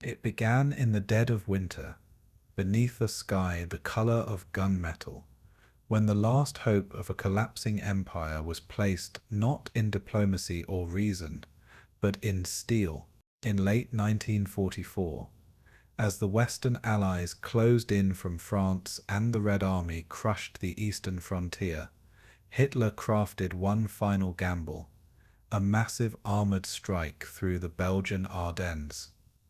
It began in the dead of winter, beneath a sky the color of gunmetal, when the last hope of a collapsing empire was placed not in diplomacy or reason, but in steel. In late 1944, as the Western Allies closed in from France and the Red Army crushed the eastern frontier, Hitler crafted one final gamble, a massive armored strike through the Belgian Ardennes.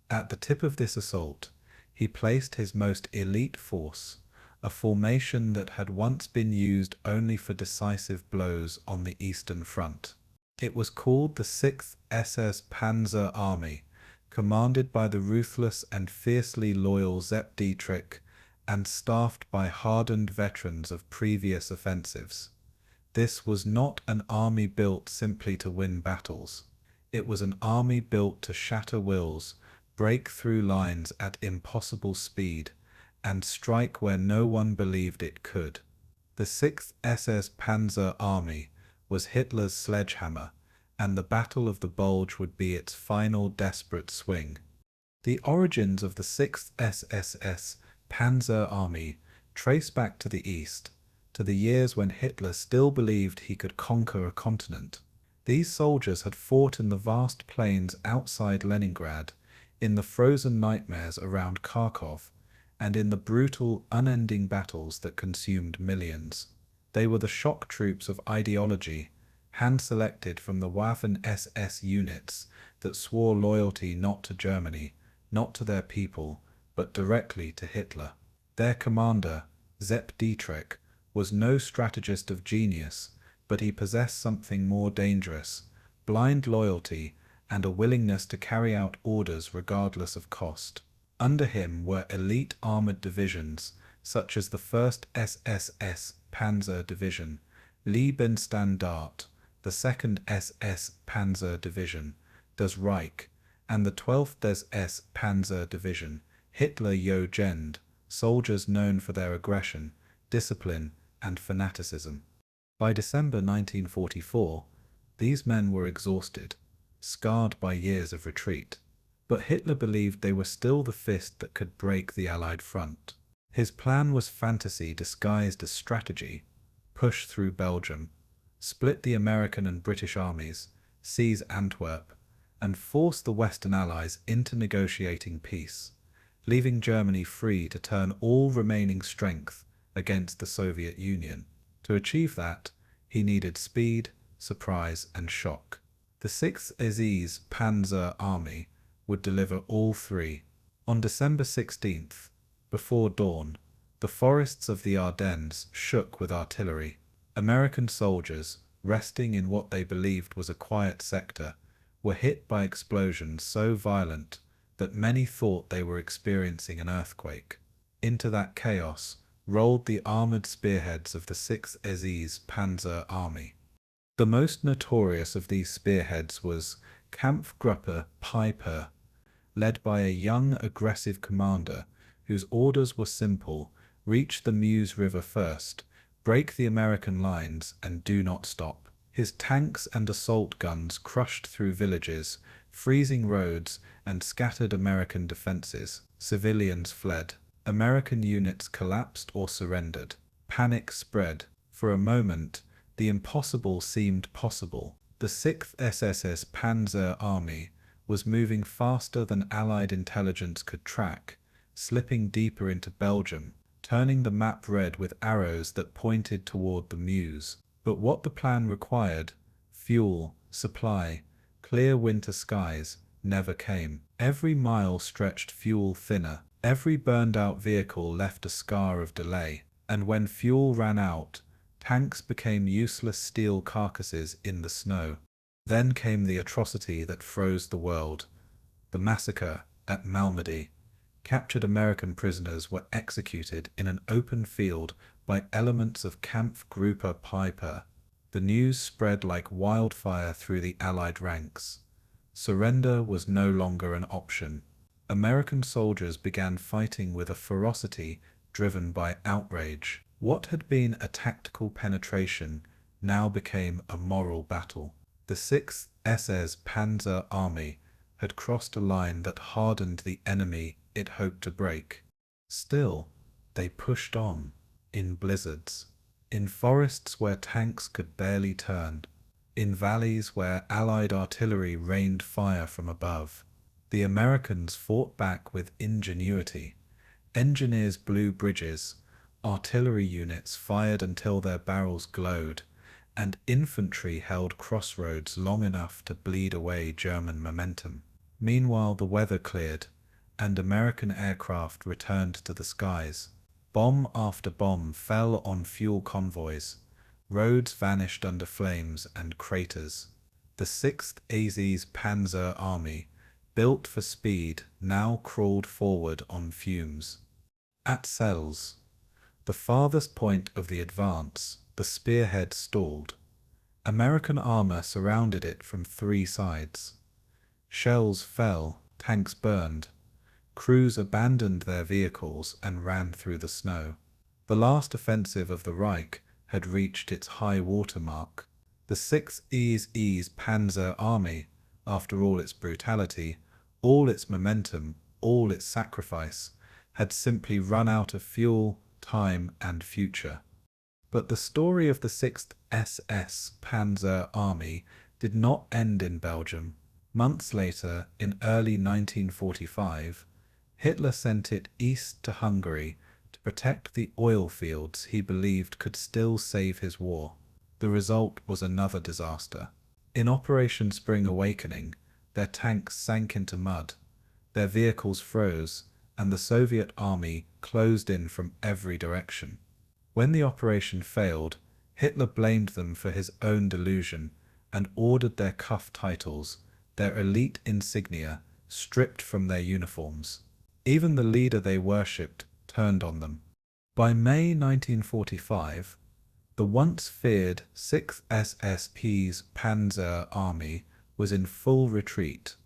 At the tip of this assault, he placed his most elite force, a formation that had once been used only for decisive blows on the Eastern Front. It was called the 6th SS Panzer Army, commanded by the ruthless and fiercely loyal Sepp Dietrich, and staffed by hardened veterans of previous offensives. This was not an army built simply to win battles. It was an army built to shatter wills, break through lines at impossible speed, and strike where no one believed it could. The 6th SS Panzer Army was Hitler's sledgehammer, and the Battle of the Bulge would be its final desperate swing. The origins of the 6th SS Panzer Army trace back to the east, to the years when Hitler still believed he could conquer a continent. These soldiers had fought in the vast plains outside Leningrad, in the frozen nightmares around Kharkov, and in the brutal, unending battles that consumed millions. They were the shock troops of ideology, hand-selected from the Waffen-SS units that swore loyalty not to Germany, not to their people, but directly to Hitler. Their commander, Sepp Dietrich, was no strategist of genius, but he possessed something more dangerous: blind loyalty and a willingness to carry out orders regardless of cost. Under him were elite armored divisions, such as the 1st SS Panzer Division, Liebenstandart, the 2nd SS Panzer Division, das Reich, and the 12th SS Panzer Division, Hitler-Jugend, soldiers known for their aggression, discipline, and fanaticism. By December 1944, these men were exhausted, scarred by years of retreat. But Hitler believed they were still the fist that could break the Allied front. His plan was fantasy disguised as strategy: push through Belgium, split the American and British armies, seize Antwerp, and force the Western Allies into negotiating peace, leaving Germany free to turn all remaining strength against the Soviet Union. To achieve that, he needed speed, surprise, and shock. The 6th SS Panzer Army would deliver all three. On December 16th, before dawn, the forests of the Ardennes shook with artillery. American soldiers, resting in what they believed was a quiet sector, were hit by explosions so violent that many thought they were experiencing an earthquake. Into that chaos rolled the armored spearheads of the 6th SS Panzer Army. The most notorious of these spearheads was Kampfgruppe Pieper, led by a young, aggressive commander whose orders were simple: reach the Meuse River first, break the American lines, and do not stop. His tanks and assault guns crushed through villages, freezing roads, and scattered American defenses. Civilians fled. American units collapsed or surrendered. Panic spread. For a moment, the impossible seemed possible. The 6th SS Panzer Army was moving faster than Allied intelligence could track, slipping deeper into Belgium, turning the map red with arrows that pointed toward the Meuse. But what the plan required, fuel, supply, clear winter skies, never came. Every mile stretched fuel thinner. Every burned-out vehicle left a scar of delay. And when fuel ran out, tanks became useless steel carcasses in the snow. Then came the atrocity that froze the world: the massacre at Malmedy. Captured American prisoners were executed in an open field by elements of Kampfgruppe Pieper. The news spread like wildfire through the Allied ranks. Surrender was no longer an option. American soldiers began fighting with a ferocity driven by outrage. What had been a tactical penetration now became a moral battle. The 6th SS Panzer Army had crossed a line that hardened the enemy it hoped to break. Still, they pushed on, in blizzards, in forests where tanks could barely turn, in valleys where Allied artillery rained fire from above. The Americans fought back with ingenuity. Engineers blew bridges, artillery units fired until their barrels glowed, and infantry held crossroads long enough to bleed away German momentum. Meanwhile, the weather cleared, and American aircraft returned to the skies. Bomb after bomb fell on fuel convoys. Roads vanished under flames and craters. The 6th SS Panzer Army, built for speed, now crawled forward on fumes. At Celles, the farthest point of the advance, the spearhead stalled. American armor surrounded it from 3 sides. Shells fell, tanks burned. Crews abandoned their vehicles and ran through the snow. The last offensive of the Reich had reached its high water mark. The 6th SS Panzer Army, after all its brutality, all its momentum, all its sacrifice, had simply run out of fuel, time, and future. But the story of the 6th SS Panzer Army did not end in Belgium. Months later, in early 1945, Hitler sent it east to Hungary to protect the oil fields he believed could still save his war. The result was another disaster. In Operation Spring Awakening, their tanks sank into mud, their vehicles froze, and the Soviet army closed in from every direction. When the operation failed, Hitler blamed them for his own delusion and ordered their cuff titles, their elite insignia, stripped from their uniforms. Even the leader they worshipped turned on them. By May 1945, the once feared 6th SSP's Panzer Army was in full retreat,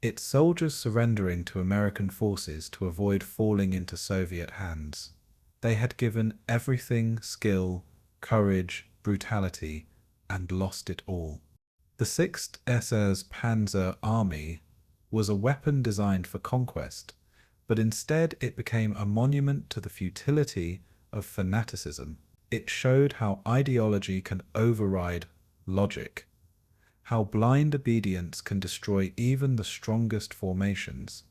its soldiers surrendering to American forces to avoid falling into Soviet hands. They had given everything: skill, courage, brutality, and lost it all. The 6th SS Panzer Army was a weapon designed for conquest, but instead it became a monument to the futility of fanaticism. It showed how ideology can override logic, how blind obedience can destroy even the strongest formations,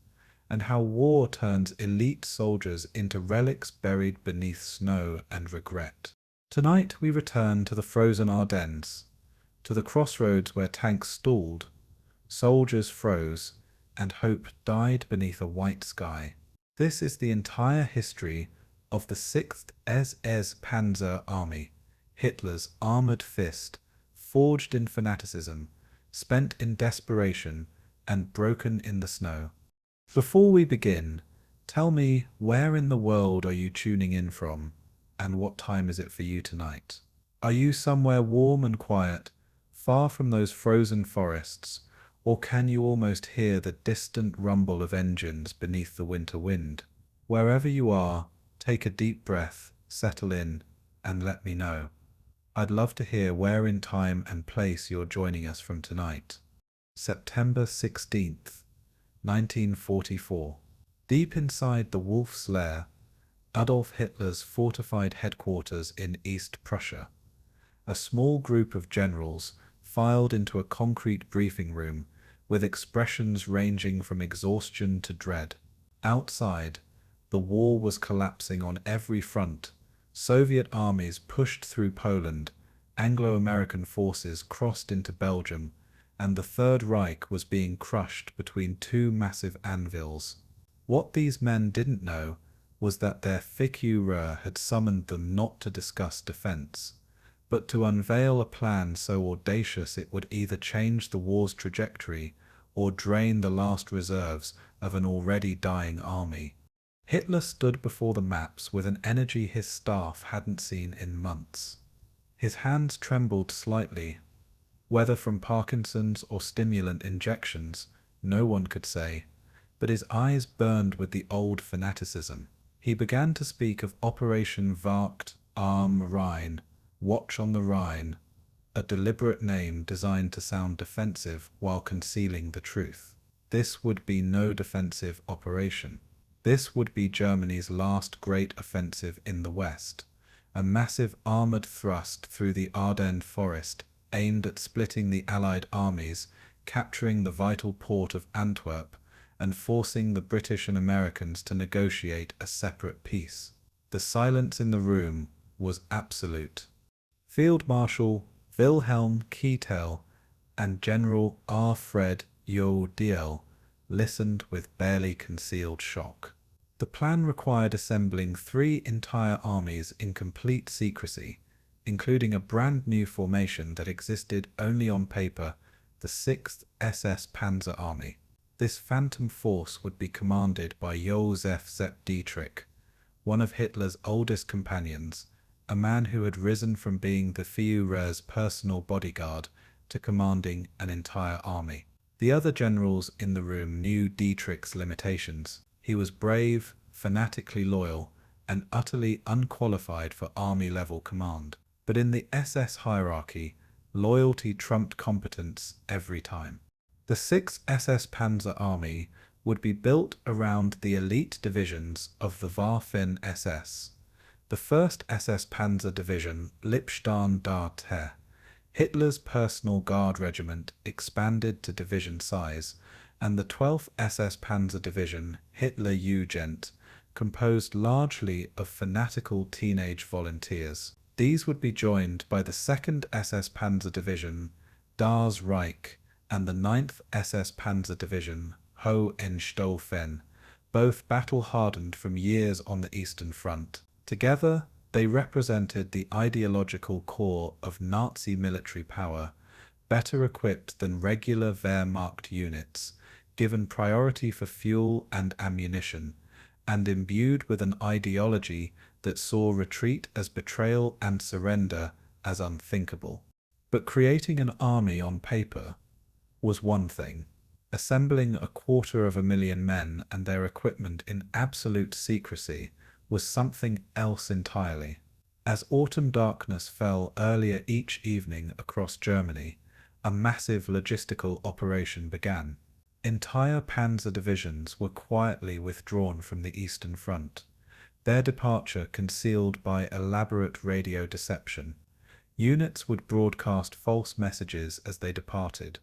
and how war turns elite soldiers into relics buried beneath snow and regret. Tonight we return to the frozen Ardennes, to the crossroads where tanks stalled, soldiers froze, and hope died beneath a white sky. This is the entire history of the 6th SS Panzer Army, Hitler's armored fist, forged in fanaticism, spent in desperation, and broken in the snow. Before we begin, tell me, where in the world are you tuning in from, and what time is it for you tonight? Are you somewhere warm and quiet, far from those frozen forests, or can you almost hear the distant rumble of engines beneath the winter wind? Wherever you are, take a deep breath, settle in, and let me know. I'd love to hear where in time and place you're joining us from tonight. September 16th, 1944. Deep inside the Wolf's Lair, Adolf Hitler's fortified headquarters in East Prussia, a small group of generals filed into a concrete briefing room with expressions ranging from exhaustion to dread. Outside, the war was collapsing on every front. Soviet armies pushed through Poland, Anglo-American forces crossed into Belgium, and the Third Reich was being crushed between 2 massive anvils. What these men didn't know was that their Führer had summoned them not to discuss defense, but to unveil a plan so audacious it would either change the war's trajectory or drain the last reserves of an already dying army. Hitler stood before the maps with an energy his staff hadn't seen in months. His hands trembled slightly. Whether from Parkinson's or stimulant injections, no one could say, but his eyes burned with the old fanaticism. He began to speak of Operation Wacht am Rhein, Watch on the Rhine, a deliberate name designed to sound defensive while concealing the truth. this would be no defensive operation. This would be Germany's last great offensive in the West, a massive armoured thrust through the Ardennes forest aimed at splitting the Allied armies, capturing the vital port of Antwerp, and forcing the British and Americans to negotiate a separate peace. The silence in the room was absolute. Field Marshal Wilhelm Keitel and General Alfred Jodl listened with barely concealed shock. The plan required assembling 3 entire armies in complete secrecy, including a brand new formation that existed only on paper, the 6th SS Panzer Army. This phantom force would be commanded by Josef Sepp Dietrich, one of Hitler's oldest companions, a man who had risen from being the Führer's personal bodyguard to commanding an entire army. The other generals in the room knew Dietrich's limitations. He was brave, fanatically loyal, and utterly unqualified for army-level command. But in the SS hierarchy, loyalty trumped competence every time. The 6th SS Panzer Army would be built around the elite divisions of the Waffen-SS, the 1st SS Panzer Division Liebstern der Heer, Hitler's personal guard regiment expanded to division size, and the 12th SS Panzer Division Hitler Jugend, composed largely of fanatical teenage volunteers. These would be joined by the 2nd SS Panzer Division Das Reich and the 9th SS Panzer Division Hohenstaufen, both battle-hardened from years on the Eastern Front. Together, they represented the ideological core of Nazi military power, better equipped than regular Wehrmacht units, given priority for fuel and ammunition, and imbued with an ideology that saw retreat as betrayal and surrender as unthinkable. But creating an army on paper was one thing. Assembling 250,000 men and their equipment in absolute secrecy was something else entirely. As autumn darkness fell earlier each evening across Germany, a massive logistical operation began. Entire panzer divisions were quietly withdrawn from the Eastern Front, their departure concealed by elaborate radio deception. Units would broadcast false messages as they departed,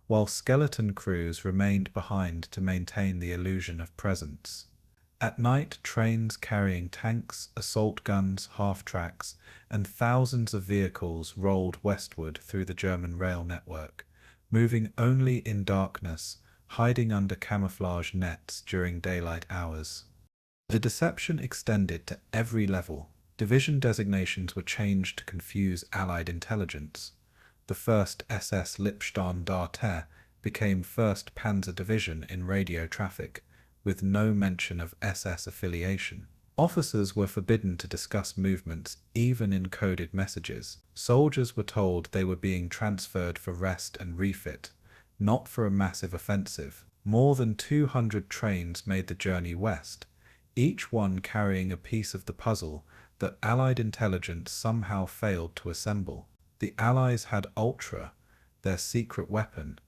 while skeleton crews remained behind to maintain the illusion of presence. At night, trains carrying tanks, assault guns, half-tracks, and thousands of vehicles rolled westward through the German rail network, moving only in darkness, hiding under camouflage nets during daylight hours. The deception extended to every level. Division designations were changed to confuse Allied intelligence. The 1st SS Liebstern der Heer became 1st Panzer Division in radio traffic, with no mention of SS affiliation. Officers were forbidden to discuss movements even in coded messages. Soldiers were told they were being transferred for rest and refit, not for a massive offensive. More than 200 trains made the journey west, each one carrying a piece of the puzzle that Allied intelligence somehow failed to assemble. The Allies had Ultra, their secret weapon,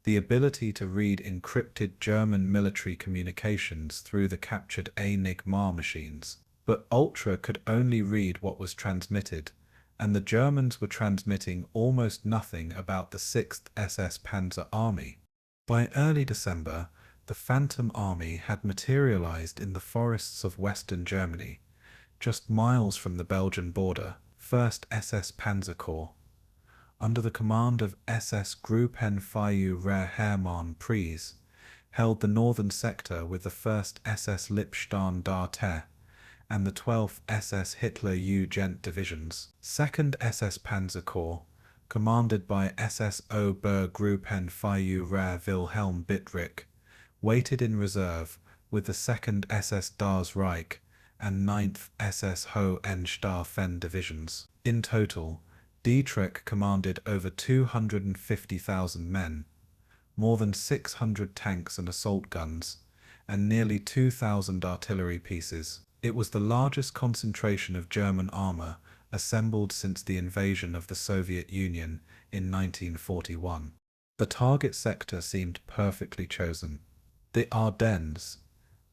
the ability to read encrypted German military communications through the captured Enigma machines. But Ultra could only read what was transmitted, and the Germans were transmitting almost nothing about the 6th SS Panzer Army. By early December, the Phantom Army had materialized in the forests of western Germany, just miles from the Belgian border. 1st SS Panzer Corps, under the command of SS Gruppenführer Hermann Pries, held the northern sector with the 1st SS Liebstern der Heer and the 12th SS Hitler Jugend divisions. 2nd SS Panzer Corps, commanded by SS Obergruppenführer Wilhelm Bittrich, waited in reserve with the 2nd SS Das Reich and 9th SS Hohenstaufen divisions. In total, Dietrich commanded over 250,000 men, more than 600 tanks and assault guns, and nearly 2,000 artillery pieces. It was the largest concentration of German armor assembled since the invasion of the Soviet Union in 1941. The target sector seemed perfectly chosen. The Ardennes,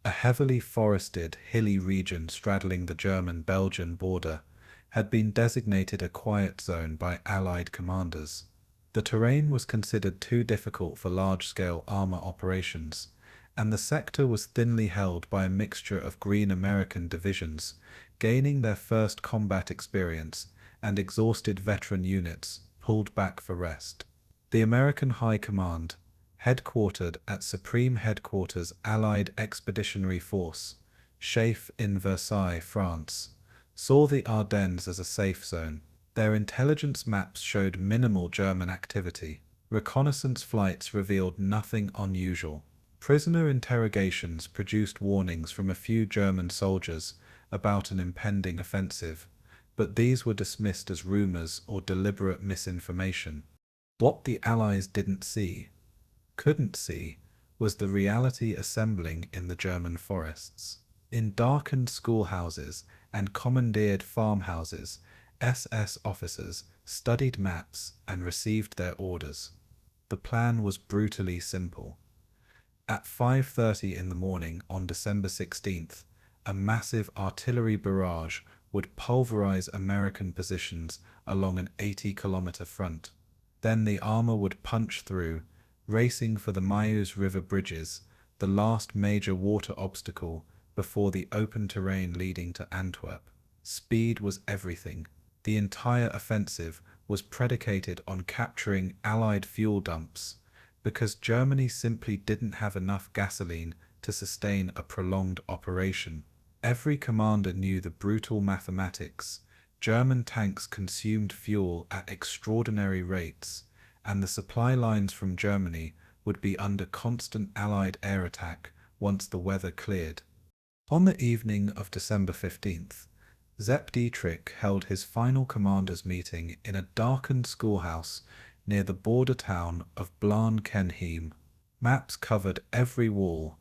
a heavily forested, hilly region straddling the German-Belgian border, had been designated a quiet zone by Allied commanders. The terrain was considered too difficult for large-scale armor operations, and the sector was thinly held by a mixture of Green American divisions, gaining their first combat experience, and exhausted veteran units, pulled back for rest. The American High Command, headquartered at Supreme Headquarters Allied Expeditionary Force, SHAEF in Versailles, France, saw the Ardennes as a safe zone. Their intelligence maps showed minimal German activity. Reconnaissance flights revealed nothing unusual. Prisoner interrogations produced warnings from a few German soldiers about an impending offensive, but these were dismissed as rumors or deliberate misinformation. What the Allies couldn't see, was the reality assembling in the German forests. In darkened schoolhouses and commandeered farmhouses, SS officers studied maps and received their orders. The plan was brutally simple. At 5:30 in the morning on December 16th, a massive artillery barrage would pulverize American positions along an 80-kilometer front. Then the armor would punch through, racing for the Meuse River bridges, the last major water obstacle before the open terrain leading to Antwerp. Speed was everything. The entire offensive was predicated on capturing Allied fuel dumps, because Germany simply didn't have enough gasoline to sustain a prolonged operation. Every commander knew the brutal mathematics. German tanks consumed fuel at extraordinary rates, and the supply lines from Germany would be under constant Allied air attack once the weather cleared. On the evening of December 15th, Sepp Dietrich held his final commanders' meeting in a darkened schoolhouse near the border town of Blankenheim. Maps covered every wall,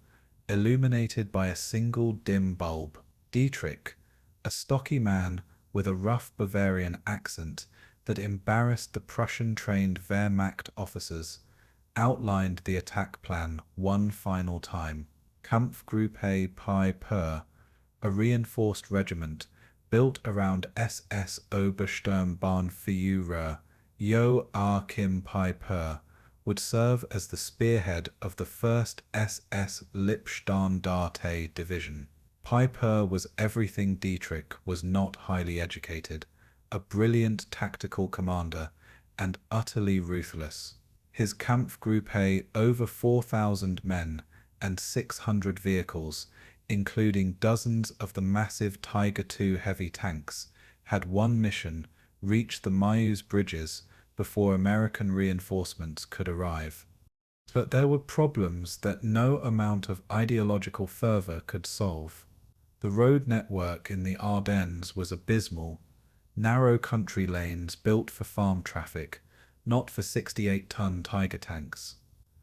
illuminated by a single dim bulb. Dietrich, a stocky man with a rough Bavarian accent that embarrassed the Prussian-trained Wehrmacht officers, outlined the attack plan one final time. Kampfgruppe Pieper, a reinforced regiment built around SS Obersturmbannführer Joachim Pieper, would serve as the spearhead of the 1st SS Lippstandarte Division. Pieper was everything Dietrich was not: highly educated, a brilliant tactical commander, and utterly ruthless. His Kampfgruppe, over 4,000 men and 600 vehicles, including dozens of the massive Tiger II heavy tanks, had one mission: reach the Meuse bridges before American reinforcements could arrive. But there were problems that no amount of ideological fervor could solve. The road network in the Ardennes was abysmal. Narrow country lanes built for farm traffic, not for 68-ton Tiger tanks.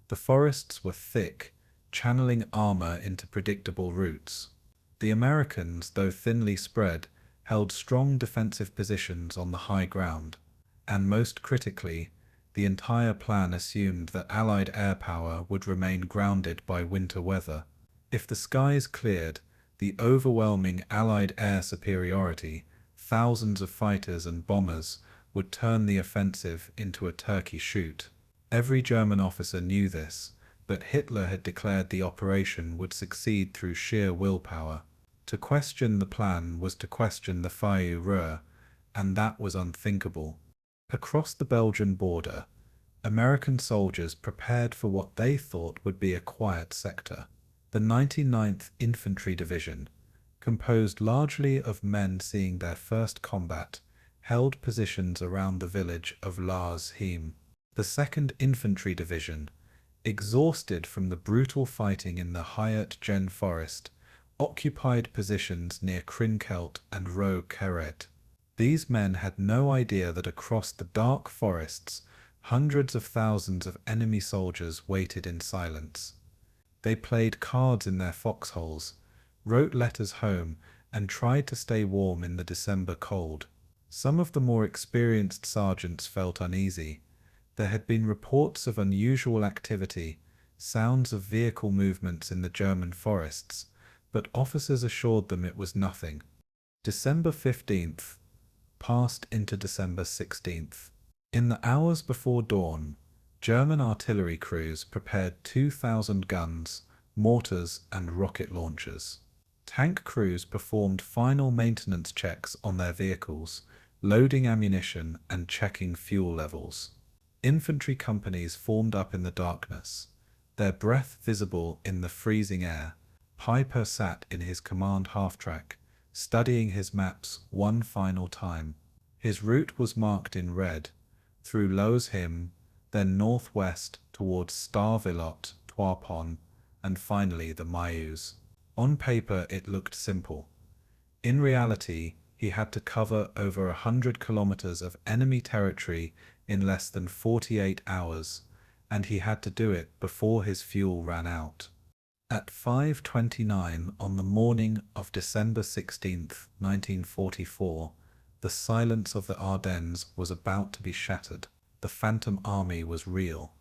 The forests were thick, channeling armor into predictable routes. The Americans, though thinly spread, held strong defensive positions on the high ground, and most critically, the entire plan assumed that Allied air power would remain grounded by winter weather. If the skies cleared, the overwhelming Allied air superiority, thousands of fighters and bombers, would turn the offensive into a turkey shoot. Every German officer knew this, but Hitler had declared the operation would succeed through sheer willpower. To question the plan was to question the Führer, and that was unthinkable. Across the Belgian border, American soldiers prepared for what they thought would be a quiet sector. The 99th Infantry Division, composed largely of men seeing their first combat, held positions around the village of Lars-Heim. The 2nd Infantry Division, exhausted from the brutal fighting in the Hayat-Gen forest, occupied positions near Krinkelt and Roh-Keret. These men had no idea that across the dark forests, hundreds of thousands of enemy soldiers waited in silence. They played cards in their foxholes, wrote letters home, and tried to stay warm in the December cold. Some of the more experienced sergeants felt uneasy. There had been reports of unusual activity, sounds of vehicle movements in the German forests, but officers assured them it was nothing. December 15th passed into December 16th. In the hours before dawn, German artillery crews prepared 2,000 guns, mortars, and rocket launchers. Tank crews performed final maintenance checks on their vehicles, loading ammunition and checking fuel levels. Infantry companies formed up in the darkness, their breath visible in the freezing air. Pieper sat in his command half-track, studying his maps one final time. His route was marked in red, through Loeshim, then northwest towards Starvillot, Toirpon, and finally the Mayus. On paper it looked simple. In reality, he had to cover over 100 kilometers of enemy territory in less than 48 hours, and he had to do it before his fuel ran out. At 5:29 on the morning of December 16th, 1944, the silence of the Ardennes was about to be shattered. The Phantom Army was real,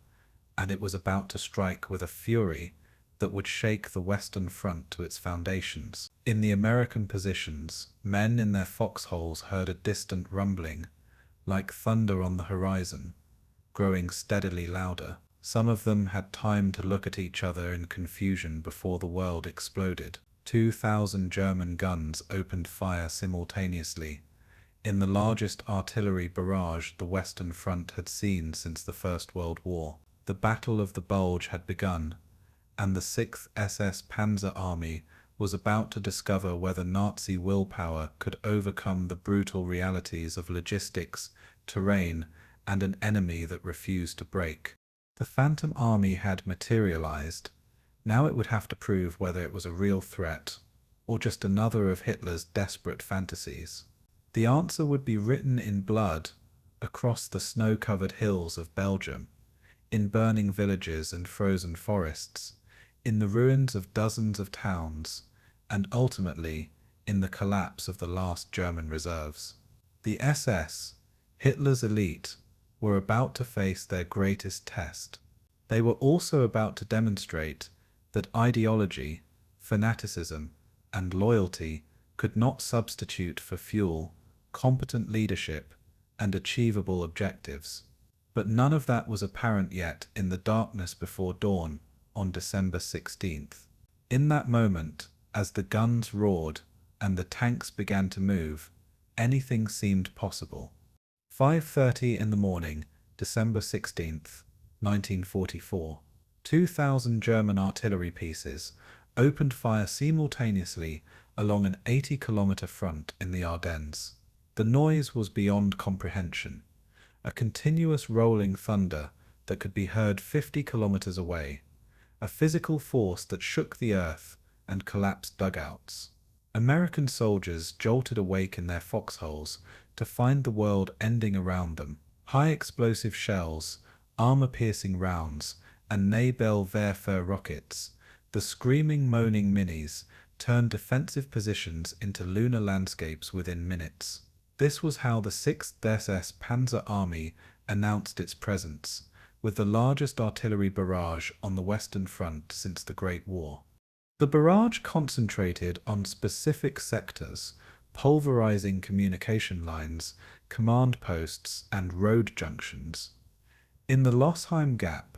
and it was about to strike with a fury that would shake the Western Front to its foundations. In the American positions, men in their foxholes heard a distant rumbling, like thunder on the horizon, growing steadily louder. Some of them had time to look at each other in confusion before the world exploded. 2,000 German guns opened fire simultaneously, in the largest artillery barrage the Western Front had seen since the First World War. The Battle of the Bulge had begun, and the 6th SS Panzer Army was about to discover whether Nazi willpower could overcome the brutal realities of logistics, terrain, and an enemy that refused to break. The Phantom Army had materialized. Now it would have to prove whether it was a real threat, or just another of Hitler's desperate fantasies. The answer would be written in blood across the snow-covered hills of Belgium, in burning villages and frozen forests, in the ruins of dozens of towns, and ultimately in the collapse of the last German reserves. The SS, Hitler's elite, were about to face their greatest test. They were also about to demonstrate that ideology, fanaticism, and loyalty could not substitute for fuel, competent leadership, and achievable objectives. But none of that was apparent yet in the darkness before dawn on December 16th. In that moment, as the guns roared and the tanks began to move, anything seemed possible. 5:30 in the morning, December 16th, 1944. 2,000 German artillery pieces opened fire simultaneously along an 80-kilometer front in the Ardennes. The noise was beyond comprehension, a continuous rolling thunder that could be heard 50 kilometers away, a physical force that shook the earth and collapsed dugouts. American soldiers jolted awake in their foxholes to find the world ending around them. High explosive shells, armor-piercing rounds, and Nebelwerfer rockets, the screaming, moaning minis, turned defensive positions into lunar landscapes within minutes. This was how the 6th SS Panzer Army announced its presence, with the largest artillery barrage on the Western Front since the Great War. The barrage concentrated on specific sectors, pulverizing communication lines, command posts, and road junctions. In the Lossheim Gap,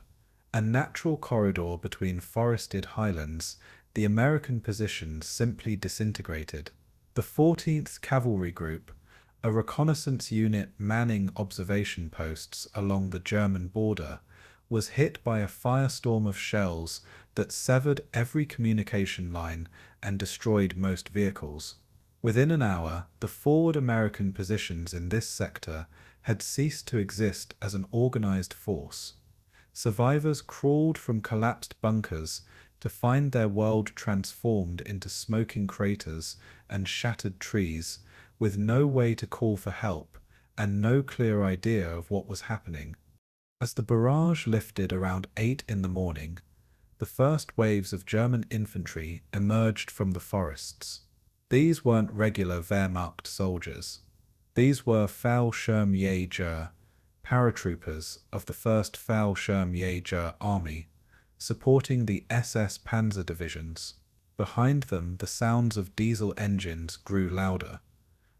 a natural corridor between forested highlands, the American positions simply disintegrated. The 14th Cavalry Group, a reconnaissance unit manning observation posts along the German border, was hit by a firestorm of shells that severed every communication line and destroyed most vehicles. Within an hour, the forward American positions in this sector had ceased to exist as an organized force. Survivors crawled from collapsed bunkers to find their world transformed into smoking craters and shattered trees, with no way to call for help and no clear idea of what was happening. As the barrage lifted around 8 in the morning, the first waves of German infantry emerged from the forests. These weren't regular Wehrmacht soldiers. These were Fallschirmjäger, paratroopers of the 1st Fallschirmjäger Army, supporting the SS Panzer divisions. Behind them, the sounds of diesel engines grew louder.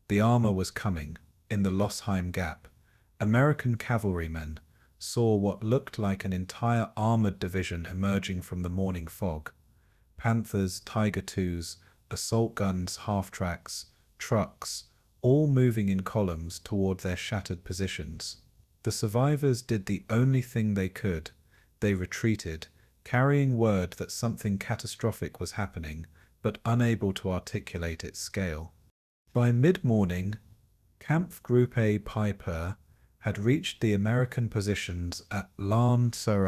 The armor was coming. In the Losheim Gap, American cavalrymen saw what looked like an entire armored division emerging from the morning fog. Panthers, Tiger IIs, assault guns, half-tracks, trucks, all moving in columns toward their shattered positions. The survivors did the only thing they could. They retreated, carrying word that something catastrophic was happening, but unable to articulate its scale. By mid-morning, Kampfgruppe Pieper had reached the American positions at pan-zer,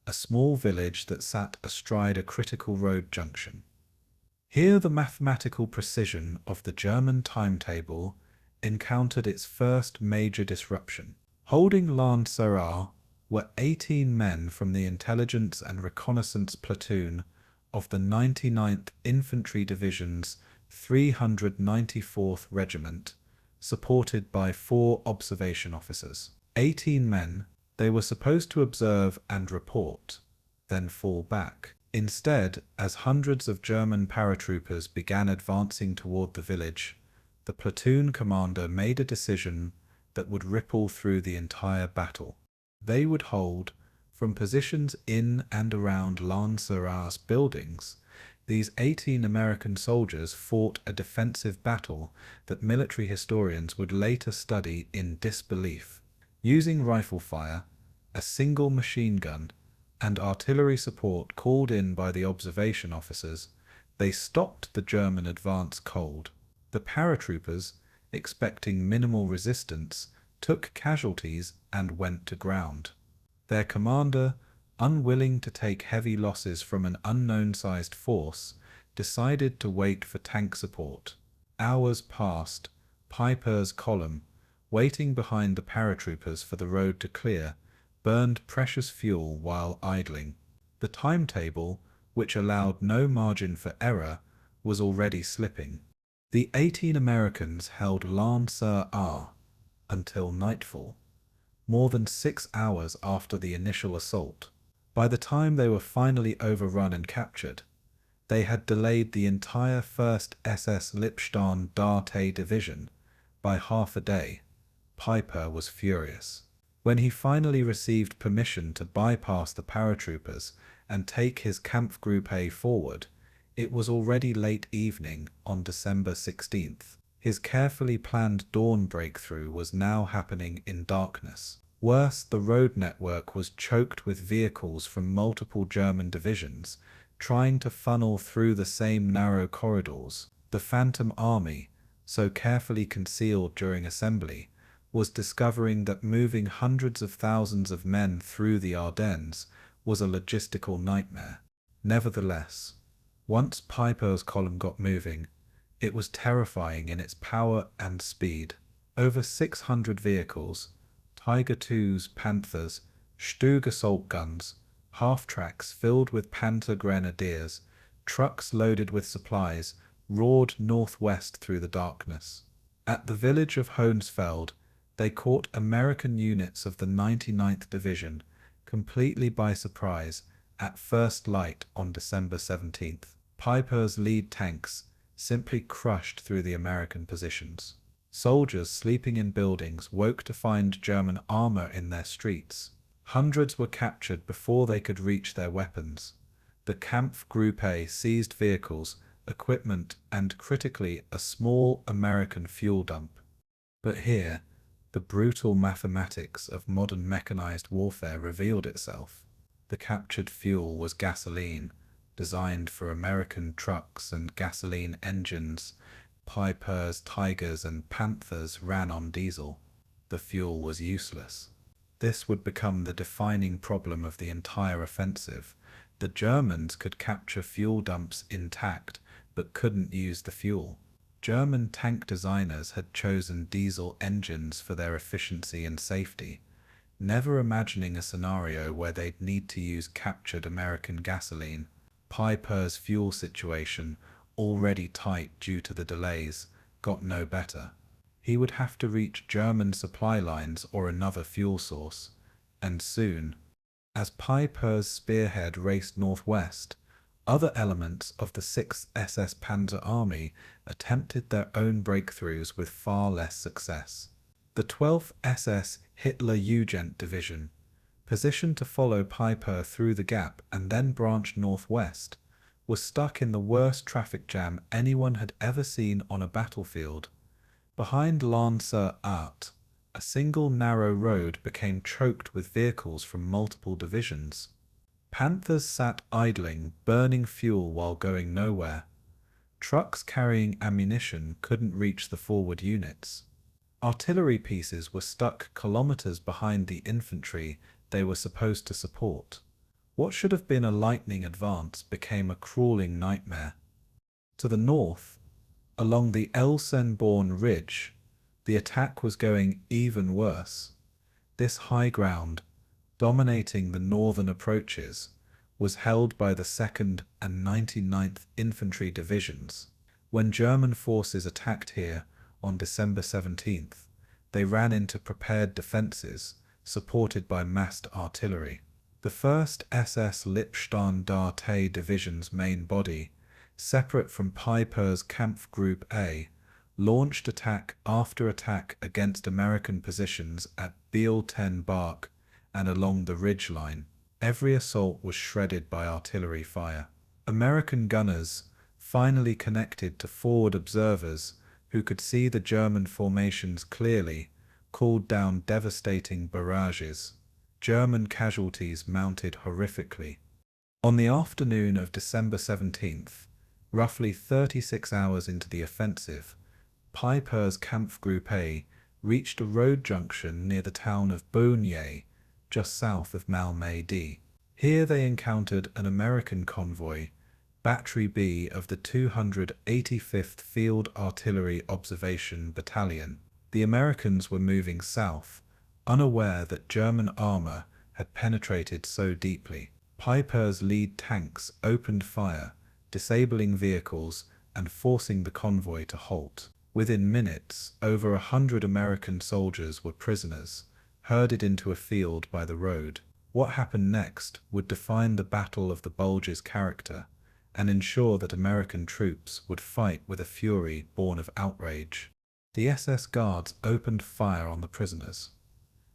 a small village that sat astride a critical road junction. Here the mathematical precision of the German timetable encountered its first major disruption. Holding pan-zer were 18 men from the intelligence and reconnaissance platoon of the 99th Infantry Division's 394th Regiment, supported by 4 observation officers. 18 men, they were supposed to observe and report, then fall back. Instead, as hundreds of German paratroopers began advancing toward the village, the platoon commander made a decision that would ripple through the entire battle. They would hold, from positions in and around pan-zer's buildings, these 18 American soldiers fought a defensive battle that military historians would later study in disbelief. Using rifle fire, a single machine gun, and artillery support called in by the observation officers, they stopped the German advance cold. The paratroopers, expecting minimal resistance, took casualties and went to ground. Their commander, unwilling to take heavy losses from an unknown-sized force, decided to wait for tank support. Hours passed. Pieper's column, waiting behind the paratroopers for the road to clear, burned precious fuel while idling. The timetable, which allowed no margin for error, was already slipping. The 18 Americans held pan-zer until nightfall, more than 6 hours after the initial assault. By the time they were finally overrun and captured, they had delayed the entire 1st SS Lippstadt Darte division by half a day. Pieper was furious. When he finally received permission to bypass the paratroopers and take his Kampfgruppe forward, it was already late evening on December 16th. His carefully planned dawn breakthrough was now happening in darkness. Worse, the road network was choked with vehicles from multiple German divisions, trying to funnel through the same narrow corridors. The Phantom Army, so carefully concealed during assembly, was discovering that moving hundreds of thousands of men through the Ardennes was a logistical nightmare. Nevertheless, once Pieper's column got moving, it was terrifying in its power and speed. Over 600 vehicles, Tiger IIs, Panthers, Stug assault guns, half-tracks filled with Panther grenadiers, trucks loaded with supplies, roared northwest through the darkness. At the village of Hoensfeld, they caught American units of the 99th Division completely by surprise at first light on December 17th. Pieper's lead tanks simply crushed through the American positions. Soldiers sleeping in buildings woke to find German armor in their streets. Hundreds were captured before they could reach their weapons. The Kampfgruppe seized vehicles, equipment, and critically a small American fuel dump. But here, the brutal mathematics of modern mechanized warfare revealed itself. The captured fuel was gasoline, designed for American trucks and gasoline engines. Pieper's Tigers and Panthers ran on diesel. The fuel was useless. This would become the defining problem of the entire offensive. The Germans could capture fuel dumps intact, but couldn't use the fuel. German tank designers had chosen diesel engines for their efficiency and safety, never imagining a scenario where they'd need to use captured American gasoline. Pieper's fuel situation, already tight due to the delays, got no better. he would have to reach German supply lines or another fuel source, and soon. As Pieper's spearhead raced northwest, other elements of the 6th SS Panzer Army attempted their own breakthroughs with far less success. The 12th SS Hitler-Jugend Division, positioned to follow Pieper through the gap and then branch northwest, was stuck in the worst traffic jam anyone had ever seen on a battlefield. Behind Lancer-Art, a single narrow road became choked with vehicles from multiple divisions. Panthers sat idling, burning fuel while going nowhere. Trucks carrying ammunition couldn't reach the forward units. Artillery pieces were stuck kilometers behind the infantry they were supposed to support. What should have been a lightning advance became a crawling nightmare. To the north, along the Elsenborn Ridge, the attack was going even worse. This high ground, dominating the northern approaches, was held by the 2nd and 99th Infantry Divisions. When German forces attacked here on December 17th, they ran into prepared defences, supported by massed artillery. The 1st SS Lippstandarte Division's main body, separate from Pieper's Kampfgruppe, launched attack after attack against American positions at Beal-10-Bark and along the ridge line. Every assault was shredded by artillery fire. American gunners, finally connected to forward observers who could see the German formations clearly, called down devastating barrages. German casualties mounted horrifically. On the afternoon of December 17th, roughly 36 hours into the offensive, Pieper's Kampfgruppe reached a road junction near the town of Bulge, just south of Malmedy. Here they encountered an American convoy, Battery B of the 285th Field Artillery Observation Battalion. The Americans were moving south, unaware that German armor had penetrated so deeply. Pieper's lead tanks opened fire, disabling vehicles and forcing the convoy to halt. Within minutes, over 100 American soldiers were prisoners, herded into a field by the road. What happened next would define the Battle of the Bulge's character and ensure that American troops would fight with a fury born of outrage. The SS Guards opened fire on the prisoners.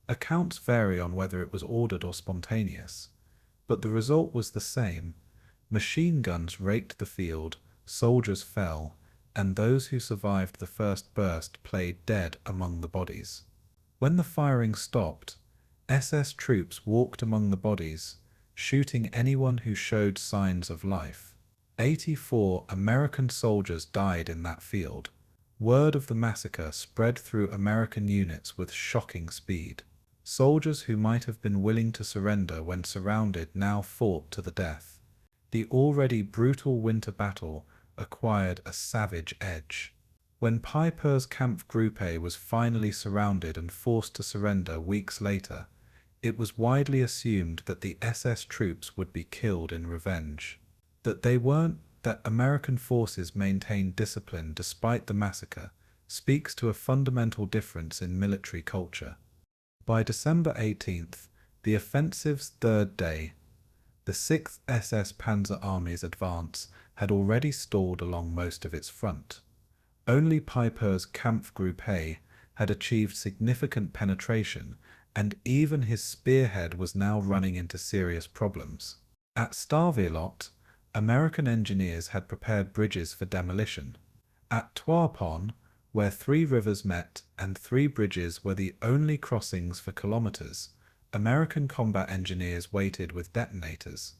Accounts vary on whether it was ordered or spontaneous, but the result was the same. Machine guns raked the field, soldiers fell, and those who survived the first burst played dead among the bodies. When the firing stopped, SS troops walked among the bodies, shooting anyone who showed signs of life. 84 American soldiers died in that field. Word of the massacre spread through American units with shocking speed. Soldiers who might have been willing to surrender when surrounded now fought to the death. The already brutal winter battle acquired a savage edge. When Pieper's Kampfgruppe was finally surrounded and forced to surrender weeks later, it was widely assumed that the SS troops would be killed in revenge. That American forces maintained discipline despite the massacre speaks to a fundamental difference in military culture. By December 18th, the offensive's third day, the 6th SS Panzer Army's advance had already stalled along most of its front. Only Pieper's Kampfgruppe had achieved significant penetration, and even his spearhead was now running into serious problems. At Starvation, American engineers had prepared bridges for demolition. At Toirpon, where 3 rivers met and 3 bridges were the only crossings for kilometers, American combat engineers waited with detonators.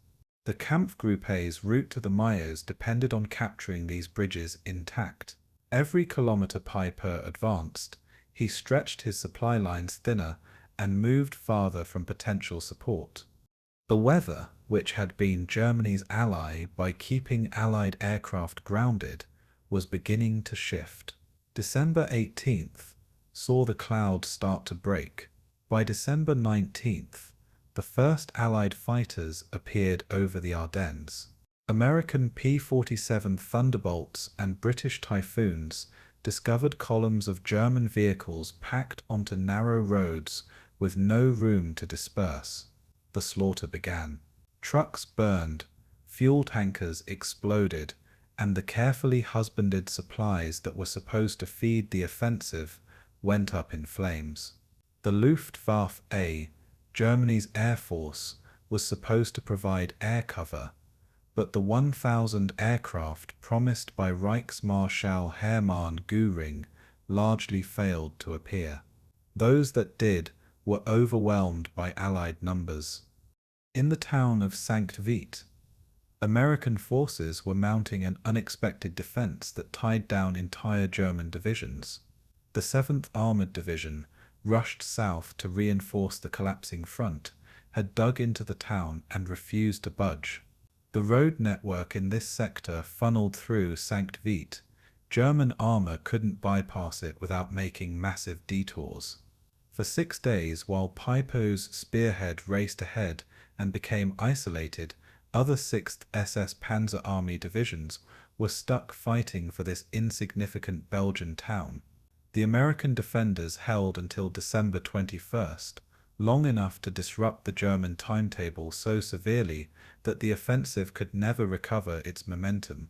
The Kampfgruppe's route to the Meuse depended on capturing these bridges intact. Every kilometer Pieper advanced, he stretched his supply lines thinner and moved farther from potential support. The weather, which had been Germany's ally by keeping Allied aircraft grounded, was beginning to shift. December 18th saw the clouds start to break. By December 19th, the first Allied fighters appeared over the Ardennes. American P-47 Thunderbolts and British Typhoons discovered columns of German vehicles packed onto narrow roads with no room to disperse. The slaughter began. Trucks burned, fuel tankers exploded, and the carefully husbanded supplies that were supposed to feed the offensive went up in flames. The Luftwaffe, Germany's air force, was supposed to provide air cover, but the 1,000 aircraft promised by Reichsmarschall Hermann Göring largely failed to appear. Those that did were overwhelmed by Allied numbers. In the town of St. Veit, American forces were mounting an unexpected defense that tied down entire German divisions. The 7th Armored Division, rushed south to reinforce the collapsing front, had dug into the town and refused to budge. The road network in this sector funneled through St. Veit. German armor couldn't bypass it without making massive detours. For 6 days, while Pieper's spearhead raced ahead and became isolated, other 6th SS Panzer Army divisions were stuck fighting for this insignificant Belgian town. The American defenders held until December 21st, long enough to disrupt the German timetable so severely that the offensive could never recover its momentum.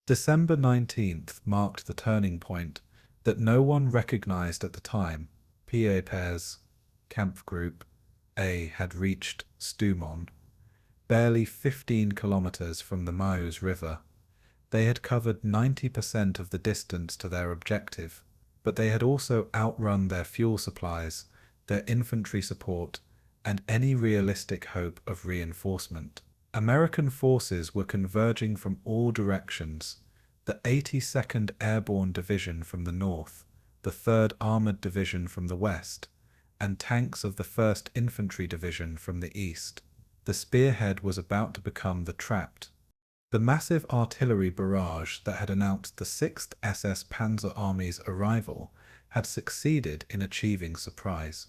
December 19th marked the turning point that no one recognized at the time. Pieper's Kampfgruppe A had reached Stoumont, barely 15 kilometers from the Meuse River. They had covered 90% of the distance to their objective, but they had also outrun their fuel supplies, their infantry support, and any realistic hope of reinforcement. American forces were converging from all directions: the 82nd Airborne Division from the north, the 3rd Armored Division from the west, and tanks of the 1st Infantry Division from the east. The spearhead was about to become the trapped. The massive artillery barrage that had announced the 6th SS Panzer Army's arrival had succeeded in achieving surprise.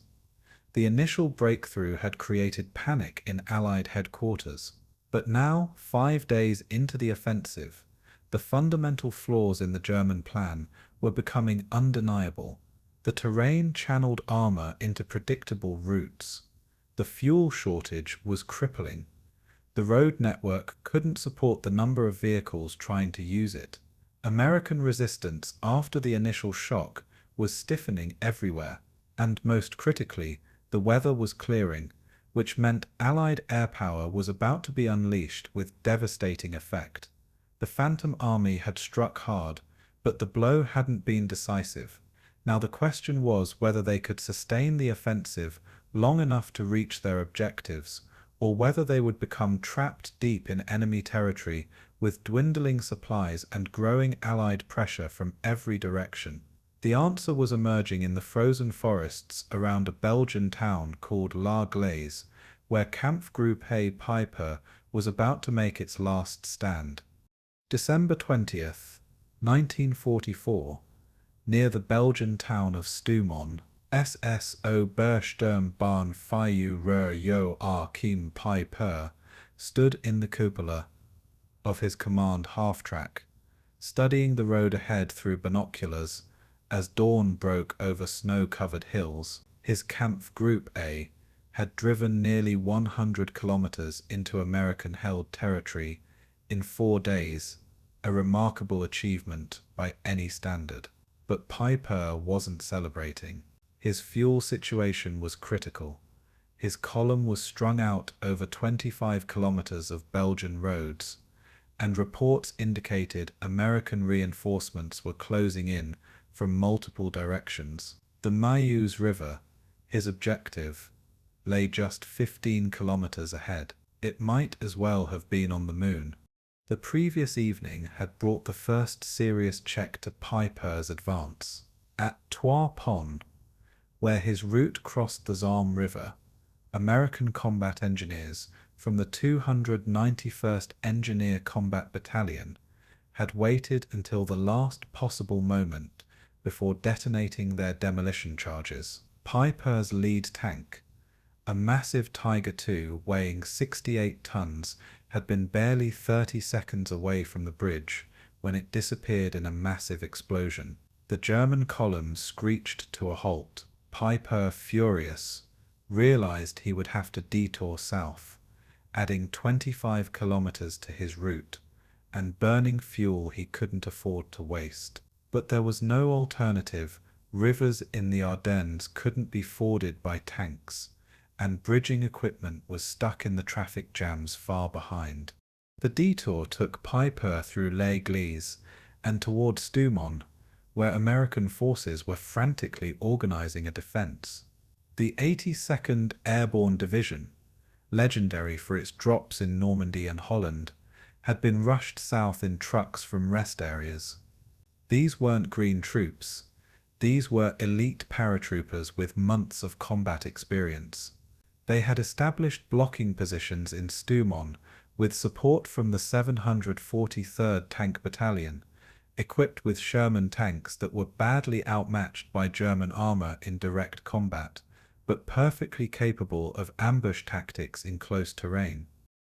The initial breakthrough had created panic in Allied headquarters, but now, 5 days into the offensive, the fundamental flaws in the German plan were becoming undeniable. The terrain channeled armor into predictable routes. The fuel shortage was crippling. The road network couldn't support the number of vehicles trying to use it. American resistance after the initial shock was stiffening everywhere, and most critically, the weather was clearing, which meant Allied air power was about to be unleashed with devastating effect. The Phantom Army had struck hard, but the blow hadn't been decisive. Now the question was whether they could sustain the offensive long enough to reach their objectives, or whether they would become trapped deep in enemy territory with dwindling supplies and growing Allied pressure from every direction. The answer was emerging in the frozen forests around a Belgian town called Gleize, where Kampfgruppe Pieper was about to make its last stand. December 20th, 1944, near the Belgian town of Stoumont, SS Obersturmbahn Führer Joachim Pieper stood in the cupola of his command half-track, studying the road ahead through binoculars as dawn broke over snow-covered hills. His Kampfgruppe A had driven nearly 100 kilometers into American-held territory in 4 days, a remarkable achievement by any standard. But Pieper wasn't celebrating. His fuel situation was critical. His column was strung out over 25 kilometers of Belgian roads, and reports indicated American reinforcements were closing in from multiple directions. The Meuse River, his objective, lay just 15 kilometers ahead. It might as well have been on the moon. The previous evening had brought the first serious check to Pieper's advance. At Trois Ponts, where his route crossed the Somme River, American combat engineers from the 291st Engineer Combat Battalion had waited until the last possible moment before detonating their demolition charges. Pieper's lead tank, a massive Tiger II weighing 68 tons, had been barely 30 seconds away from the bridge when it disappeared in a massive explosion. The German column screeched to a halt. Pieper, furious, realized he would have to detour south, adding 25 kilometers to his route, and burning fuel he couldn't afford to waste. But there was no alternative. Rivers in the Ardennes couldn't be forded by tanks, and bridging equipment was stuck in the traffic jams far behind. The detour took Pieper through Gleize and toward Stoumont, where American forces were frantically organizing a defense. The 82nd Airborne Division, legendary for its drops in Normandy and Holland, had been rushed south in trucks from rest areas. These weren't green troops. These were elite paratroopers with months of combat experience. They had established blocking positions in Stoumont with support from the 743rd Tank Battalion, equipped with Sherman tanks that were badly outmatched by German armor in direct combat, but perfectly capable of ambush tactics in close terrain.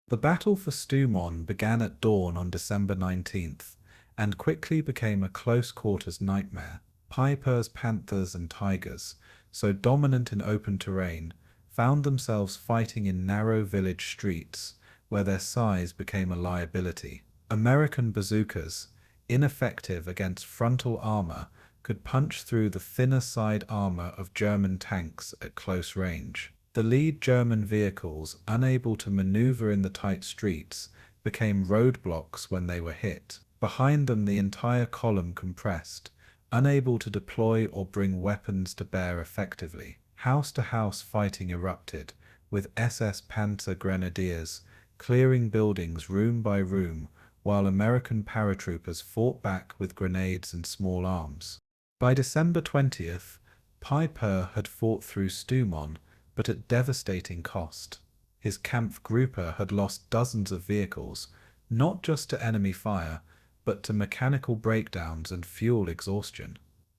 The battle for Stoumont began at dawn on December 19th, and quickly became a close-quarters nightmare. Pieper's Panthers and Tigers, so dominant in open terrain, found themselves fighting in narrow village streets, where their size became a liability. American bazookas, ineffective against frontal armor, could punch through the thinner side armor of German tanks at close range. The lead German vehicles, unable to maneuver in the tight streets, became roadblocks when they were hit. Behind them the entire column compressed, unable to deploy or bring weapons to bear effectively. House-to-house fighting erupted, with SS Panzer grenadiers clearing buildings room by room, while American paratroopers fought back with grenades and small arms. By December 20th, Pieper had fought through Stoumont, but at devastating cost. His Kampfgruppe had lost dozens of vehicles, not just to enemy fire, but to mechanical breakdowns and fuel exhaustion.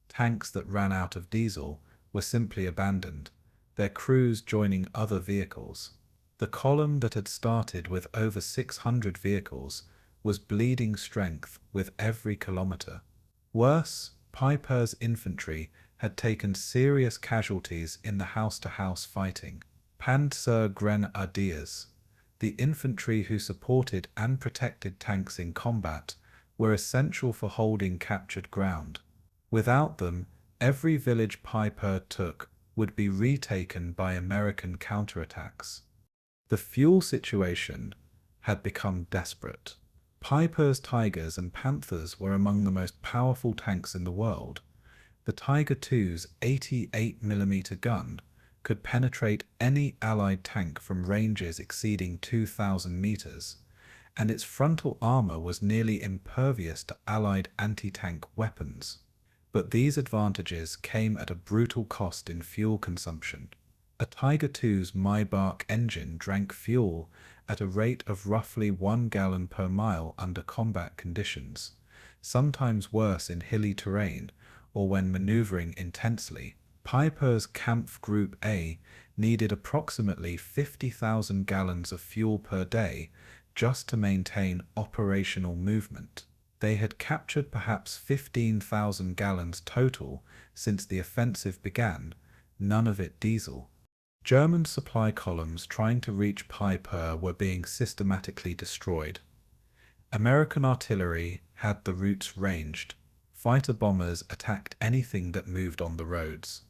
Tanks that ran out of diesel were simply abandoned, their crews joining other vehicles. The column that had started with over 600 vehicles was bleeding strength with every kilometer. Worse, Pieper's infantry had taken serious casualties in the house-to-house fighting. Pan-zer grenadiers, the infantry who supported and protected tanks in combat, were essential for holding captured ground. Without them, every village Pieper took would be retaken by American counterattacks. The fuel situation had become desperate. Pieper's Tigers and Panthers were among the most powerful tanks in the world. The Tiger II's 88mm gun could penetrate any Allied tank from ranges exceeding 2,000 meters, and its frontal armor was nearly impervious to Allied anti-tank weapons. But these advantages came at a brutal cost in fuel consumption. A Tiger II's Maybach engine drank fuel at a rate of roughly 1 gallon per mile under combat conditions, sometimes worse in hilly terrain or when maneuvering intensely. Pieper's Kampfgruppe A needed approximately 50,000 gallons of fuel per day just to maintain operational movement. They had captured perhaps 15,000 gallons total since the offensive began, none of it diesel. German supply columns trying to reach Pieper were being systematically destroyed. American artillery had the routes ranged. Fighter bombers attacked anything that moved on the roads.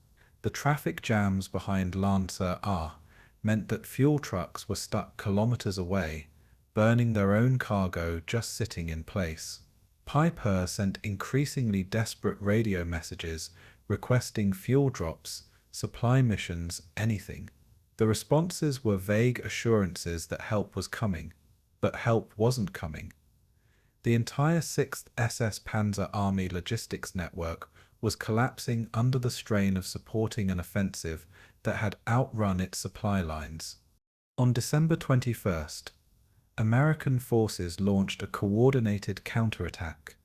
The traffic jams behind Lancer A meant that fuel trucks were stuck kilometers away, burning their own cargo just sitting in place. Pieper sent increasingly desperate radio messages requesting fuel drops, supply missions, anything. The responses were vague assurances that help was coming, but help wasn't coming. The entire 6th SS Panzer Army logistics network was collapsing under the strain of supporting an offensive that had outrun its supply lines. On December 21st, American forces launched a coordinated counterattack.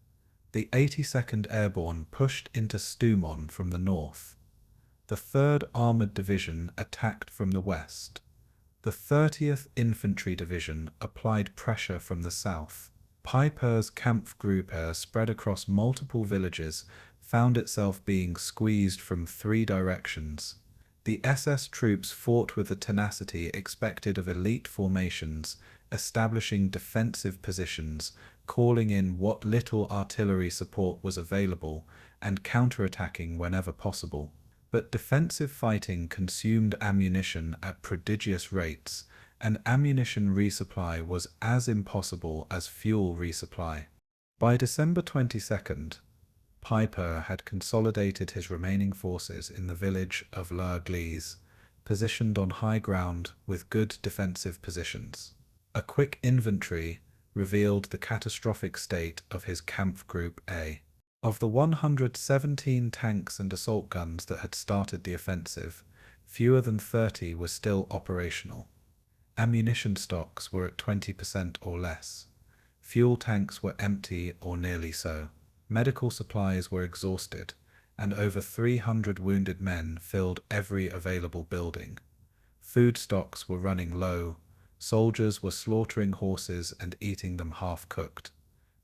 The 82nd Airborne pushed into Stoumont from the north. The 3rd Armored Division attacked from the west. The 30th Infantry Division applied pressure from the south. Pieper's Kampfgruppe, spread across multiple villages, found itself being squeezed from 3 directions. The SS troops fought with the tenacity expected of elite formations, establishing defensive positions, calling in what little artillery support was available, and counterattacking whenever possible. But defensive fighting consumed ammunition at prodigious rates, and ammunition resupply was as impossible as fuel resupply. By December 22nd, Pieper had consolidated his remaining forces in the village of Gleize, positioned on high ground with good defensive positions. A quick inventory revealed the catastrophic state of his Kampfgruppe. Of the 117 tanks and assault guns that had started the offensive, fewer than 30 were still operational. Ammunition stocks were at 20% or less. Fuel tanks were empty or nearly so. Medical supplies were exhausted, and over 300 wounded men filled every available building. Food stocks were running low. Soldiers were slaughtering horses and eating them half-cooked.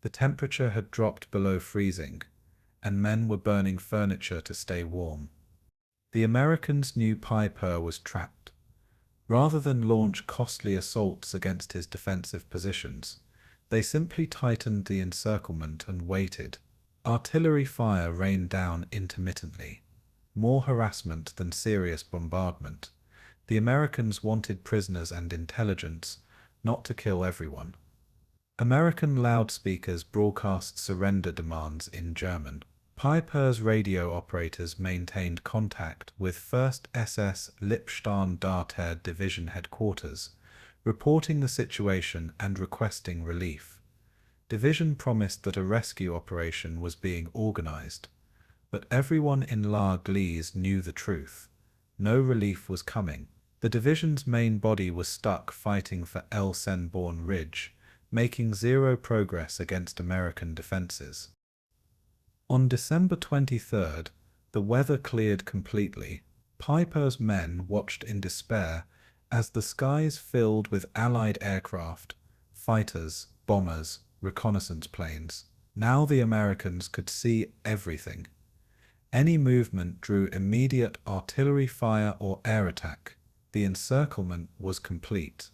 The temperature had dropped below freezing, and men were burning furniture to stay warm. The Americans knew Pieper was trapped. Rather than launch costly assaults against his defensive positions, they simply tightened the encirclement and waited. Artillery fire rained down intermittently, more harassment than serious bombardment. The Americans wanted prisoners and intelligence, not to kill everyone. American loudspeakers broadcast surrender demands in German. Pieper's radio operators maintained contact with 1st SS Lippstadt Division headquarters, reporting the situation and requesting relief. Division promised that a rescue operation was being organized, but everyone in Gleize knew the truth. No relief was coming. The division's main body was stuck fighting for Elsenborn Ridge, making zero progress against American defenses. On December 23rd, the weather cleared completely. Pieper's men watched in despair as the skies filled with Allied aircraft, fighters, bombers, reconnaissance planes. Now the Americans could see everything. Any movement drew immediate artillery fire or air attack. The encirclement was complete.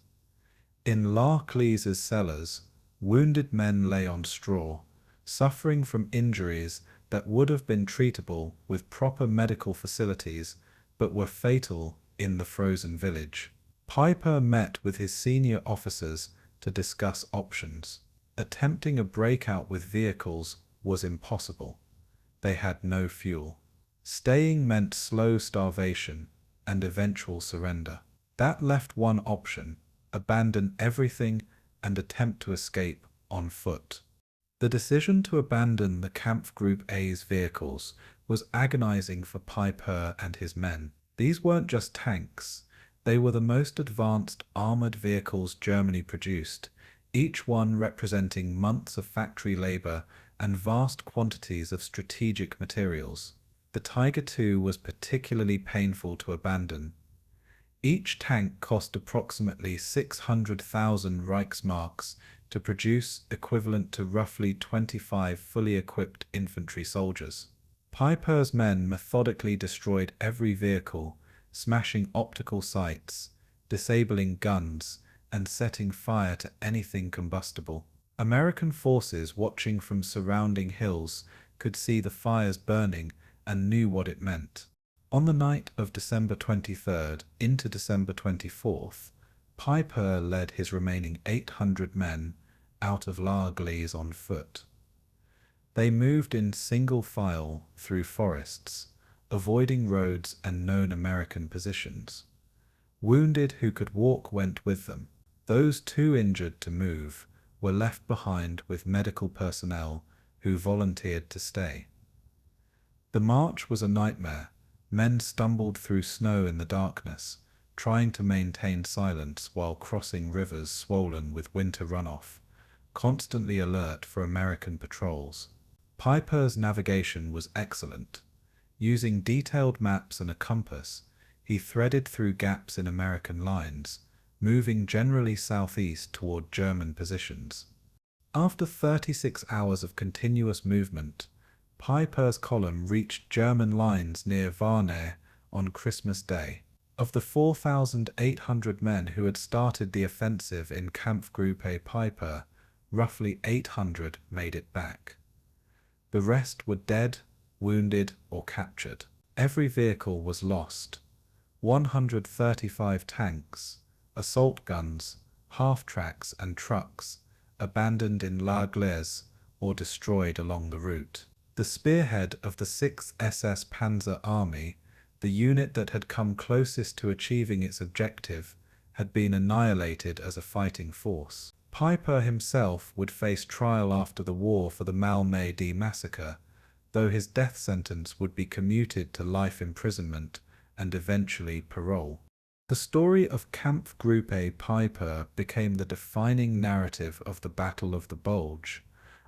In Gleize's cellars, wounded men lay on straw, suffering from injuries that would have been treatable with proper medical facilities, but were fatal in the frozen village. Pieper met with his senior officers to discuss options. Attempting a breakout with vehicles was impossible. They had no fuel. Staying meant slow starvation and eventual surrender. That left one option: abandon everything and attempt to escape on foot. The decision to abandon the Kampfgruppe's vehicles was agonizing for Pieper and his men. These weren't just tanks. They were the most advanced armored vehicles Germany produced, each one representing months of factory labor and vast quantities of strategic materials. The Tiger II was particularly painful to abandon. Each tank cost approximately 600,000 Reichsmarks to produce, equivalent to roughly 25 fully equipped infantry soldiers. Pieper's men methodically destroyed every vehicle, smashing optical sights, disabling guns, and setting fire to anything combustible. American forces watching from surrounding hills could see the fires burning and knew what it meant. On the night of December 23rd into December 24th, Pieper led his remaining 800 men out of Gleize on foot. They moved in single file through forests, avoiding roads and known American positions. Wounded who could walk went with them. Those too injured to move were left behind with medical personnel who volunteered to stay. The march was a nightmare. Men stumbled through snow in the darkness, trying to maintain silence while crossing rivers swollen with winter runoff, constantly alert for American patrols. Pieper's navigation was excellent. Using detailed maps and a compass, he threaded through gaps in American lines, moving generally southeast toward German positions. After 36 hours of continuous movement, Pieper's column reached German lines near Warnay on Christmas Day. Of the 4,800 men who had started the offensive in Kampfgruppe Pieper, roughly 800 made it back. The rest were dead, wounded, or captured. Every vehicle was lost. 135 tanks, assault guns, half-tracks and trucks abandoned in La Gleize or destroyed along the route. The spearhead of the 6th SS Panzer Army, the unit that had come closest to achieving its objective, had been annihilated as a fighting force. Pieper himself would face trial after the war for the Malmedy massacre, though his death sentence would be commuted to life imprisonment and eventually parole. The story of Kampfgruppe Pieper became the defining narrative of the Battle of the Bulge,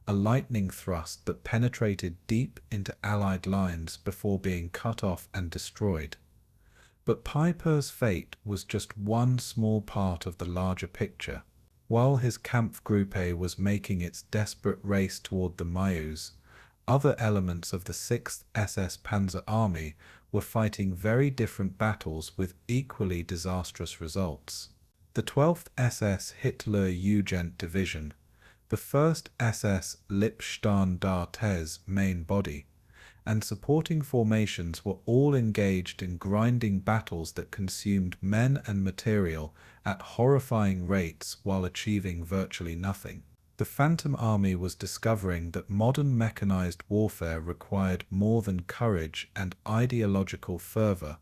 a lightning thrust that penetrated deep into Allied lines before being cut off and destroyed. But Pieper's fate was just one small part of the larger picture. While his Kampfgruppe was making its desperate race toward the Meuse, other elements of the 6th SS Panzer Army were fighting very different battles with equally disastrous results. The 12th SS Hitler Jugend Division, the 1st SS Lippstandartes main body, and supporting formations were all engaged in grinding battles that consumed men and material at horrifying rates while achieving virtually nothing. The Phantom Army was discovering that modern mechanized warfare required more than courage and ideological fervor.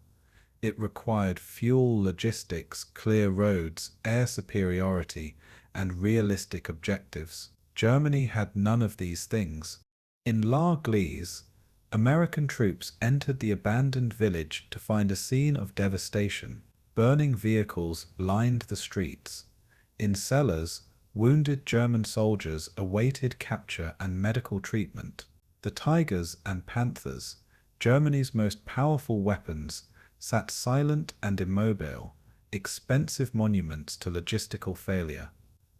It required fuel, logistics, clear roads, air superiority, and realistic objectives. Germany had none of these things. In La Gleize, American troops entered the abandoned village to find a scene of devastation. Burning vehicles lined the streets. In cellars, wounded German soldiers awaited capture and medical treatment. The Tigers and Panthers, Germany's most powerful weapons, sat silent and immobile, expensive monuments to logistical failure.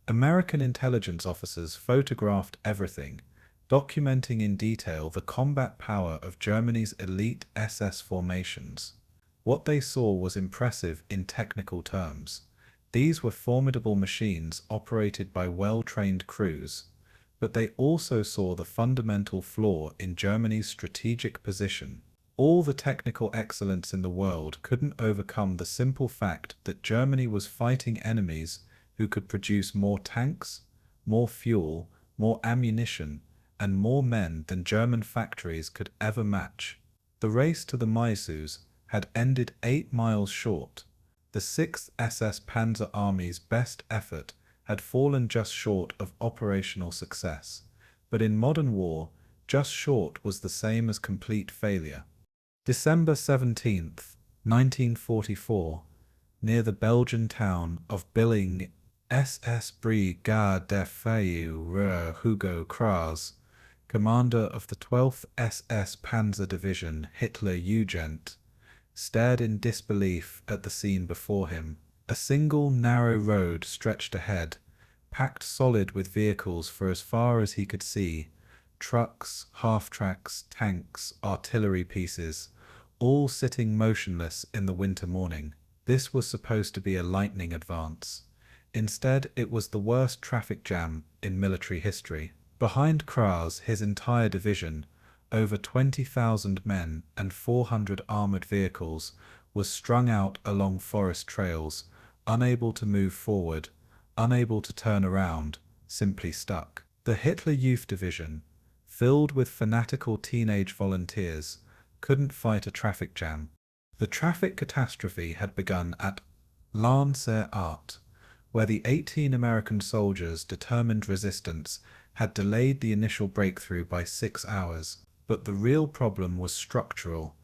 American intelligence officers photographed everything, documenting in detail the combat power of Germany's elite SS formations. What they saw was impressive in technical terms. These were formidable machines operated by well-trained crews, but they also saw the fundamental flaw in Germany's strategic position. All the technical excellence in the world couldn't overcome the simple fact that Germany was fighting enemies who could produce more tanks, more fuel, more ammunition, and more men than German factories could ever match. The race to the Meuse had ended 8 miles short. The 6th SS Panzer Army's best effort had fallen just short of operational success, but in modern war, just short was the same as complete failure. December 17th, 1944, near the Belgian town of Billing, SS Brigade de Feu Hugo Kras, commander of the 12th SS Panzer Division Hitler Jugend, stared in disbelief at the scene before him. A single narrow road stretched ahead, packed solid with vehicles for as far as he could see, trucks, half-tracks, tanks, artillery pieces, all sitting motionless in the winter morning. This was supposed to be a lightning advance. Instead, it was the worst traffic jam in military history. Behind Kras, his entire division, over 20,000 men and 400 armored vehicles, was strung out along forest trails, unable to move forward, unable to turn around, simply stuck. The Hitler Youth Division, filled with fanatical teenage volunteers, couldn't fight a traffic jam. The traffic catastrophe had begun at Art, where the 18 American soldiers' determined resistance had delayed the initial breakthrough by 6 hours. But the real problem was structural.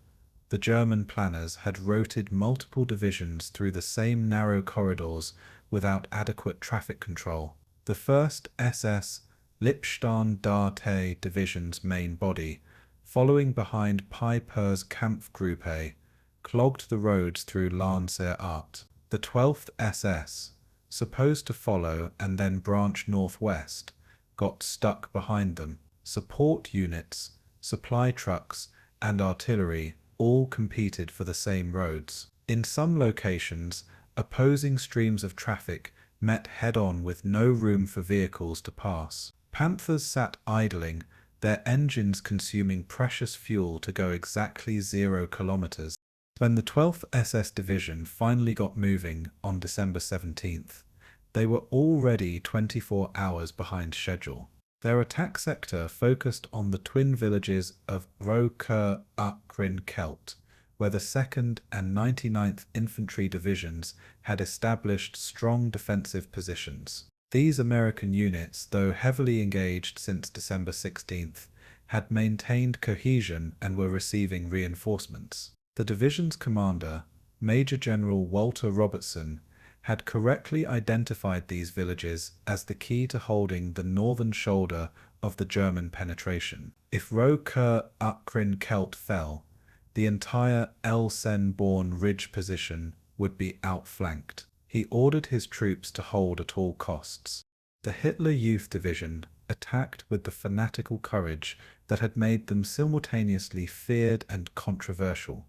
The German planners had rotated multiple divisions through the same narrow corridors without adequate traffic control. The 1st SS Lippstandarte Division's main body, following behind Pieper's Kampfgruppe, clogged the roads through Art. The 12th SS, supposed to follow and then branch northwest, got stuck behind them. Support units, supply trucks, and artillery all competed for the same roads. In some locations, opposing streams of traffic met head-on with no room for vehicles to pass. Panthers sat idling, their engines consuming precious fuel to go exactly 0 kilometers. When the 12th SS Division finally got moving on December 17th, they were already 24 hours behind schedule. Their attack sector focused on the twin villages of Roker-Akrin-Kelt, where the 2nd and 99th Infantry Divisions had established strong defensive positions. These American units, though heavily engaged since December 16th, had maintained cohesion and were receiving reinforcements. The division's commander, Major General Walter Robertson, had correctly identified these villages as the key to holding the northern shoulder of the German penetration. If Roker-Akrin-Kelt fell, the entire Elsenborn Ridge position would be outflanked. He ordered his troops to hold at all costs. The Hitler Youth Division attacked with the fanatical courage that had made them simultaneously feared and controversial.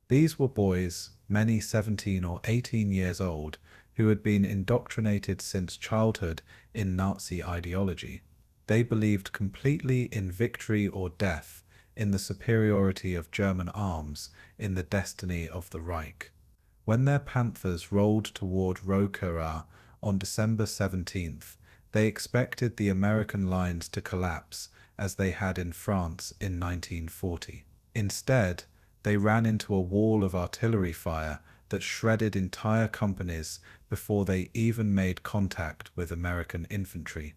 These were boys, many 17 or 18 years old, who had been indoctrinated since childhood in Nazi ideology. They believed completely in victory or death, in the superiority of German arms, in the destiny of the Reich. When their Panthers rolled toward Roqueray on December 17th, they expected the American lines to collapse as they had in France in 1940. Instead, they ran into a wall of artillery fire that shredded entire companies before they even made contact with American infantry.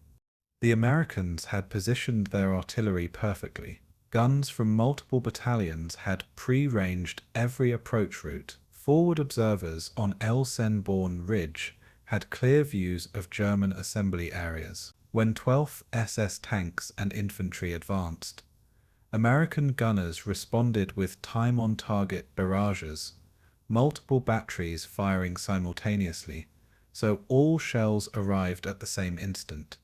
The Americans had positioned their artillery perfectly. Guns from multiple battalions had pre-ranged every approach route. Forward observers on Elsenborn Ridge had clear views of German assembly areas. When 12th SS tanks and infantry advanced, American gunners responded with time-on-target barrages, multiple batteries firing simultaneously, so all shells arrived at the same instant,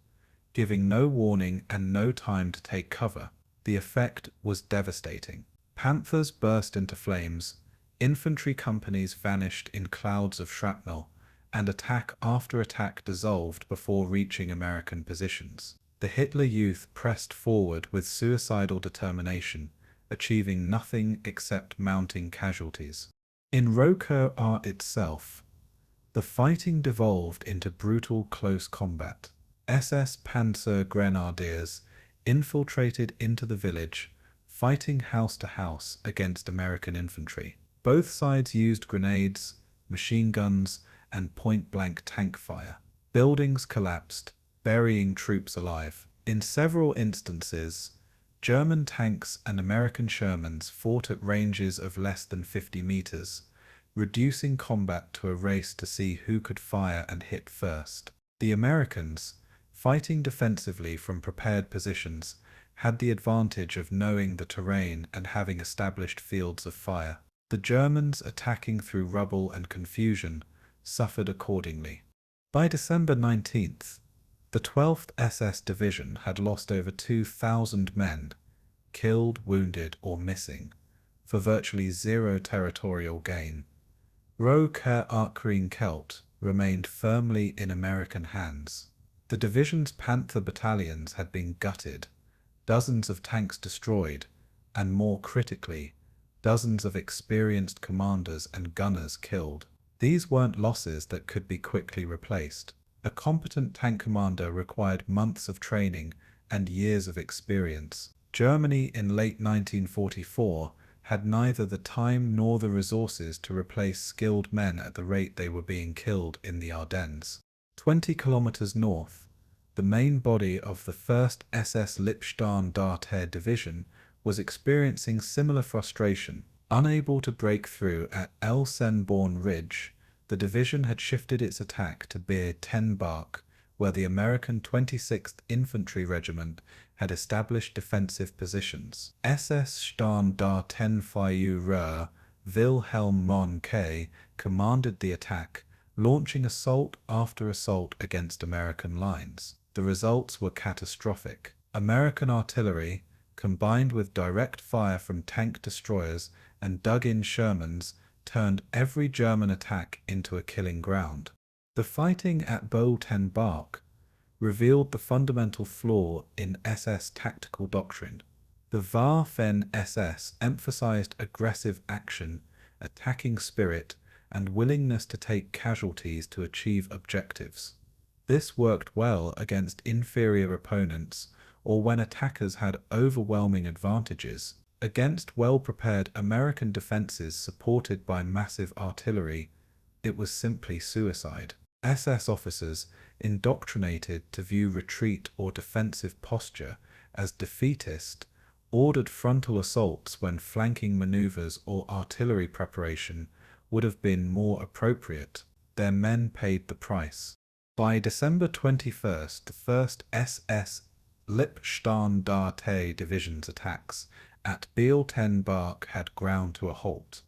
giving no warning and no time to take cover. The effect was devastating. Panthers burst into flames, infantry companies vanished in clouds of shrapnel, and attack after attack dissolved before reaching American positions. The Hitler Youth pressed forward with suicidal determination, achieving nothing except mounting casualties. In Roqueray itself, the fighting devolved into brutal close combat. SS Panzer Grenadiers infiltrated into the village, fighting house to house against American infantry. Both sides used grenades, machine guns, and point-blank tank fire. Buildings collapsed, burying troops alive. In several instances, German tanks and American Shermans fought at ranges of less than 50 meters, reducing combat to a race to see who could fire and hit first. The Americans, fighting defensively from prepared positions, had the advantage of knowing the terrain and having established fields of fire. The Germans, attacking through rubble and confusion, suffered accordingly. By December 19th, the 12th SS Division had lost over 2,000 men, killed, wounded, or missing, for virtually zero territorial gain. Roker-Akrin-Kelt remained firmly in American hands. The division's Panther battalions had been gutted, dozens of tanks destroyed, and more critically, dozens of experienced commanders and gunners killed. These weren't losses that could be quickly replaced. A competent tank commander required months of training and years of experience. Germany in late 1944 had neither the time nor the resources to replace skilled men at the rate they were being killed in the Ardennes. 20 kilometers north, the main body of the 1st SS Lippstadt-Darter Division was experiencing similar frustration. Unable to break through at Elsenborn Ridge, the division had shifted its attack to Bir 10 Bark, where the American 26th Infantry Regiment had established defensive positions. SS Sturm der 10 Feuerwehr Wilhelm Monke commanded the attack, launching assault after assault against American lines. The results were catastrophic. American artillery, combined with direct fire from tank destroyers and dug-in Shermans, turned every German attack into a killing ground. The fighting at Bulge revealed the fundamental flaw in SS tactical doctrine. The Waffen-SS emphasized aggressive action, attacking spirit, and willingness to take casualties to achieve objectives. This worked well against inferior opponents or when attackers had overwhelming advantages. Against well-prepared American defenses supported by massive artillery, it was simply suicide. SS officers, indoctrinated to view retreat or defensive posture as defeatist, ordered frontal assaults when flanking maneuvers or artillery preparation would have been more appropriate. Their men paid the price. By December 21st, the 1st SS Lippstandarte Division's attacks at Beiltenbach had ground to a halt.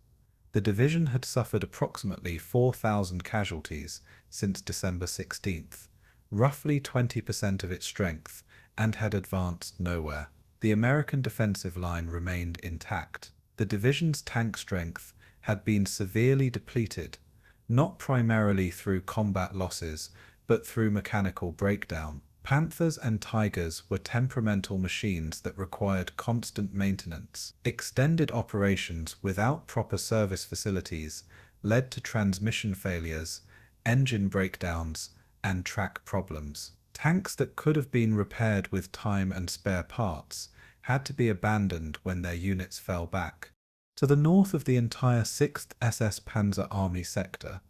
The division had suffered approximately 4,000 casualties since December 16th, roughly 20% of its strength, and had advanced nowhere. The American defensive line remained intact. The division's tank strength had been severely depleted, not primarily through combat losses, but through mechanical breakdown. Panthers and Tigers were temperamental machines that required constant maintenance. Extended operations without proper service facilities led to transmission failures, engine breakdowns, and track problems. Tanks that could have been repaired with time and spare parts had to be abandoned when their units fell back. To the north of the entire 6th SS Panzer Army sector,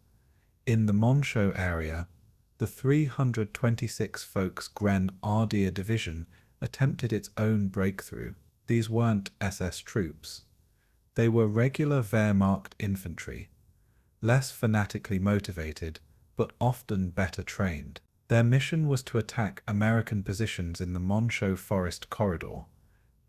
in the Monchaux area, the 326 Volksgrenadier Division attempted its own breakthrough. These weren't SS troops. They were regular Wehrmacht infantry, less fanatically motivated, but often better trained. Their mission was to attack American positions in the Monchaux Forest corridor,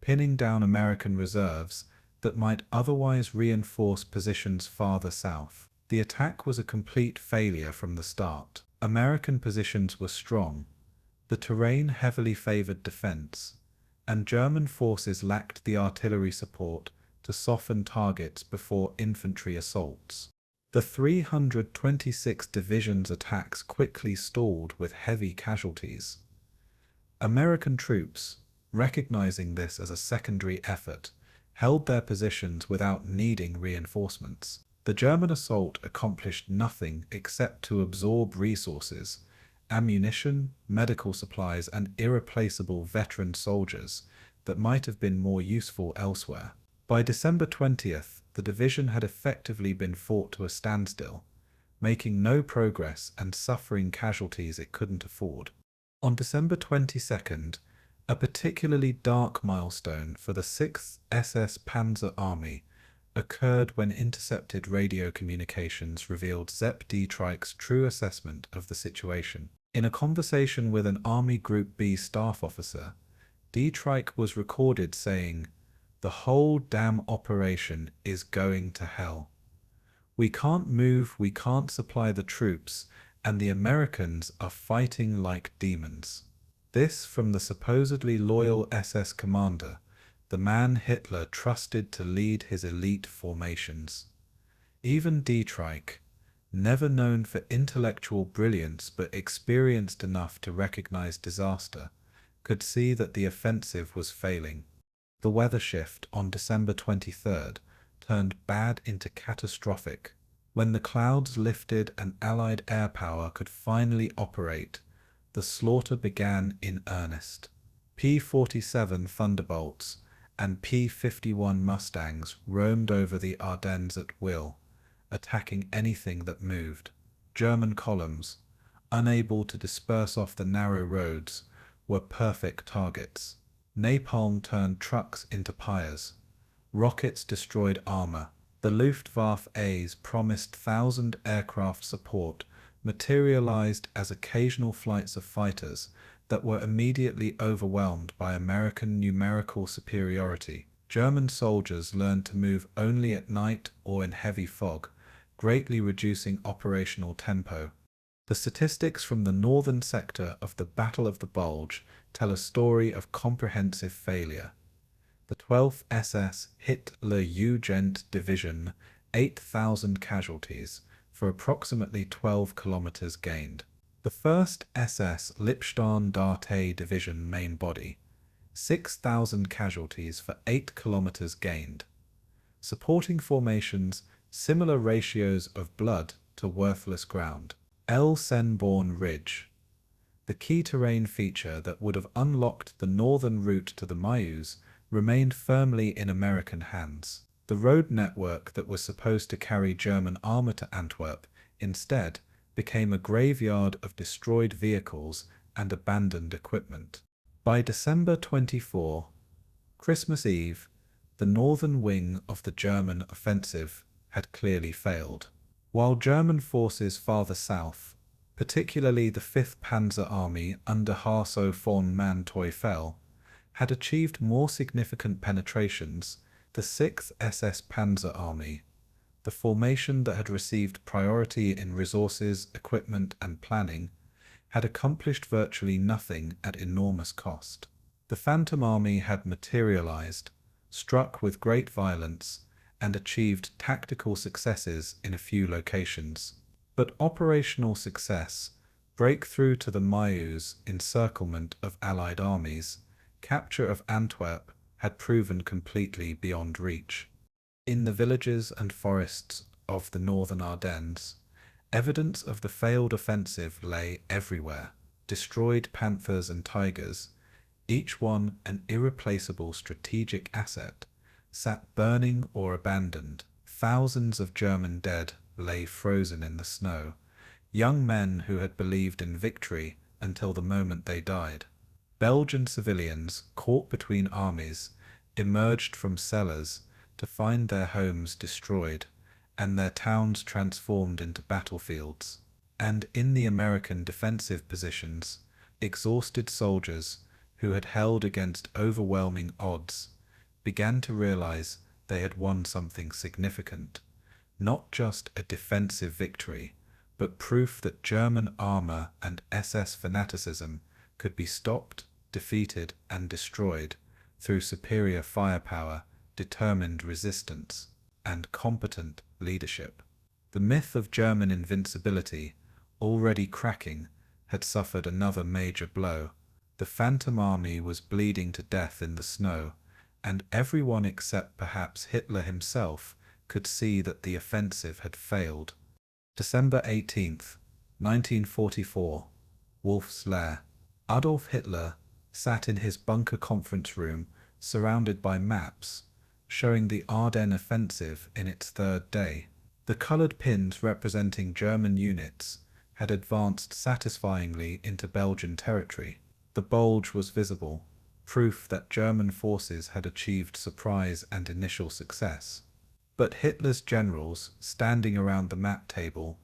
pinning down American reserves that might otherwise reinforce positions farther south. The attack was a complete failure from the start. American positions were strong, the terrain heavily favored defense, and German forces lacked the artillery support to soften targets before infantry assaults. The 326 Division's attacks quickly stalled with heavy casualties. American troops, recognizing this as a secondary effort, held their positions without needing reinforcements. The German assault accomplished nothing except to absorb resources, ammunition, medical supplies, and irreplaceable veteran soldiers that might have been more useful elsewhere. By December 20th, the division had effectively been fought to a standstill, making no progress and suffering casualties it couldn't afford. On December 22nd, a particularly dark milestone for the 6th SS Panzer Army occurred when intercepted radio communications revealed Zepp Dietrich's true assessment of the situation. In a conversation with an Army Group B staff officer, Dietrich was recorded saying, "The whole damn operation is going to hell. We can't move, we can't supply the troops, and the Americans are fighting like demons." This from the supposedly loyal SS commander, the man Hitler trusted to lead his elite formations. Even Dietrich, never known for intellectual brilliance but experienced enough to recognize disaster, could see that the offensive was failing. The weather shift on December 23rd turned bad into catastrophic. When the clouds lifted and Allied air power could finally operate, the slaughter began in earnest. P-47 Thunderbolts and P-51 Mustangs roamed over the Ardennes at will, attacking anything that moved. German columns, unable to disperse off the narrow roads, were perfect targets. Napalm turned trucks into pyres. Rockets destroyed armor. The Luftwaffe's promised 1,000 aircraft support materialized as occasional flights of fighters that were immediately overwhelmed by American numerical superiority. German soldiers learned to move only at night or in heavy fog, greatly reducing operational tempo. The statistics from the northern sector of the Battle of the Bulge tell a story of comprehensive failure. The 12th SS Hitler-Jugend Division, 8,000 casualties for approximately 12 kilometers gained. The 1st SS Lippstadt-Darte Division main body, 6,000 casualties for 8 kilometers gained. Supporting formations, similar ratios of blood to worthless ground. Elsenborn Ridge. The key terrain feature that would have unlocked the northern route to the Mayus remained firmly in American hands. The road network that was supposed to carry German armor to Antwerp instead became a graveyard of destroyed vehicles and abandoned equipment. By December 24, Christmas Eve, the northern wing of the German offensive had clearly failed. While German forces farther south, particularly the 5th Panzer Army under Hasso von Manteuffel, had achieved more significant penetrations, the 6th SS Panzer Army, the formation that had received priority in resources, equipment, and planning, had accomplished virtually nothing at enormous cost. The Phantom Army had materialized, struck with great violence, and achieved tactical successes in a few locations. But operational success, breakthrough to the Mayus, encirclement of Allied armies, capture of Antwerp had proven completely beyond reach. In the villages and forests of the northern Ardennes, evidence of the failed offensive lay everywhere. Destroyed Panthers and Tigers, each one an irreplaceable strategic asset, sat burning or abandoned. Thousands of German dead lay frozen in the snow, young men who had believed in victory until the moment they died. Belgian civilians, caught between armies, emerged from cellars to find their homes destroyed and their towns transformed into battlefields. And in the American defensive positions, exhausted soldiers, who had held against overwhelming odds, began to realize they had won something significant. Not just a defensive victory, but proof that German armor and SS fanaticism could be stopped, defeated, and destroyed through superior firepower, determined resistance, and competent leadership. The myth of German invincibility, already cracking, had suffered another major blow. The Phantom Army was bleeding to death in the snow, and everyone except perhaps Hitler himself could see that the offensive had failed. December 18th, 1944, Wolf's Lair. Adolf Hitler sat in his bunker conference room, surrounded by maps, showing the Ardennes offensive in its third day. The colored pins representing German units had advanced satisfyingly into Belgian territory. The bulge was visible, proof that German forces had achieved surprise and initial success. But Hitler's generals, standing around the map table,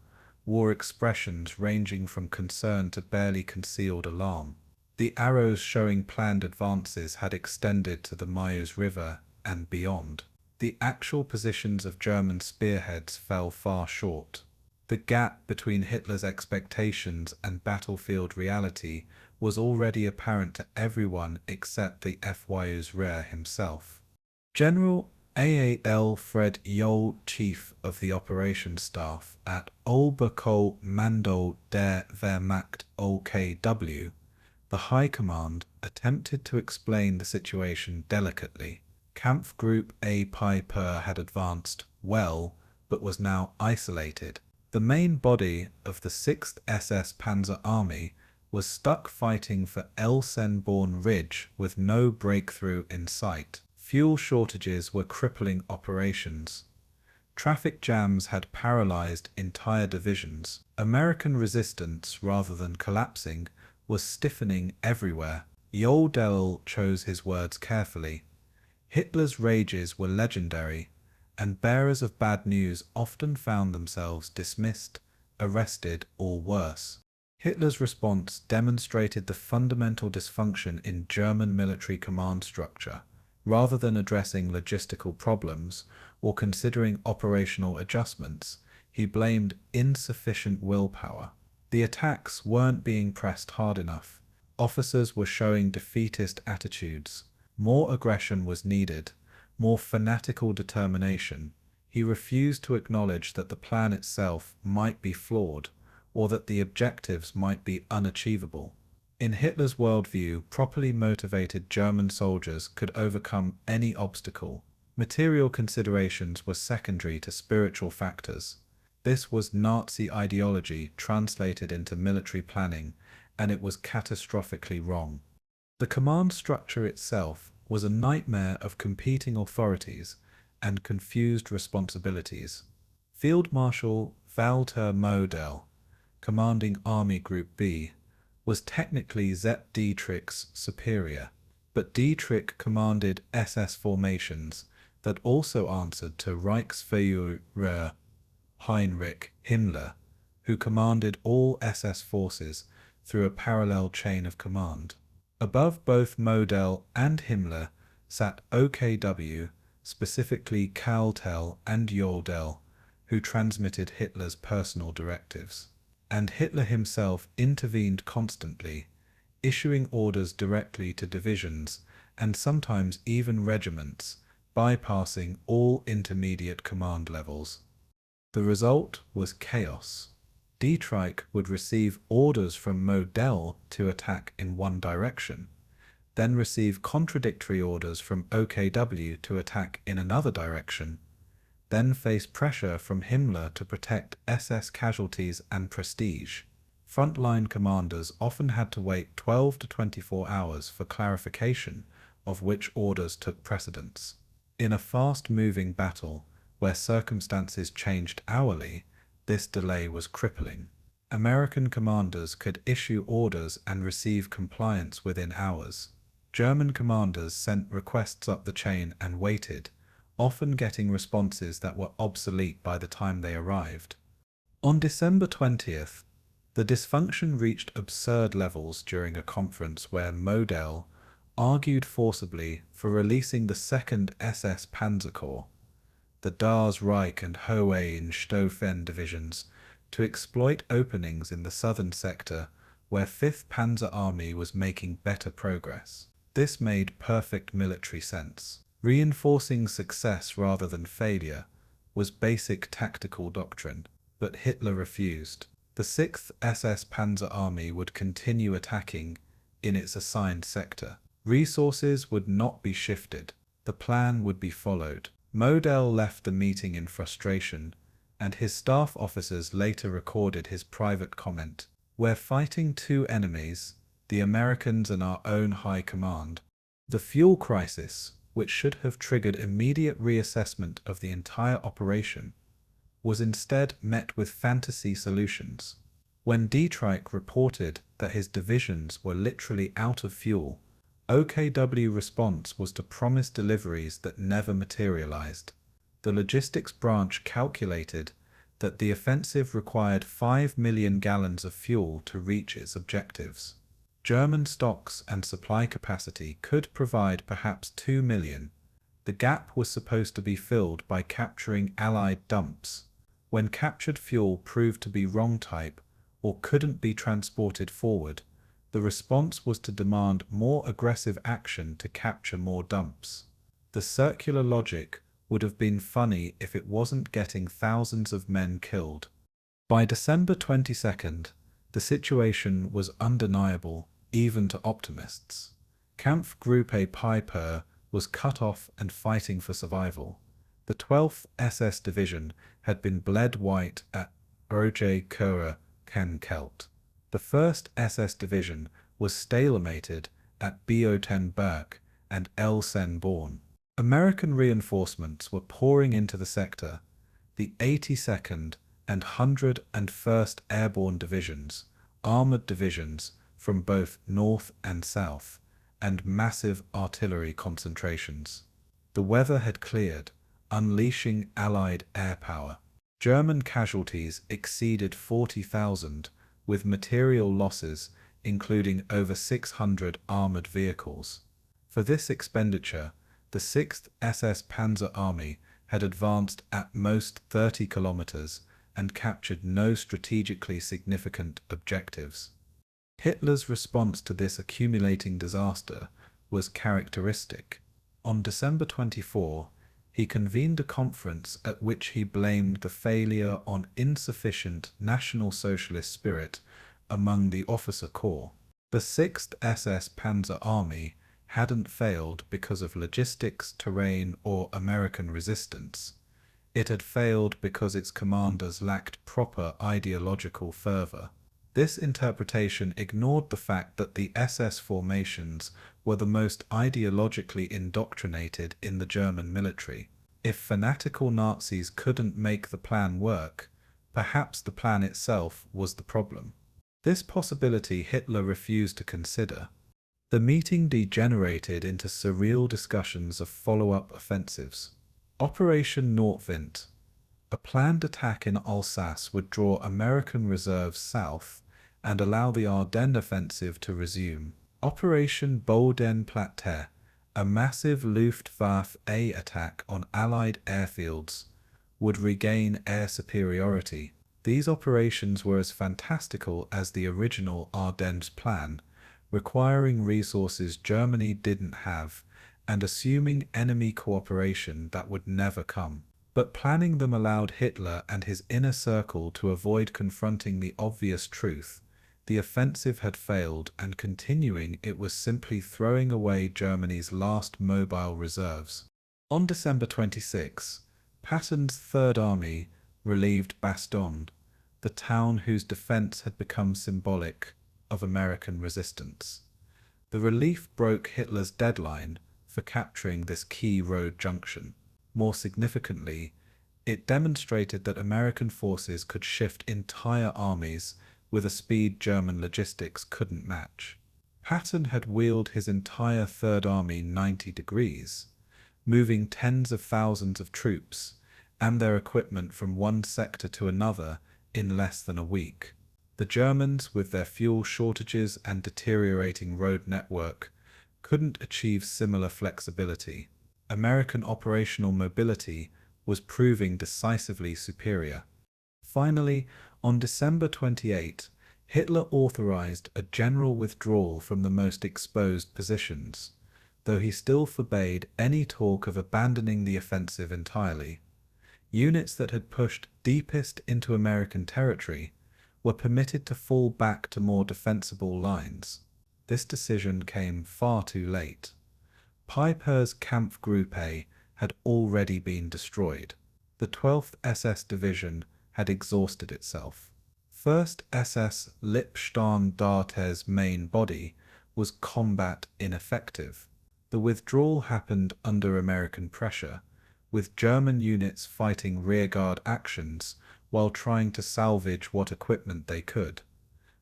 wore expressions ranging from concern to barely concealed alarm. The arrows showing planned advances had extended to the Meuse River and beyond. The actual positions of German spearheads fell far short. The gap between Hitler's expectations and battlefield reality was already apparent to everyone except the Führer himself. General AAL Fred Johl, chief of the operations staff at Oberkommando der Wehrmacht OKW, the High Command, attempted to explain the situation delicately. Kampfgruppe Pieper had advanced well, but was now isolated. The main body of the 6th SS Panzer Army was stuck fighting for Elsenborn Ridge with no breakthrough in sight. Fuel shortages were crippling operations. Traffic jams had paralyzed entire divisions. American resistance, rather than collapsing, was stiffening everywhere. Johl chose his words carefully. Hitler's rages were legendary, and bearers of bad news often found themselves dismissed, arrested, or worse. Hitler's response demonstrated the fundamental dysfunction in German military command structure. Rather than addressing logistical problems or considering operational adjustments, he blamed insufficient willpower. The attacks weren't being pressed hard enough. Officers were showing defeatist attitudes. More aggression was needed, more fanatical determination. He refused to acknowledge that the plan itself might be flawed, or that the objectives might be unachievable. In Hitler's worldview, properly motivated German soldiers could overcome any obstacle. Material considerations were secondary to spiritual factors. This was Nazi ideology translated into military planning, and it was catastrophically wrong. The command structure itself was a nightmare of competing authorities and confused responsibilities. Field Marshal Walter Model, commanding Army Group B, was technically Zepp Dietrich's superior, but Dietrich commanded SS formations that also answered to Reichsführer Heinrich Himmler, who commanded all SS forces through a parallel chain of command. Above both Model and Himmler sat OKW, specifically Keitel and Jodl, who transmitted Hitler's personal directives. And Hitler himself intervened constantly, issuing orders directly to divisions and sometimes even regiments, bypassing all intermediate command levels. The result was chaos. Dietrich would receive orders from Model to attack in one direction, then receive contradictory orders from OKW to attack in another direction, then face pressure from Himmler to protect SS casualties and prestige. Frontline commanders often had to wait 12 to 24 hours for clarification of which orders took precedence. In a fast-moving battle, where circumstances changed hourly, this delay was crippling. American commanders could issue orders and receive compliance within hours. German commanders sent requests up the chain and waited, often getting responses that were obsolete by the time they arrived. On December 20th, the dysfunction reached absurd levels during a conference where Model argued forcibly for releasing the 2nd SS Panzer Corps, the Das Reich and Hohenstaufen divisions, to exploit openings in the southern sector where 5th Panzer Army was making better progress. This made perfect military sense. Reinforcing success rather than failure was basic tactical doctrine, but Hitler refused. The 6th SS Panzer Army would continue attacking in its assigned sector. Resources would not be shifted. The plan would be followed. Model left the meeting in frustration, and his staff officers later recorded his private comment, "We're fighting two enemies, the Americans and our own high command." The fuel crisis, which should have triggered immediate reassessment of the entire operation, was instead met with fantasy solutions. When Dietrich reported that his divisions were literally out of fuel, OKW response was to promise deliveries that never materialized. The logistics branch calculated that the offensive required 5 million gallons of fuel to reach its objectives. German stocks and supply capacity could provide perhaps 2 million. The gap was supposed to be filled by capturing Allied dumps. When captured fuel proved to be wrong type or couldn't be transported forward, the response was to demand more aggressive action to capture more dumps. The circular logic would have been funny if it wasn't getting thousands of men killed. By December 22nd, the situation was undeniable, even to optimists. Kampfgruppe Pieper was cut off and fighting for survival. The 12th SS Division had been bled white at Bulge Kelt. The 1st SS Division was stalemated at Botenberg and Elsenborn. American reinforcements were pouring into the sector. The 82nd and 101st Airborne Divisions, armored divisions from both north and south, and massive artillery concentrations. The weather had cleared, unleashing Allied air power. German casualties exceeded 40,000, with material losses including over 600 armored vehicles. For this expenditure, the 6th SS Panzer Army had advanced at most 30 kilometers and captured no strategically significant objectives. Hitler's response to this accumulating disaster was characteristic. On December 24, he convened a conference at which he blamed the failure on insufficient National Socialist spirit among the officer corps. The 6th SS Panzer Army hadn't failed because of logistics, terrain, or American resistance. It had failed because its commanders lacked proper ideological fervor. This interpretation ignored the fact that the SS formations were the most ideologically indoctrinated in the German military. If fanatical Nazis couldn't make the plan work, perhaps the plan itself was the problem. This possibility Hitler refused to consider. The meeting degenerated into surreal discussions of follow-up offensives. Operation Nordwind, a planned attack in Alsace, would draw American reserves south and allow the Ardennes offensive to resume. Operation Bodenplatte, a massive Luftwaffe attack on Allied airfields, would regain air superiority. These operations were as fantastical as the original Ardennes plan, requiring resources Germany didn't have and assuming enemy cooperation that would never come. But planning them allowed Hitler and his inner circle to avoid confronting the obvious truth. The offensive had failed, and continuing it was simply throwing away Germany's last mobile reserves. On December 26, Patton's Third Army relieved Bastogne, the town whose defense had become symbolic of American resistance. The relief broke Hitler's deadline for capturing this key road junction. More significantly, it demonstrated that American forces could shift entire armies with a speed German logistics couldn't match. Patton had wheeled his entire Third Army 90 degrees, moving tens of thousands of troops and their equipment from one sector to another in less than a week. The Germans, with their fuel shortages and deteriorating road network, couldn't achieve similar flexibility. American operational mobility was proving decisively superior. Finally, on December 28, Hitler authorized a general withdrawal from the most exposed positions, though he still forbade any talk of abandoning the offensive entirely. Units that had pushed deepest into American territory were permitted to fall back to more defensible lines. This decision came far too late. Pieper's Kampfgruppe had already been destroyed. The 12th SS Division had exhausted itself. 1st SS Lippstadt-Darte's main body was combat ineffective. The withdrawal happened under American pressure, with German units fighting rearguard actions while trying to salvage what equipment they could.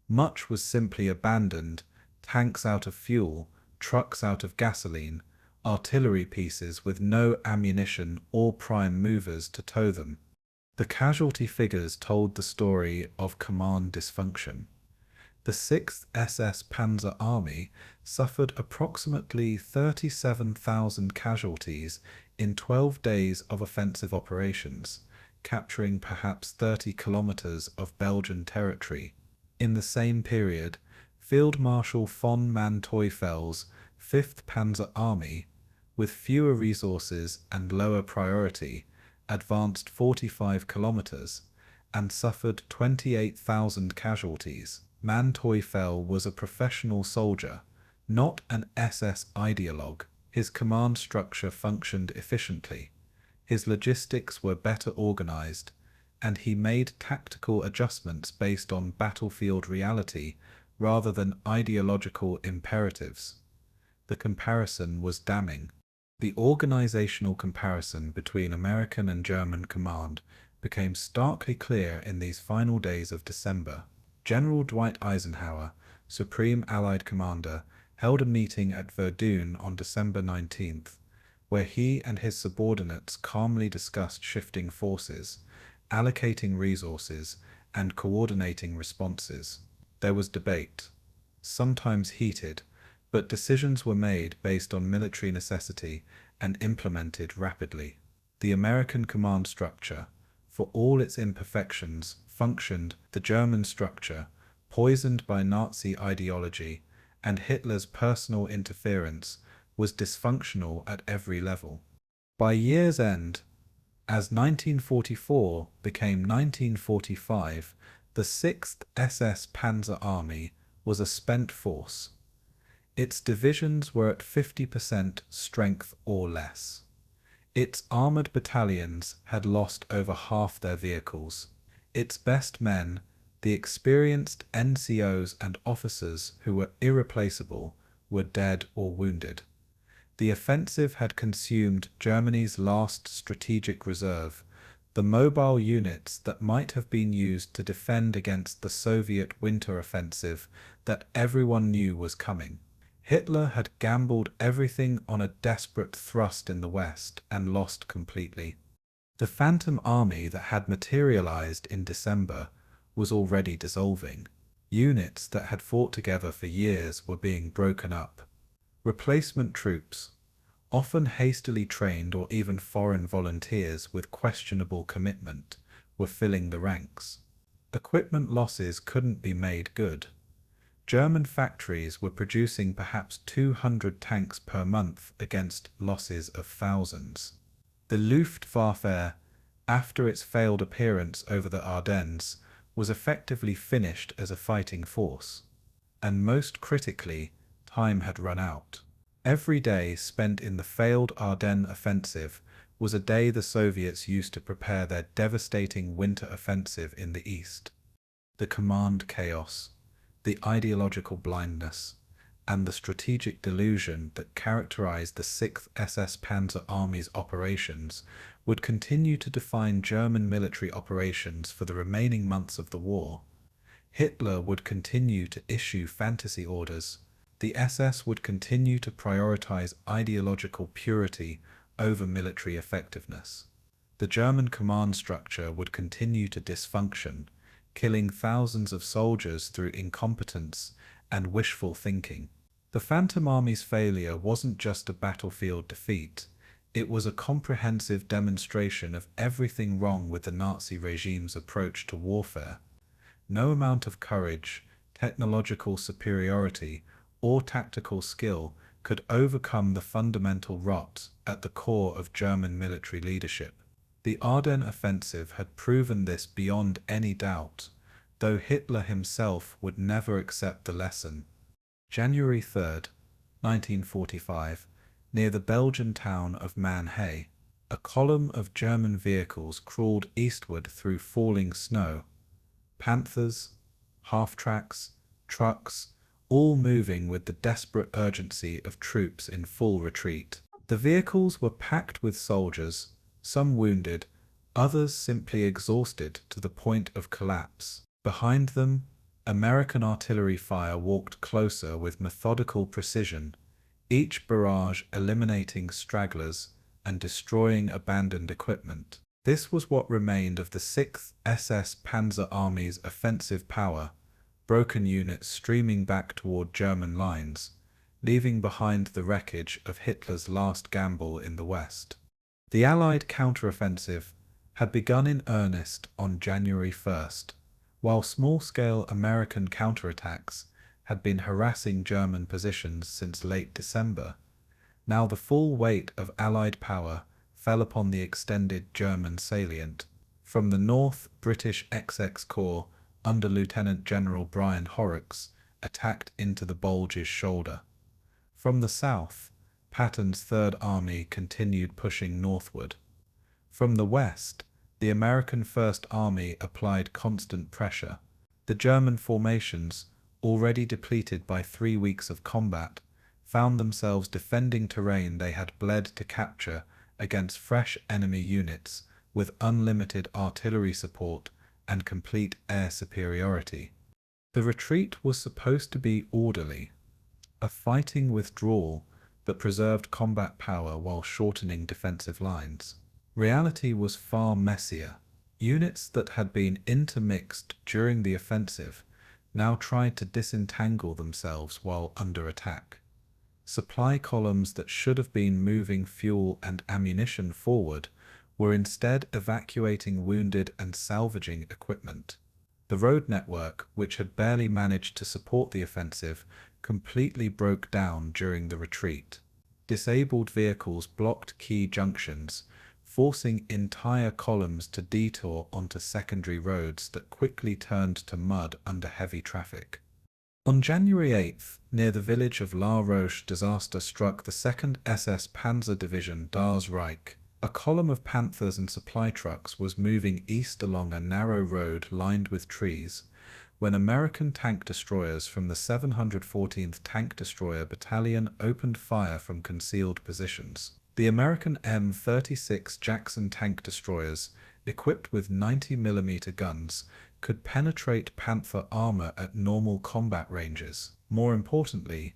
Much was simply abandoned: tanks out of fuel, trucks out of gasoline, artillery pieces with no ammunition or prime movers to tow them. The casualty figures told the story of command dysfunction. The 6th SS Panzer Army suffered approximately 37,000 casualties in 12 days of offensive operations, capturing perhaps 30 kilometers of Belgian territory. In the same period, Field Marshal von Manteuffel's 5th Panzer Army, with fewer resources and lower priority, advanced 45 kilometers and suffered 28,000 casualties. Manteufel was a professional soldier, not an SS ideologue. His command structure functioned efficiently. His logistics were better organized, and he made tactical adjustments based on battlefield reality rather than ideological imperatives. The comparison was damning. The organizational comparison between American and German command became starkly clear in these final days of December. General Dwight Eisenhower, Supreme Allied Commander, held a meeting at Verdun on December 19th, where he and his subordinates calmly discussed shifting forces, allocating resources, and coordinating responses. There was debate, sometimes heated, but decisions were made based on military necessity and implemented rapidly. The American command structure, for all its imperfections, functioned. The German structure, poisoned by Nazi ideology and Hitler's personal interference, was dysfunctional at every level. By year's end, as 1944 became 1945, the 6th SS Panzer Army was a spent force. Its divisions were at 50% strength or less. Its armoured battalions had lost over half their vehicles. Its best men, the experienced NCOs and officers who were irreplaceable, were dead or wounded. The offensive had consumed Germany's last strategic reserve, the mobile units that might have been used to defend against the Soviet winter offensive that everyone knew was coming. Hitler had gambled everything on a desperate thrust in the West and lost completely. The phantom army that had materialized in December was already dissolving. Units that had fought together for years were being broken up. Replacement troops, often hastily trained or even foreign volunteers with questionable commitment, were filling the ranks. Equipment losses couldn't be made good. German factories were producing perhaps 200 tanks per month against losses of thousands. The Luftwaffe, after its failed appearance over the Ardennes, was effectively finished as a fighting force. And most critically, time had run out. Every day spent in the failed Ardennes offensive was a day the Soviets used to prepare their devastating winter offensive in the east. The command chaos, the ideological blindness, and the strategic delusion that characterized the 6th SS Panzer Army's operations would continue to define German military operations for the remaining months of the war. Hitler would continue to issue fantasy orders. The SS would continue to prioritize ideological purity over military effectiveness. The German command structure would continue to dysfunction, killing thousands of soldiers through incompetence and wishful thinking. The Phantom Army's failure wasn't just a battlefield defeat, it was a comprehensive demonstration of everything wrong with the Nazi regime's approach to warfare. No amount of courage, technological superiority, or tactical skill could overcome the fundamental rot at the core of German military leadership. The Ardennes offensive had proven this beyond any doubt, though Hitler himself would never accept the lesson. January 3rd, 1945, near the Belgian town of Malmedy, a column of German vehicles crawled eastward through falling snow. Panthers, half-tracks, trucks, all moving with the desperate urgency of troops in full retreat. The vehicles were packed with soldiers, some wounded, others simply exhausted to the point of collapse. Behind them, American artillery fire walked closer with methodical precision, each barrage eliminating stragglers and destroying abandoned equipment. This was what remained of the 6th SS Panzer Army's offensive power, broken units streaming back toward German lines, leaving behind the wreckage of Hitler's last gamble in the West. The Allied counteroffensive had begun in earnest on January 1st, while small-scale American counterattacks had been harassing German positions since late December. Now the full weight of Allied power fell upon the extended German salient. From the north, British XX Corps under Lieutenant General Brian Horrocks attacked into the Bulge's shoulder. From the south, Patton's Third Army continued pushing northward. From the west, the American First Army applied constant pressure. The German formations, already depleted by 3 weeks of combat, found themselves defending terrain they had bled to capture against fresh enemy units with unlimited artillery support and complete air superiority. The retreat was supposed to be orderly, a fighting withdrawal that preserved combat power while shortening defensive lines. Reality was far messier. Units that had been intermixed during the offensive now tried to disentangle themselves while under attack. Supply columns that should have been moving fuel and ammunition forward were instead evacuating wounded and salvaging equipment. The road network, which had barely managed to support the offensive, completely broke down during the retreat. Disabled vehicles blocked key junctions, forcing entire columns to detour onto secondary roads that quickly turned to mud under heavy traffic. On January 8th, near the village of La Roche, disaster struck the 2nd SS Panzer Division Das Reich. A column of Panthers and supply trucks was moving east along a narrow road lined with trees, when American tank destroyers from the 714th Tank Destroyer Battalion opened fire from concealed positions. The American M36 Jackson tank destroyers, equipped with 90mm guns, could penetrate Panther armor at normal combat ranges. More importantly,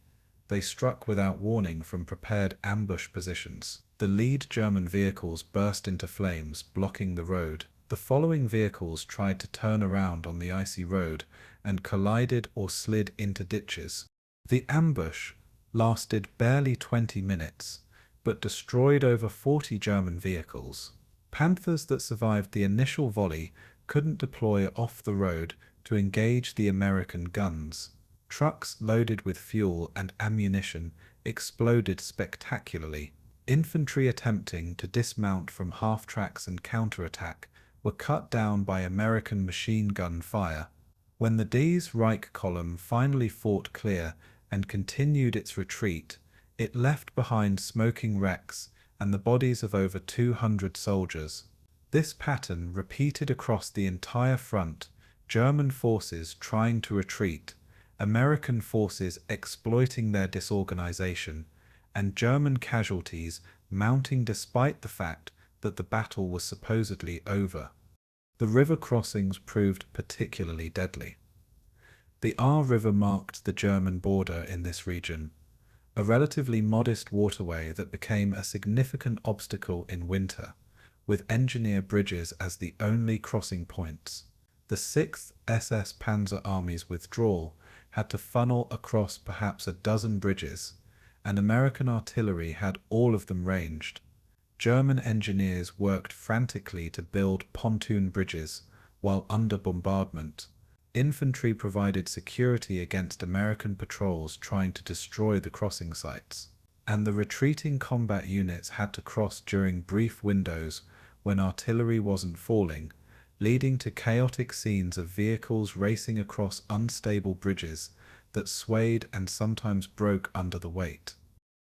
they struck without warning from prepared ambush positions. The lead German vehicles burst into flames, blocking the road. The following vehicles tried to turn around on the icy road and collided or slid into ditches. The ambush lasted barely 20 minutes, but destroyed over 40 German vehicles. Panthers that survived the initial volley couldn't deploy off the road to engage the American guns. Trucks loaded with fuel and ammunition exploded spectacularly. Infantry attempting to dismount from half-tracks and counterattack were cut down by American machine gun fire. When the D's Reich column finally fought clear and continued its retreat, it left behind smoking wrecks and the bodies of over 200 soldiers. This pattern repeated across the entire front, German forces trying to retreat, American forces exploiting their disorganization, and German casualties mounting despite the fact that the battle was supposedly over. The river crossings proved particularly deadly. The Ahr River marked the German border in this region, a relatively modest waterway that became a significant obstacle in winter, with engineer bridges as the only crossing points. The 6th SS Panzer Army's withdrawal had to funnel across perhaps a dozen bridges, and American artillery had all of them ranged. German engineers worked frantically to build pontoon bridges while under bombardment. Infantry provided security against American patrols trying to destroy the crossing sites, and the retreating combat units had to cross during brief windows when artillery wasn't falling, leading to chaotic scenes of vehicles racing across unstable bridges that swayed and sometimes broke under the weight.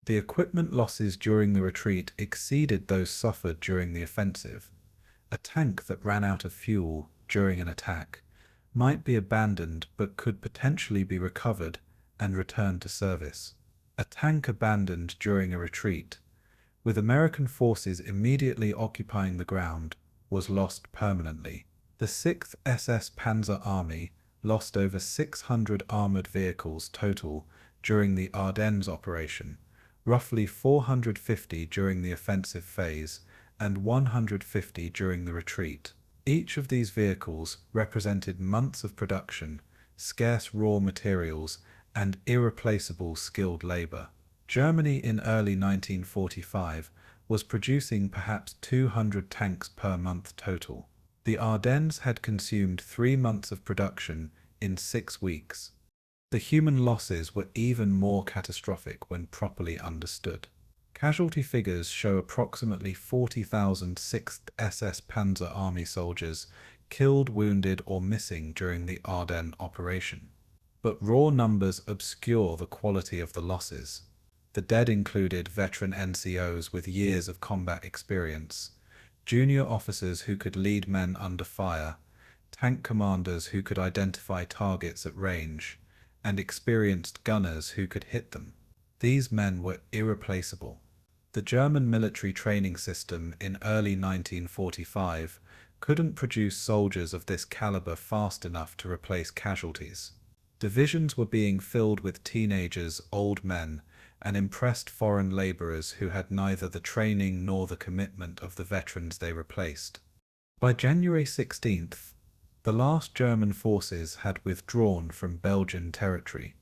The equipment losses during the retreat exceeded those suffered during the offensive. A tank that ran out of fuel during an attack might be abandoned but could potentially be recovered and returned to service. A tank abandoned during a retreat, with American forces immediately occupying the ground, was lost permanently. The 6th SS Panzer Army lost over 600 armored vehicles total during the Ardennes operation, roughly 450 during the offensive phase and 150 during the retreat. Each of these vehicles represented months of production, scarce raw materials, and irreplaceable skilled labor. Germany in early 1945 was producing perhaps 200 tanks per month total. The Ardennes had consumed 3 months of production in 6 weeks. The human losses were even more catastrophic when properly understood. Casualty figures show approximately 40,000 6th SS Panzer Army soldiers killed, wounded, or missing during the Ardennes operation. But raw numbers obscure the quality of the losses. The dead included veteran NCOs with years of combat experience, junior officers who could lead men under fire, tank commanders who could identify targets at range, and experienced gunners who could hit them. These men were irreplaceable. The German military training system in early 1945 couldn't produce soldiers of this caliber fast enough to replace casualties. Divisions were being filled with teenagers, old men, and impressed foreign laborers who had neither the training nor the commitment of the veterans they replaced. By January 16th, the last German forces had withdrawn from Belgian territory.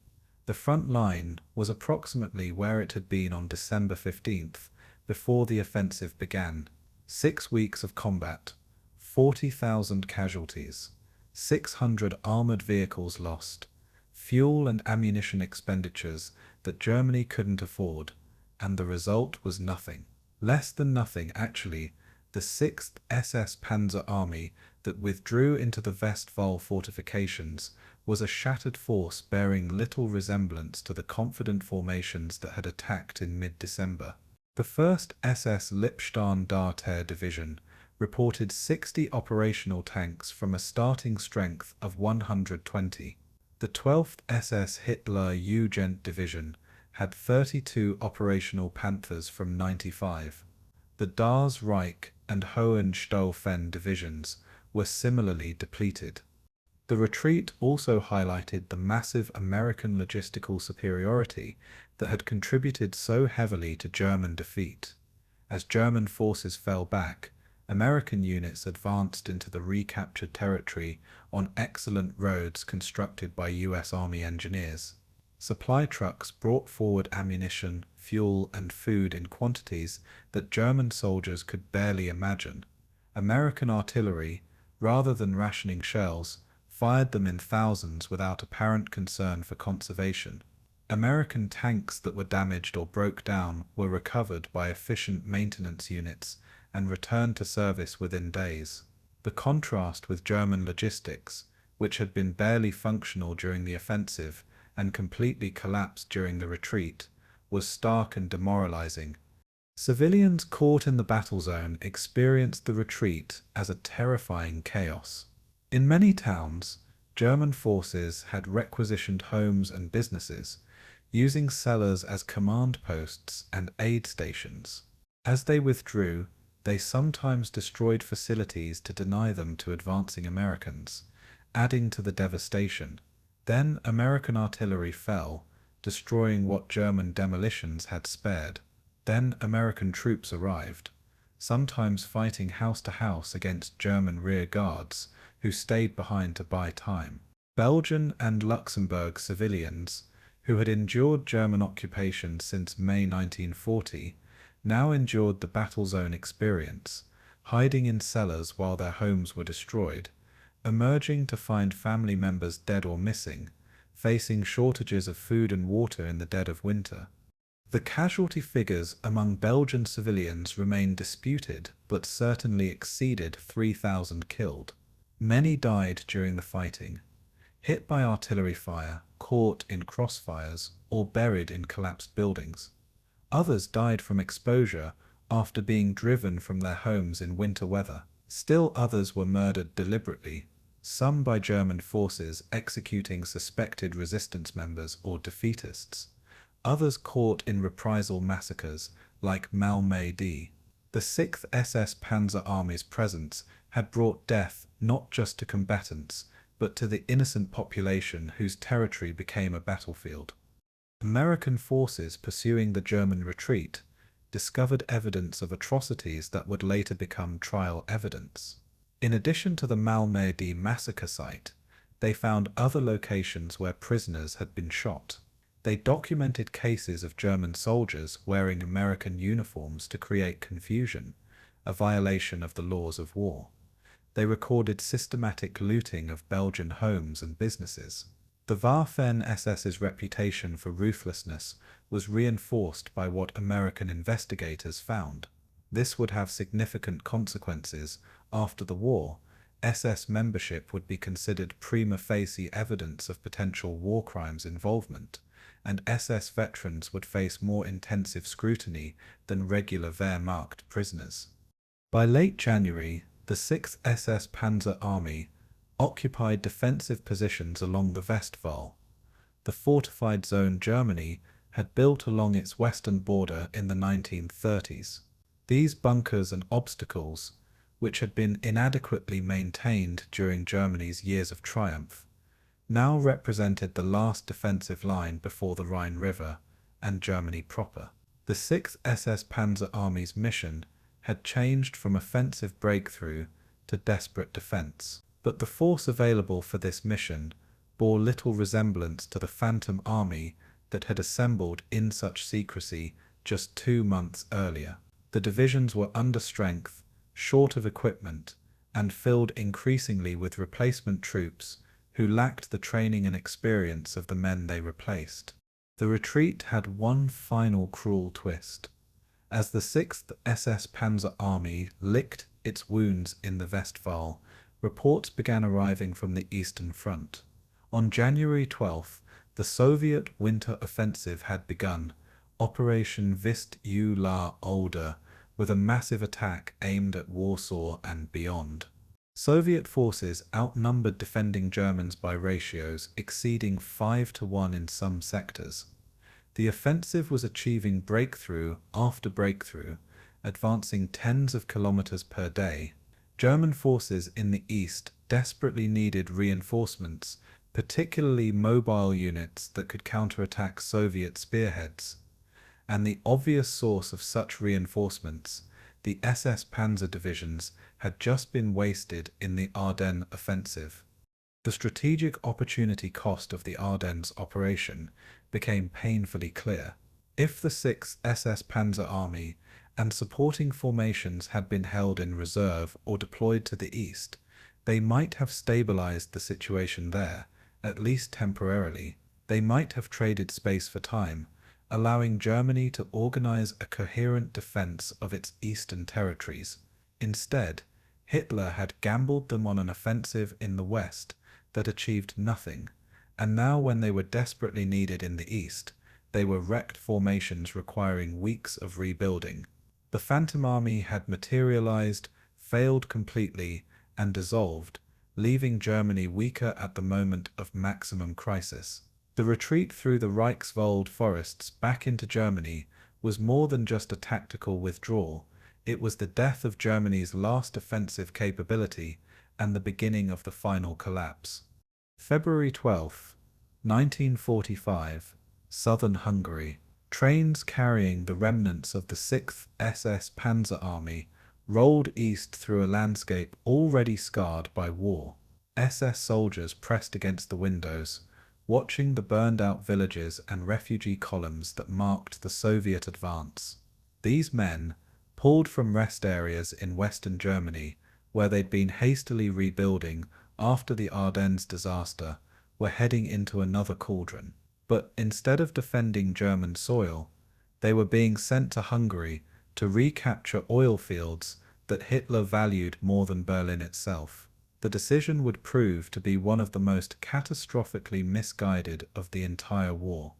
The front line was approximately where it had been on December 15th, before the offensive began. 6 weeks of combat, 40,000 casualties, 600 armored vehicles lost, fuel and ammunition expenditures that Germany couldn't afford, and the result was nothing. Less than nothing, actually. The 6th SS Panzer Army that withdrew into the Withdrawal fortifications was a shattered force bearing little resemblance to the confident formations that had attacked in mid-December. The 1st SS Lippstadt Division reported 60 operational tanks from a starting strength of 120. The 12th SS Hitler Jugend Division had 32 operational Panthers from 95. The Das Reich and Hohenstaufen divisions were similarly depleted. The retreat also highlighted the massive American logistical superiority that had contributed so heavily to German defeat. As German forces fell back, American units advanced into the recaptured territory on excellent roads constructed by U.S. Army engineers. Supply trucks brought forward ammunition, fuel, and food in quantities that German soldiers could barely imagine. American artillery, rather than rationing shells, fired them in thousands without apparent concern for conservation. American tanks that were damaged or broke down were recovered by efficient maintenance units and returned to service within days. The contrast with German logistics, which had been barely functional during the offensive and completely collapsed during the retreat, was stark and demoralizing. Civilians caught in the battle zone experienced the retreat as a terrifying chaos. In many towns, German forces had requisitioned homes and businesses, using cellars as command posts and aid stations. As they withdrew, they sometimes destroyed facilities to deny them to advancing Americans, adding to the devastation. Then American artillery fell, destroying what German demolitions had spared. Then American troops arrived, sometimes fighting house to house against German rear guards, who stayed behind to buy time. Belgian and Luxembourg civilians, who had endured German occupation since May 1940, now endured the battle zone experience, hiding in cellars while their homes were destroyed, emerging to find family members dead or missing, facing shortages of food and water in the dead of winter. The casualty figures among Belgian civilians remain disputed, but certainly exceeded 3,000 killed. Many died during the fighting, hit by artillery fire, caught in crossfires, or buried in collapsed buildings. Others died from exposure after being driven from their homes in winter weather. Still others were murdered deliberately, some by German forces executing suspected resistance members or defeatists, others caught in reprisal massacres like Malmedy. The 6th SS Panzer Army's presence had brought death not just to combatants, but to the innocent population whose territory became a battlefield. American forces pursuing the German retreat discovered evidence of atrocities that would later become trial evidence. In addition to the Malmedy massacre site, they found other locations where prisoners had been shot. They documented cases of German soldiers wearing American uniforms to create confusion, a violation of the laws of war. They recorded systematic looting of Belgian homes and businesses. The Waffen-SS's reputation for ruthlessness was reinforced by what American investigators found. This would have significant consequences. After the war, SS membership would be considered prima facie evidence of potential war crimes involvement, and SS veterans would face more intensive scrutiny than regular Wehrmacht prisoners. By late January, the 6th SS Panzer Army occupied defensive positions along the Westwall, the fortified zone Germany had built along its western border in the 1930s. These bunkers and obstacles, which had been inadequately maintained during Germany's years of triumph, now represented the last defensive line before the Rhine River and Germany proper. The 6th SS Panzer Army's mission had changed from offensive breakthrough to desperate defense. But the force available for this mission bore little resemblance to the Phantom Army that had assembled in such secrecy just 2 months earlier. The divisions were under strength, short of equipment, and filled increasingly with replacement troops who lacked the training and experience of the men they replaced. The retreat had one final cruel twist. As the 6th SS Panzer Army licked its wounds in the Withdrawal, reports began arriving from the Eastern Front. On January 12th, the Soviet winter offensive had begun, Operation Withdrawal Oder, with a massive attack aimed at Warsaw and beyond. Soviet forces outnumbered defending Germans by ratios exceeding 5-1 in some sectors. The offensive was achieving breakthrough after breakthrough, advancing tens of kilometers per day. German forces in the east desperately needed reinforcements, particularly mobile units that could counterattack Soviet spearheads. And the obvious source of such reinforcements, the SS Panzer divisions, had just been wasted in the Ardennes offensive. The strategic opportunity cost of the Ardennes operation became painfully clear. If the 6th SS Panzer Army and supporting formations had been held in reserve or deployed to the east, they might have stabilized the situation there, at least temporarily. They might have traded space for time, allowing Germany to organize a coherent defense of its eastern territories. Instead, Hitler had gambled them on an offensive in the west that achieved nothing, and now when they were desperately needed in the east, they were wrecked formations requiring weeks of rebuilding. The Phantom Army had materialized, failed completely, and dissolved, leaving Germany weaker at the moment of maximum crisis. The retreat through the Reichswald forests back into Germany was more than just a tactical withdrawal. It was the death of Germany's last offensive capability and the beginning of the final collapse. February 12, 1945, southern Hungary. Trains carrying the remnants of the 6th SS Panzer Army rolled east through a landscape already scarred by war. SS soldiers pressed against the windows, watching the burned-out villages and refugee columns that marked the Soviet advance. These men, pulled from rest areas in western Germany, where they'd been hastily rebuilding after the Ardennes disaster, were heading into another cauldron. But instead of defending German soil, they were being sent to Hungary to recapture oil fields that Hitler valued more than Berlin itself. The decision would prove to be one of the most catastrophically misguided of the entire war.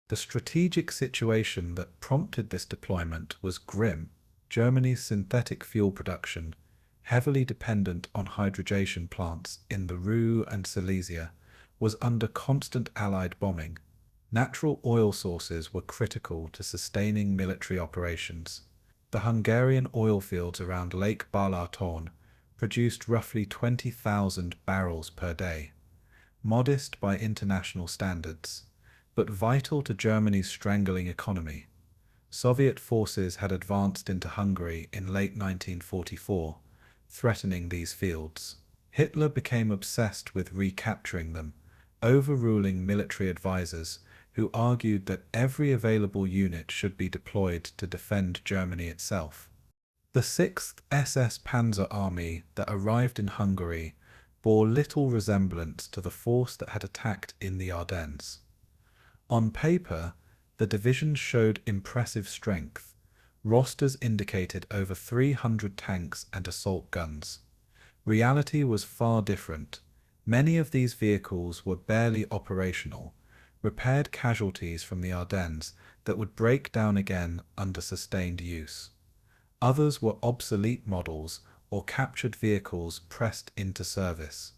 The strategic situation that prompted this deployment was grim. Germany's synthetic fuel production, heavily dependent on hydrogen plants in the Ruhr and Silesia, was under constant Allied bombing. Natural oil sources were critical to sustaining military operations. The Hungarian oil fields around Lake Balaton produced roughly 20,000 barrels per day, modest by international standards, but vital to Germany's strangling economy. Soviet forces had advanced into Hungary in late 1944, threatening these fields. Hitler became obsessed with recapturing them, overruling military advisors who argued that every available unit should be deployed to defend Germany itself. The 6th SS Panzer Army that arrived in Hungary bore little resemblance to the force that had attacked in the Ardennes. On paper, the division showed impressive strength. Rosters indicated over 300 tanks and assault guns. Reality was far different. Many of these vehicles were barely operational, repaired casualties from the Ardennes that would break down again under sustained use. Others were obsolete models or captured vehicles pressed into service.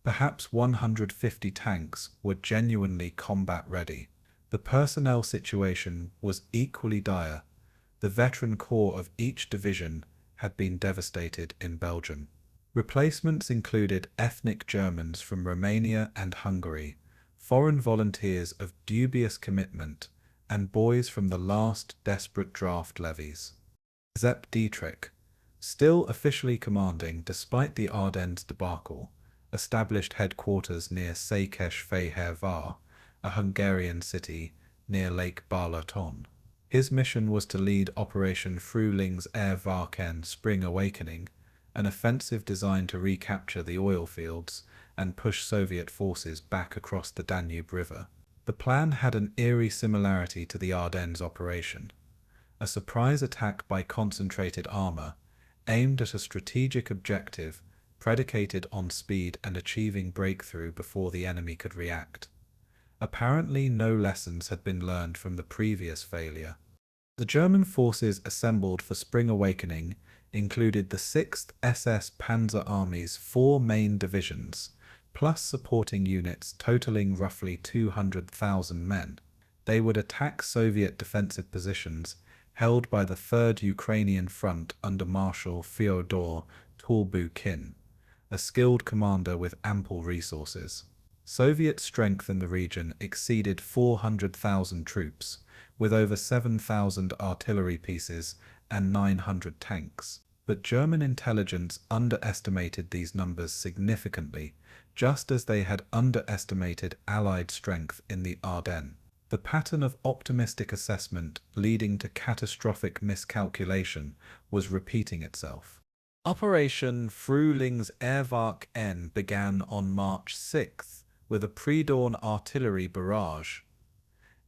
Perhaps 150 tanks were genuinely combat-ready. The personnel situation was equally dire. The veteran corps of each division had been devastated in Belgium. Replacements included ethnic Germans from Romania and Hungary, foreign volunteers of dubious commitment, and boys from the last desperate draft levies. Sepp Dietrich, still officially commanding despite the Ardennes debacle, established headquarters near Székesfehérvár, a Hungarian city near Lake Balaton. His mission was to lead Operation Frühlingserwachen Spring Awakening, an offensive designed to recapture the oil fields and push Soviet forces back across the Danube River. The plan had an eerie similarity to the Ardennes operation, a surprise attack by concentrated armor, aimed at a strategic objective predicated on speed and achieving breakthrough before the enemy could react. Apparently no lessons had been learned from the previous failure. The German forces assembled for Spring Awakening included the 6th SS Panzer Army's 4 main divisions, plus supporting units totaling roughly 200,000 men. They would attack Soviet defensive positions held by the 3rd Ukrainian Front under Marshal Fyodor Tolbukhin, a skilled commander with ample resources. Soviet strength in the region exceeded 400,000 troops, with over 7,000 artillery pieces and 900 tanks. But German intelligence underestimated these numbers significantly, just as they had underestimated Allied strength in the Ardennes. The pattern of optimistic assessment leading to catastrophic miscalculation was repeating itself. Operation Frühlingserwachen N began on March 6th with a pre-dawn artillery barrage.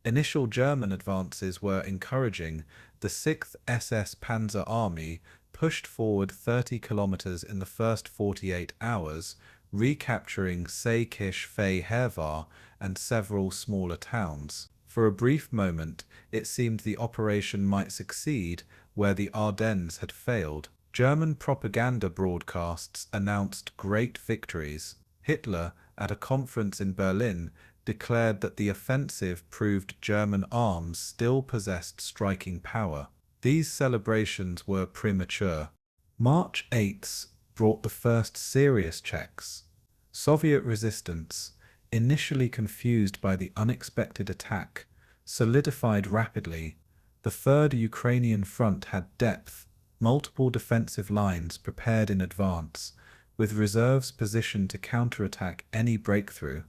Initial German advances were encouraging. The 6th SS Panzer Army pushed forward 30 kilometers in the first 48 hours, recapturing Säkisch-Fehérvár and several smaller towns. For a brief moment, it seemed the operation might succeed where the Ardennes had failed. German propaganda broadcasts announced great victories. Hitler, at a conference in Berlin, declared that the offensive proved German arms still possessed striking power. These celebrations were premature. March 8th brought the first serious checks. Soviet resistance, initially confused by the unexpected attack, solidified rapidly. The 3rd Ukrainian Front had depth, multiple defensive lines prepared in advance, with reserves positioned to counterattack any breakthrough.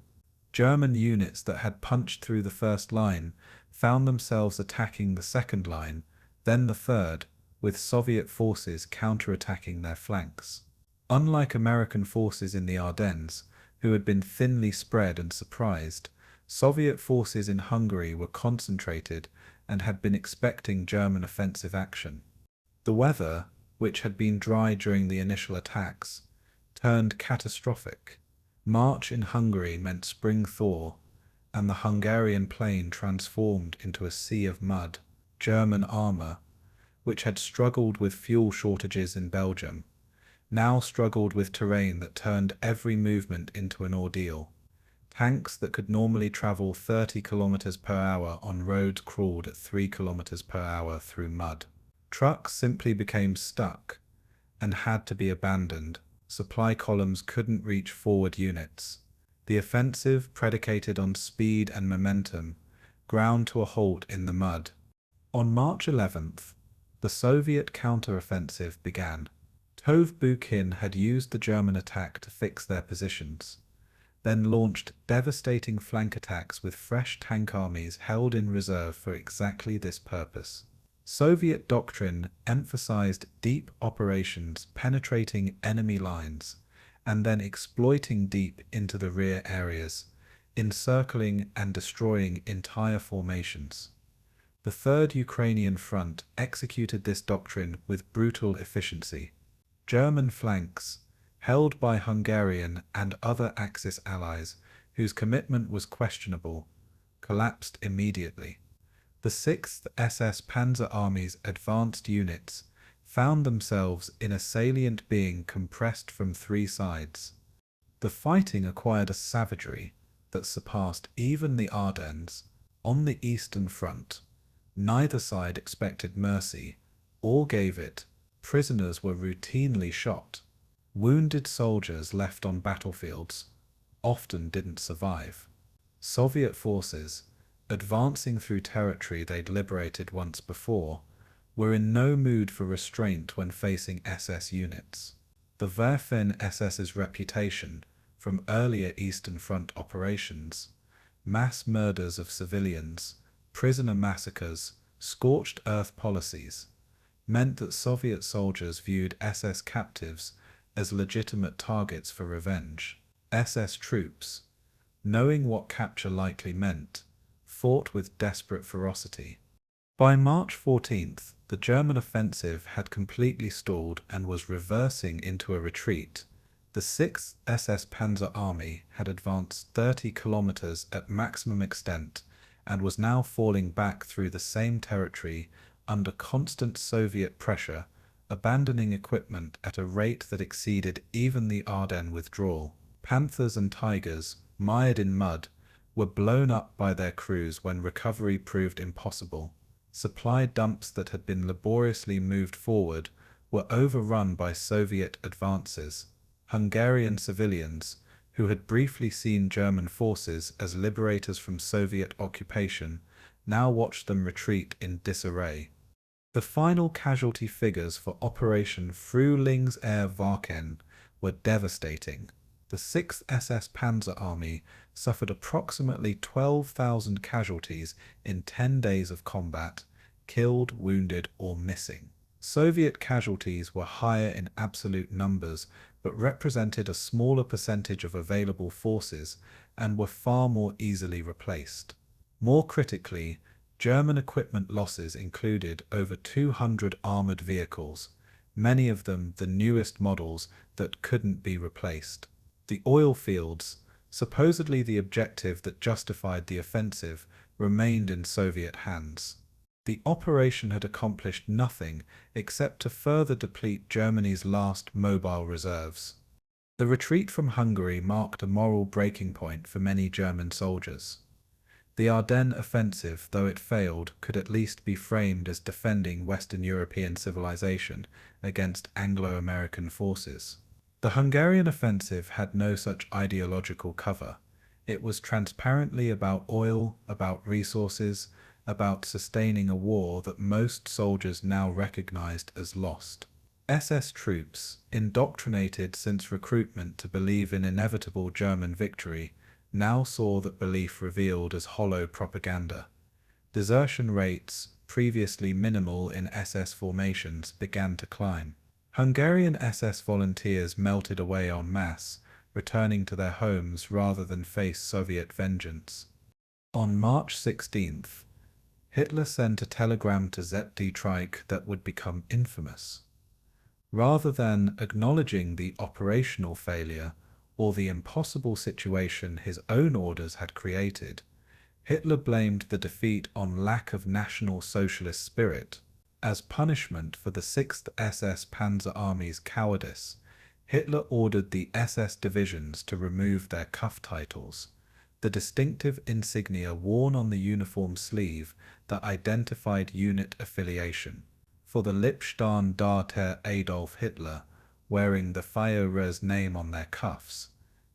German units that had punched through the first line found themselves attacking the second line, then the third, with Soviet forces counterattacking their flanks. Unlike American forces in the Ardennes, who had been thinly spread and surprised, Soviet forces in Hungary were concentrated and had been expecting German offensive action. The weather, which had been dry during the initial attacks, turned catastrophic. March in Hungary meant spring thaw, and the Hungarian plain transformed into a sea of mud. German armor, which had struggled with fuel shortages in Belgium, now struggled with terrain that turned every movement into an ordeal. Tanks that could normally travel 30 kilometers per hour on roads crawled at 3 kilometers per hour through mud. Trucks simply became stuck and had to be abandoned. Supply columns couldn't reach forward units. The offensive, predicated on speed and momentum, ground to a halt in the mud. On March 11th, the Soviet counteroffensive began. Tolbukhin had used the German attack to fix their positions, then launched devastating flank attacks with fresh tank armies held in reserve for exactly this purpose. Soviet doctrine emphasized deep operations penetrating enemy lines and then exploiting deep into the rear areas, encircling and destroying entire formations. The 3rd Ukrainian Front executed this doctrine with brutal efficiency. German flanks, held by Hungarian and other Axis allies whose commitment was questionable, collapsed immediately. The 6th SS Panzer Army's advanced units found themselves in a salient being compressed from 3 sides. The fighting acquired a savagery that surpassed even the Ardennes. On the Eastern Front, neither side expected mercy or gave it. Prisoners were routinely shot. Wounded soldiers left on battlefields often didn't survive. Soviet forces, advancing through territory they'd liberated once before, were in no mood for restraint when facing SS units. The Waffen SS's reputation from earlier Eastern Front operations, mass murders of civilians, prisoner massacres, scorched earth policies, meant that Soviet soldiers viewed SS captives as legitimate targets for revenge. SS troops, knowing what capture likely meant, fought with desperate ferocity. By March 14th, the German offensive had completely stalled and was reversing into a retreat. The 6th SS Panzer Army had advanced 30 kilometers at maximum extent and was now falling back through the same territory under constant Soviet pressure, abandoning equipment at a rate that exceeded even the Ardennes withdrawal. Panthers and Tigers, mired in mud, were blown up by their crews when recovery proved impossible. Supply dumps that had been laboriously moved forward were overrun by Soviet advances. Hungarian civilians, who had briefly seen German forces as liberators from Soviet occupation, now watched them retreat in disarray. The final casualty figures for Operation Frühlingserwachen were devastating. The 6th SS Panzer Army suffered approximately 12,000 casualties in 10 days of combat, killed, wounded, or missing. Soviet casualties were higher in absolute numbers, but represented a smaller percentage of available forces and were far more easily replaced. More critically, German equipment losses included over 200 armored vehicles, many of them the newest models that couldn't be replaced. The oil fields, supposedly the objective that justified the offensive, remained in Soviet hands. The operation had accomplished nothing except to further deplete Germany's last mobile reserves. The retreat from Hungary marked a moral breaking point for many German soldiers. The Ardennes offensive, though it failed, could at least be framed as defending Western European civilization against Anglo-American forces. The Hungarian offensive had no such ideological cover. It was transparently about oil, about resources, about sustaining a war that most soldiers now recognized as lost. SS troops, indoctrinated since recruitment to believe in inevitable German victory, now saw that belief revealed as hollow propaganda. Desertion rates, previously minimal in SS formations, began to climb. Hungarian SS volunteers melted away en masse, returning to their homes rather than face Soviet vengeance. On March 16th, Hitler sent a telegram to Dietrich that would become infamous. Rather than acknowledging the operational failure or the impossible situation his own orders had created, Hitler blamed the defeat on lack of National Socialist spirit. As punishment for the 6th SS Panzer Army's cowardice, Hitler ordered the SS divisions to remove their cuff titles, the distinctive insignia worn on the uniform sleeve that identified unit affiliation. For the Liebstandarte Adolf Hitler, wearing the Führer's name on their cuffs,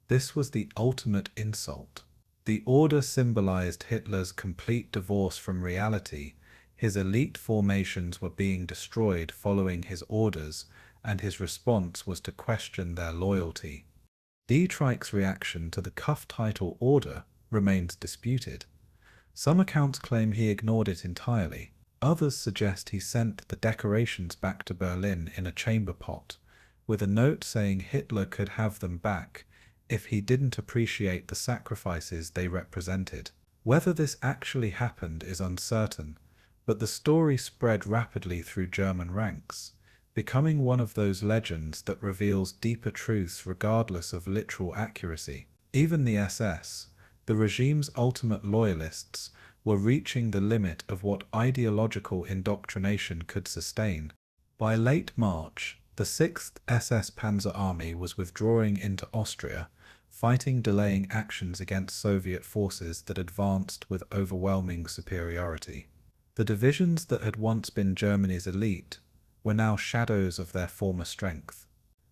this was the ultimate insult. The order symbolized Hitler's complete divorce from reality. His elite formations were being destroyed following his orders, and his response was to question their loyalty. Dietrich's reaction to the cuff title order remains disputed. Some accounts claim he ignored it entirely. Others suggest he sent the decorations back to Berlin in a chamber pot, with a note saying Hitler could have them back if he didn't appreciate the sacrifices they represented. Whether this actually happened is uncertain, but the story spread rapidly through German ranks, becoming one of those legends that reveals deeper truths regardless of literal accuracy. Even the SS, the regime's ultimate loyalists, were reaching the limit of what ideological indoctrination could sustain. By late March, the 6th SS Panzer Army was withdrawing into Austria, fighting delaying actions against Soviet forces that advanced with overwhelming superiority. The divisions that had once been Germany's elite were now shadows of their former strength.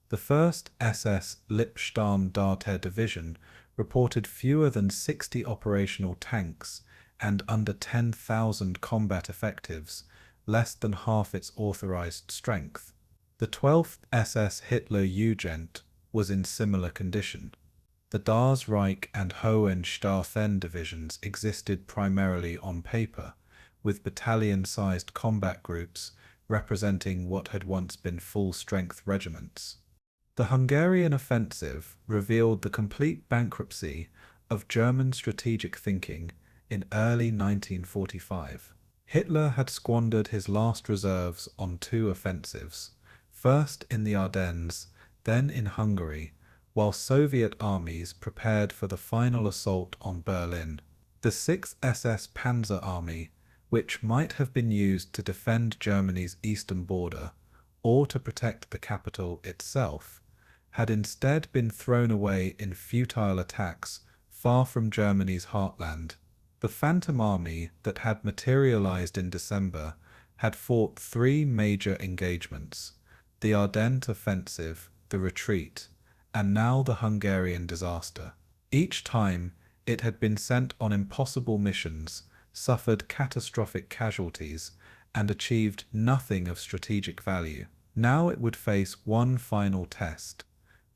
The 1st SS Liebstandarte Division reported fewer than 60 operational tanks and under 10,000 combat effectives, less than half its authorized strength. The 12th SS Hitler Jugend was in similar condition. The Das Reich and Hohenstaufen divisions existed primarily on paper, with battalion-sized combat groups representing what had once been full-strength regiments. The Hungarian offensive revealed the complete bankruptcy of German strategic thinking in early 1945. Hitler had squandered his last reserves on two offensives, first in the Ardennes, then in Hungary, while Soviet armies prepared for the final assault on Berlin. The 6th SS Panzer Army, which might have been used to defend Germany's eastern border, or to protect the capital itself, had instead been thrown away in futile attacks far from Germany's heartland. The Phantom Army that had materialized in December had fought three major engagements: the Ardennes offensive, the retreat, and now the Hungarian disaster. Each time it had been sent on impossible missions, suffered catastrophic casualties, and achieved nothing of strategic value. Now it would face one final test: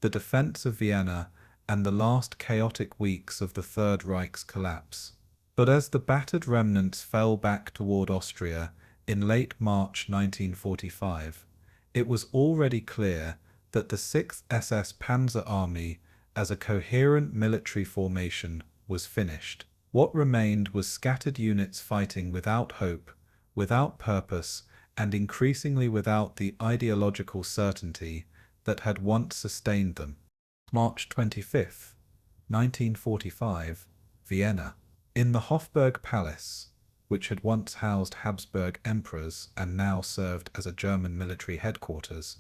the defense of Vienna and the last chaotic weeks of the Third Reich's collapse. But as the battered remnants fell back toward Austria in late March 1945, it was already clear that the 6th SS Panzer Army as a coherent military formation was finished. What remained was scattered units fighting without hope, without purpose, and increasingly without the ideological certainty that had once sustained them. March 25, 1945, Vienna. In the Hofburg Palace, which had once housed Habsburg emperors and now served as a German military headquarters,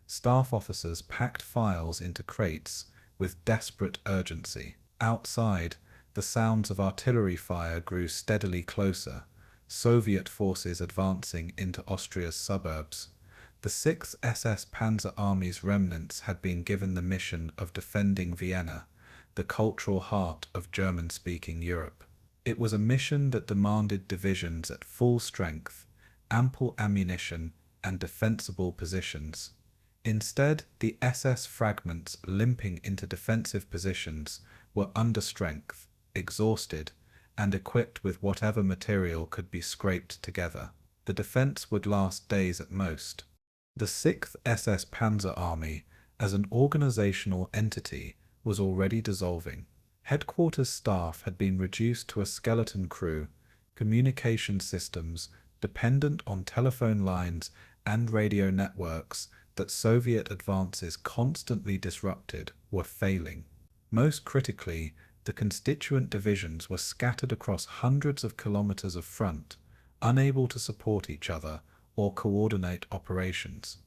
staff officers packed files into crates with desperate urgency. Outside, the sounds of artillery fire grew steadily closer, Soviet forces advancing into Austria's suburbs. The 6th SS Panzer Army's remnants had been given the mission of defending Vienna, the cultural heart of German-speaking Europe. It was a mission that demanded divisions at full strength, ample ammunition, and defensible positions. Instead, the SS fragments limping into defensive positions were under strength, exhausted, and equipped with whatever material could be scraped together. The defense would last days at most. The 6th SS Panzer Army, as an organizational entity, was already dissolving. Headquarters staff had been reduced to a skeleton crew, communication systems dependent on telephone lines and radio networks that Soviet advances constantly disrupted were failing. Most critically, the constituent divisions were scattered across hundreds of kilometers of front, unable to support each other or coordinate operations.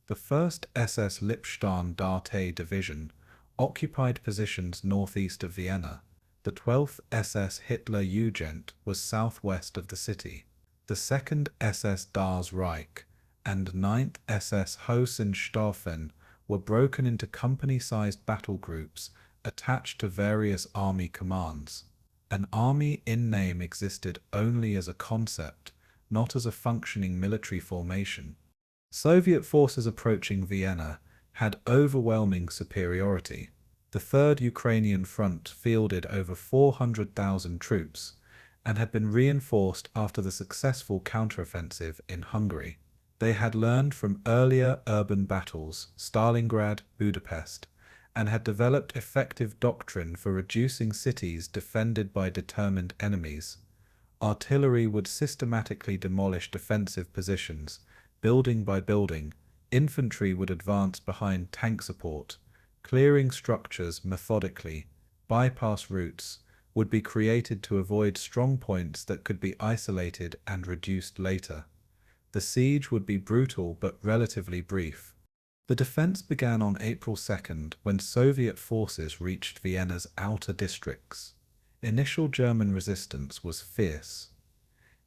The 1st SS Lippstadt-Darte Division occupied positions northeast of Vienna. The 12th SS Hitler-Jugend was southwest of the city. The 2nd SS Das Reich and 9th SS Hohenstaufen were broken into company-sized battle groups attached to various army commands. An army in name existed only as a concept, not as a functioning military formation. Soviet forces approaching Vienna had overwhelming superiority. The Third Ukrainian Front fielded over 400,000 troops and had been reinforced after the successful counteroffensive in Hungary. They had learned from earlier urban battles, Stalingrad, Budapest, and had developed effective doctrine for reducing cities defended by determined enemies. Artillery would systematically demolish defensive positions, building by building. Infantry would advance behind tank support, clearing structures methodically. Bypass routes would be created to avoid strong points that could be isolated and reduced later. The siege would be brutal but relatively brief. The defense began on April 2nd when Soviet forces reached Vienna's outer districts. Initial German resistance was fierce.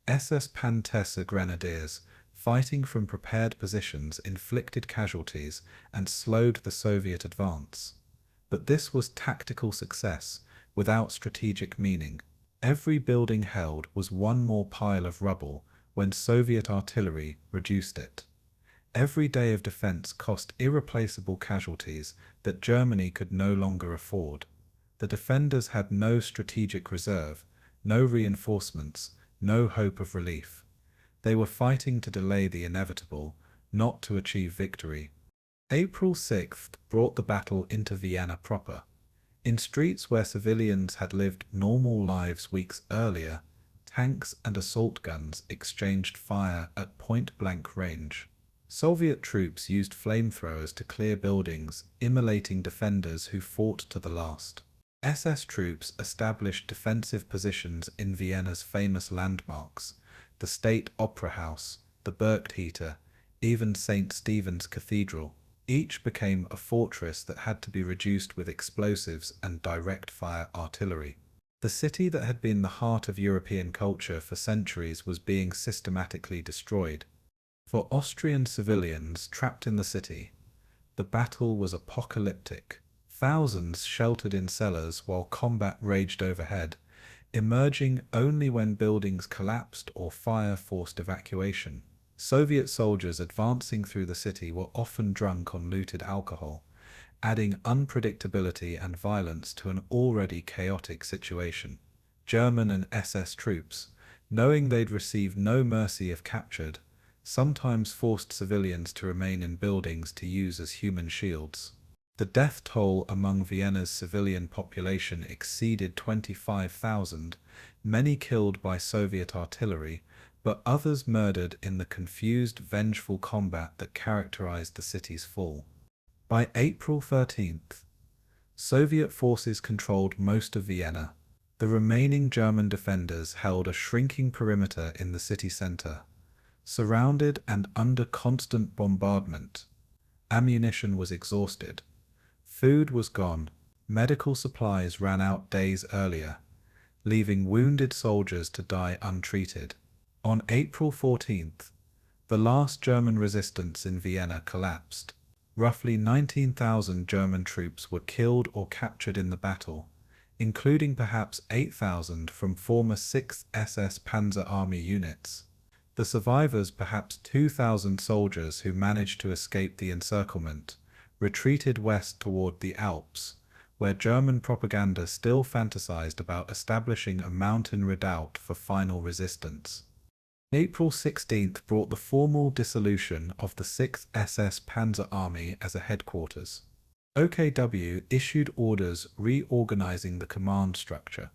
SS Panthers grenadiers, fighting from prepared positions, inflicted casualties and slowed the Soviet advance. But this was tactical success without strategic meaning. Every building held was one more pile of rubble when Soviet artillery reduced it. Every day of defense cost irreplaceable casualties that Germany could no longer afford. The defenders had no strategic reserve, no reinforcements, no hope of relief. They were fighting to delay the inevitable, not to achieve victory. April 6th brought the battle into Vienna proper. In streets where civilians had lived normal lives weeks earlier, tanks and assault guns exchanged fire at point-blank range. Soviet troops used flamethrowers to clear buildings, immolating defenders who fought to the last. SS troops established defensive positions in Vienna's famous landmarks, the State Opera House, the Burgtheater, even St. Stephen's Cathedral. Each became a fortress that had to be reduced with explosives and direct-fire artillery. The city that had been the heart of European culture for centuries was being systematically destroyed. For Austrian civilians trapped in the city, the battle was apocalyptic. Thousands sheltered in cellars while combat raged overhead, emerging only when buildings collapsed or fire forced evacuation. Soviet soldiers advancing through the city were often drunk on looted alcohol, adding unpredictability and violence to an already chaotic situation. German and SS troops, knowing they'd receive no mercy if captured, sometimes forced civilians to remain in buildings to use as human shields. The death toll among Vienna's civilian population exceeded 25,000, many killed by Soviet artillery, but others murdered in the confused, vengeful combat that characterized the city's fall. By April 13th, Soviet forces controlled most of Vienna. The remaining German defenders held a shrinking perimeter in the city center, surrounded and under constant bombardment. Ammunition was exhausted. Food was gone. Medical supplies ran out days earlier, leaving wounded soldiers to die untreated. On April 14th, the last German resistance in Vienna collapsed. Roughly 19,000 German troops were killed or captured in the battle, including perhaps 8,000 from former 6th SS Panzer Army units. The survivors, perhaps 2,000 soldiers who managed to escape the encirclement, retreated west toward the Alps, where German propaganda still fantasized about establishing a mountain redoubt for final resistance. April 16th brought the formal dissolution of the 6th SS Panzer Army as a headquarters. OKW issued orders reorganizing the command structure.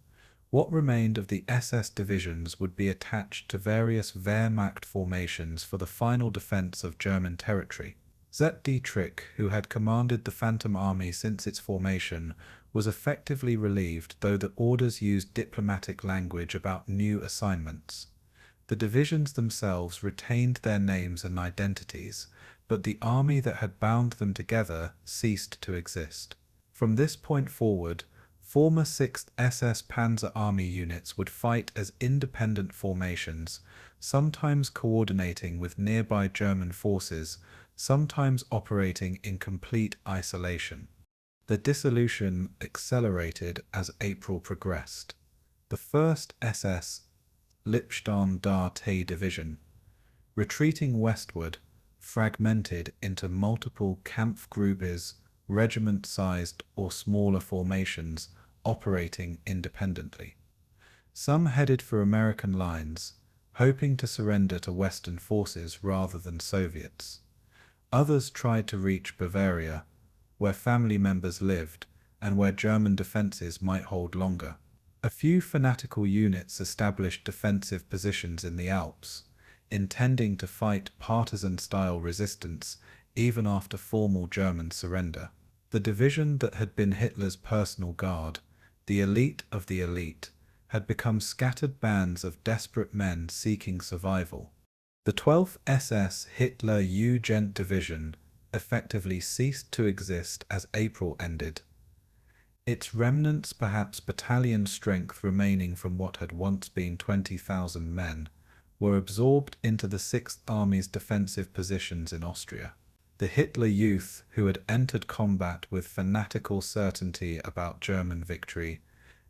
What remained of the SS divisions would be attached to various Wehrmacht formations for the final defense of German territory. Dietrich, who had commanded the Phantom Army since its formation, was effectively relieved, though the orders used diplomatic language about new assignments. The divisions themselves retained their names and identities, but the army that had bound them together ceased to exist. From this point forward, former 6th SS Panzer Army units would fight as independent formations, sometimes coordinating with nearby German forces, sometimes operating in complete isolation. The dissolution accelerated as April progressed. The 1st SS Lippstadt Division, retreating westward, fragmented into multiple Kampfgruppes, regiment-sized or smaller formations operating independently. Some headed for American lines, hoping to surrender to Western forces rather than Soviets. Others tried to reach Bavaria, where family members lived and where German defenses might hold longer. A few fanatical units established defensive positions in the Alps, intending to fight partisan-style resistance even after formal German surrender. The division that had been Hitler's personal guard, the elite of the elite, had become scattered bands of desperate men seeking survival. The 12th SS Hitler Jugend Division effectively ceased to exist as April ended. Its remnants, perhaps battalion strength remaining from what had once been 20,000 men, were absorbed into the 6th Army's defensive positions in Austria. The Hitler Youth, who had entered combat with fanatical certainty about German victory,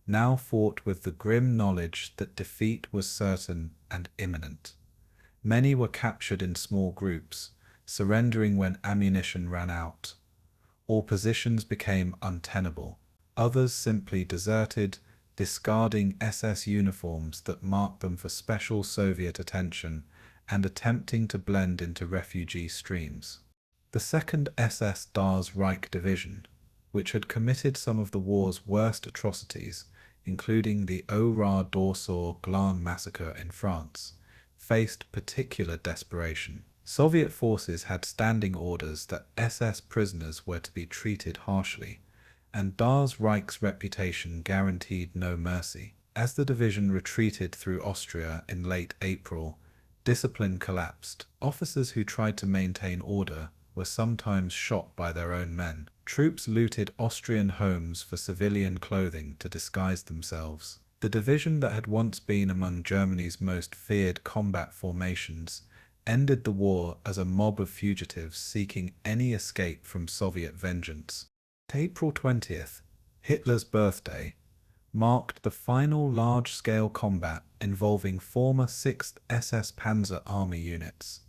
now fought with the grim knowledge that defeat was certain and imminent. Many were captured in small groups, surrendering when ammunition ran out, or positions became untenable. Others simply deserted, discarding SS uniforms that marked them for special Soviet attention and attempting to blend into refugee streams. The 2nd SS Das Reich Division, which had committed some of the war's worst atrocities, including the Oder d'Orsay Glan massacre in France, faced particular desperation. Soviet forces had standing orders that SS prisoners were to be treated harshly, and Das Reich's reputation guaranteed no mercy. As the division retreated through Austria in late April, discipline collapsed. Officers who tried to maintain order were sometimes shot by their own men. Troops looted Austrian homes for civilian clothing to disguise themselves. The division that had once been among Germany's most feared combat formations ended the war as a mob of fugitives seeking any escape from Soviet vengeance. April 20th, Hitler's birthday, marked the final large-scale combat involving former 6th SS Panzer Army units.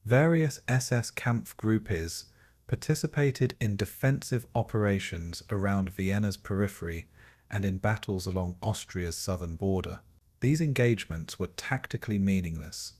Various SS Kampfgruppe participated in defensive operations around Vienna's periphery and in battles along Austria's southern border. These engagements were tactically meaningless,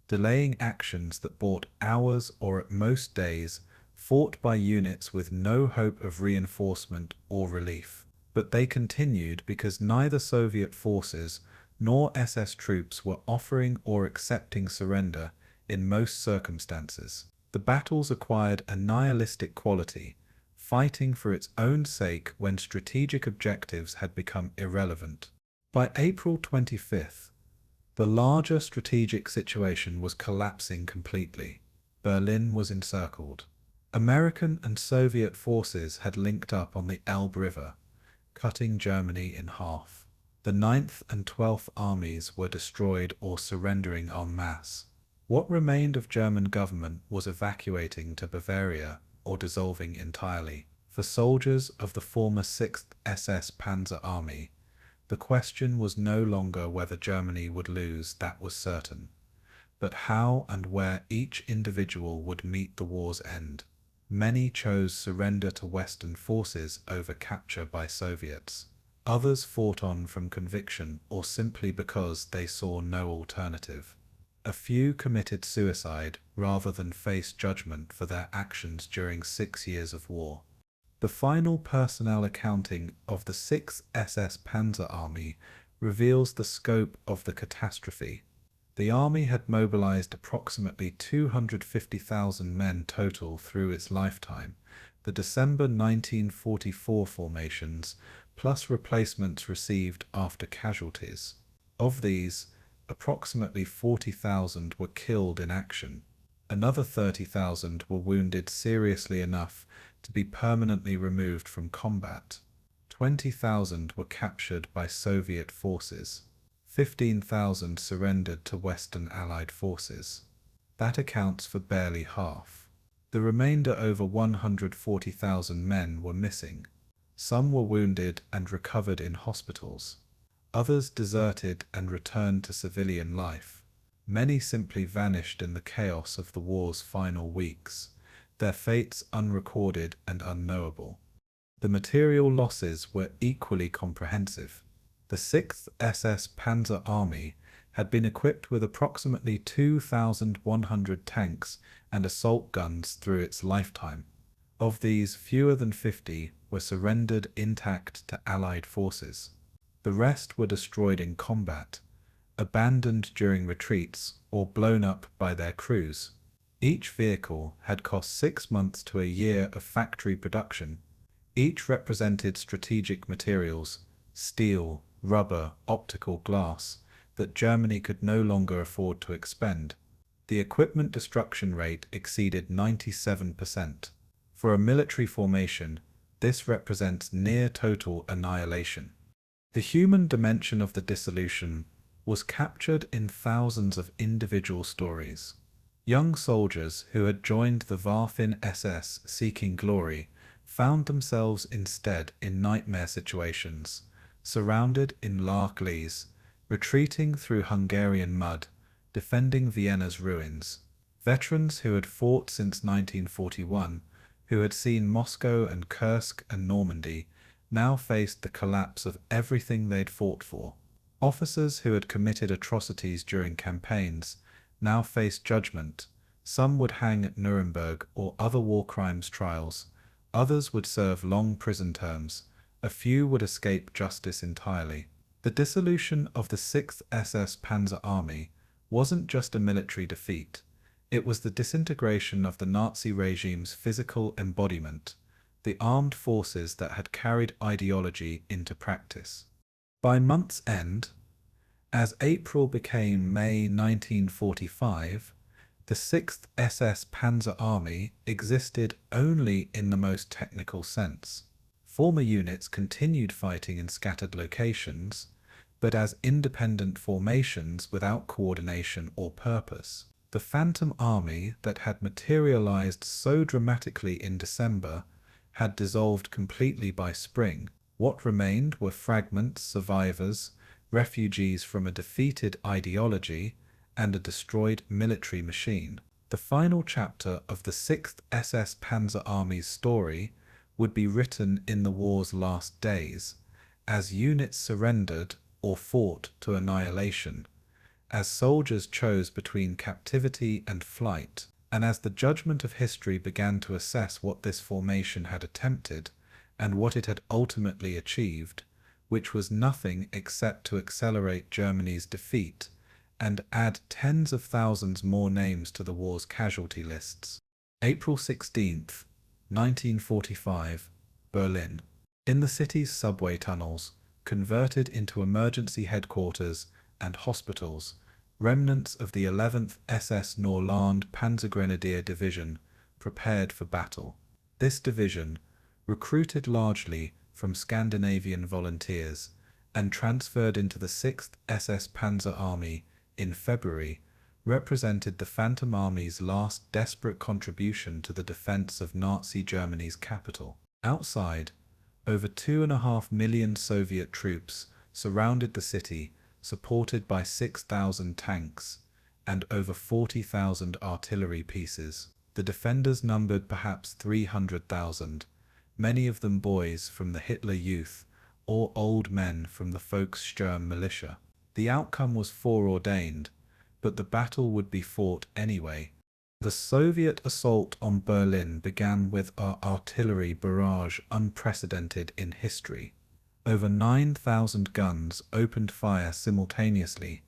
delaying actions that bought hours or at most days, fought by units with no hope of reinforcement or relief. But they continued because neither Soviet forces nor SS troops were offering or accepting surrender in most circumstances. The battles acquired a nihilistic quality, fighting for its own sake when strategic objectives had become irrelevant. By April 25th, the larger strategic situation was collapsing completely. Berlin was encircled. American and Soviet forces had linked up on the Elbe River, cutting Germany in half. The 9th and 12th armies were destroyed or surrendering en masse. What remained of German government was evacuating to Bavaria or dissolving entirely. For soldiers of the former 6th SS Panzer Army, the question was no longer whether Germany would lose, that was certain, but how and where each individual would meet the war's end. Many chose surrender to Western forces over capture by Soviets. Others fought on from conviction or simply because they saw no alternative. A few committed suicide rather than face judgment for their actions during 6 years of war. The final personnel accounting of the 6th SS Panzer Army reveals the scope of the catastrophe. The army had mobilized approximately 250,000 men total through its lifetime, the December 1944 formations, plus replacements received after casualties. Of these, approximately 40,000 were killed in action. Another 30,000 were wounded seriously enough to be permanently removed from combat. 20,000 were captured by Soviet forces. 15,000 surrendered to Western Allied forces. That accounts for barely half. The remainder, over 140,000 men, were missing. Some were wounded and recovered in hospitals. Others deserted and returned to civilian life. Many simply vanished in the chaos of the war's final weeks, their fates unrecorded and unknowable. The material losses were equally comprehensive. The 6th SS Panzer Army had been equipped with approximately 2,100 tanks and assault guns through its lifetime. Of these, fewer than 50 were surrendered intact to Allied forces. The rest were destroyed in combat, abandoned during retreats, or blown up by their crews. Each vehicle had cost 6 months to a year of factory production. Each represented strategic materials, steel, rubber, optical glass, that Germany could no longer afford to expend. The equipment destruction rate exceeded 97%. For a military formation, this represents near total annihilation. The human dimension of the dissolution was captured in thousands of individual stories. Young soldiers who had joined the Waffen-SS seeking glory found themselves instead in nightmare situations, surrounded in Gleize, retreating through Hungarian mud, defending Vienna's ruins. Veterans who had fought since 1941, who had seen Moscow and Kursk and Normandy, now faced the collapse of everything they'd fought for. Officers who had committed atrocities during campaigns now faced judgment, Some would hang at Nuremberg or other war crimes trials, others would serve long prison terms, a few would escape justice entirely. The dissolution of the 6th SS Panzer Army wasn't just a military defeat, it was the disintegration of the Nazi regime's physical embodiment, the armed forces that had carried ideology into practice. By month's end, as April became May 1945, the 6th SS Panzer Army existed only in the most technical sense. Former units continued fighting in scattered locations, but as independent formations without coordination or purpose. The Phantom Army that had materialized so dramatically in December had dissolved completely by spring. What remained were fragments, survivors, refugees from a defeated ideology, and a destroyed military machine. The final chapter of the 6th SS Panzer Army's story would be written in the war's last days, as units surrendered or fought to annihilation, as soldiers chose between captivity and flight, and as the judgment of history began to assess what this formation had attempted and what it had ultimately achieved, which was nothing except to accelerate Germany's defeat and add tens of thousands more names to the war's casualty lists. April 16th, 1945, Berlin. In the city's subway tunnels, converted into emergency headquarters and hospitals, remnants of the 11th SS Norrland Panzergrenadier Division prepared for battle. This division, recruited largely from Scandinavian volunteers and transferred into the 6th SS Panzer Army in February, represented the Phantom Army's last desperate contribution to the defense of Nazi Germany's capital. Outside, over 2.5 million Soviet troops surrounded the city, supported by 6,000 tanks and over 40,000 artillery pieces. The defenders numbered perhaps 300,000, many of them boys from the Hitler Youth or old men from the Volkssturm militia. The outcome was foreordained, but the battle would be fought anyway. The Soviet assault on Berlin began with an artillery barrage unprecedented in history. Over 9,000 guns opened fire simultaneously,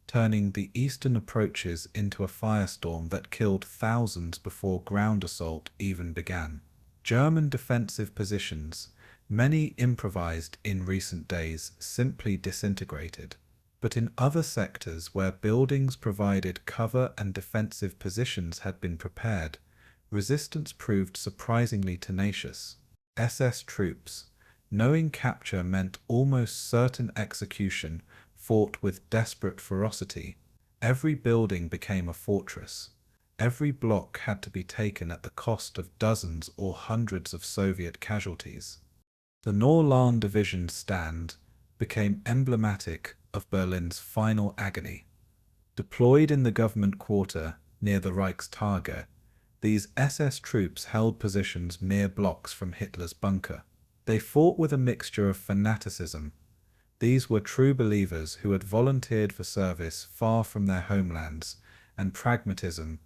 turning the eastern approaches into a firestorm that killed thousands before ground assault even began. German defensive positions, many improvised in recent days, simply disintegrated. But in other sectors where buildings provided cover and defensive positions had been prepared, resistance proved surprisingly tenacious. SS troops, knowing capture meant almost certain execution, fought with desperate ferocity. Every building became a fortress. Every block had to be taken at the cost of dozens or hundreds of Soviet casualties. The Norrland Division's stand became emblematic of Berlin's final agony. Deployed in the government quarter near the Reichstag, these SS troops held positions mere blocks from Hitler's bunker. They fought with a mixture of fanaticism. These were true believers who had volunteered for service far from their homelands, and pragmatism,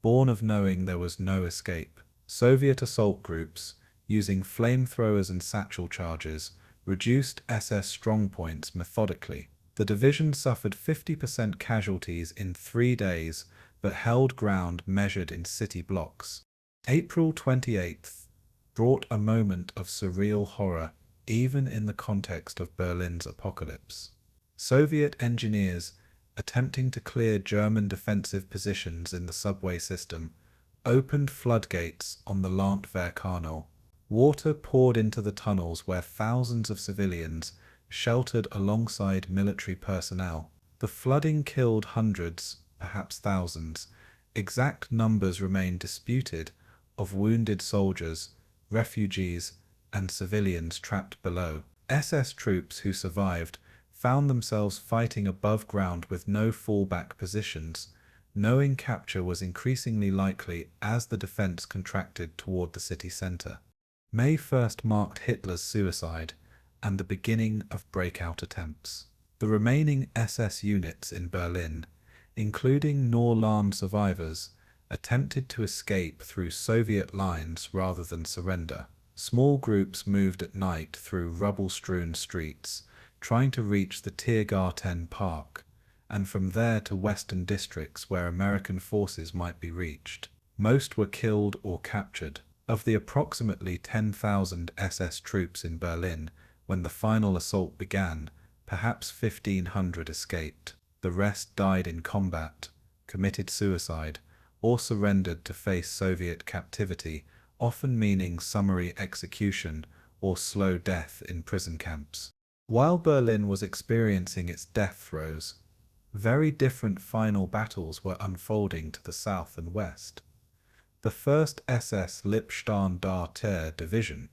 born of knowing there was no escape. Soviet assault groups, using flamethrowers and satchel charges, reduced SS strongpoints methodically. The division suffered 50% casualties in 3 days, but held ground measured in city blocks. April 28th brought a moment of surreal horror, even in the context of Berlin's apocalypse. Soviet engineers, attempting to clear German defensive positions in the subway system, opened floodgates on the Landwehrkanal. Water poured into the tunnels where thousands of civilians sheltered alongside military personnel. The flooding killed hundreds, perhaps thousands. Exact numbers remain disputed of wounded soldiers, refugees, and civilians trapped below. SS troops who survived found themselves fighting above ground with no fallback positions, knowing capture was increasingly likely as the defense contracted toward the city center. May 1st marked Hitler's suicide and the beginning of breakout attempts. The remaining SS units in Berlin, including Norrland survivors attempted to escape through Soviet lines rather than surrender. Small groups moved at night through rubble-strewn streets, trying to reach the Tiergarten Park, and from there to western districts where American forces might be reached. Most were killed or captured. Of the approximately 10,000 SS troops in Berlin when the final assault began, perhaps 1,500 escaped. The rest died in combat, committed suicide, or surrendered to face Soviet captivity, often meaning summary execution or slow death in prison camps. While Berlin was experiencing its death throes, very different final battles were unfolding to the south and west. The 1st SS Lippstadt-Darter Division,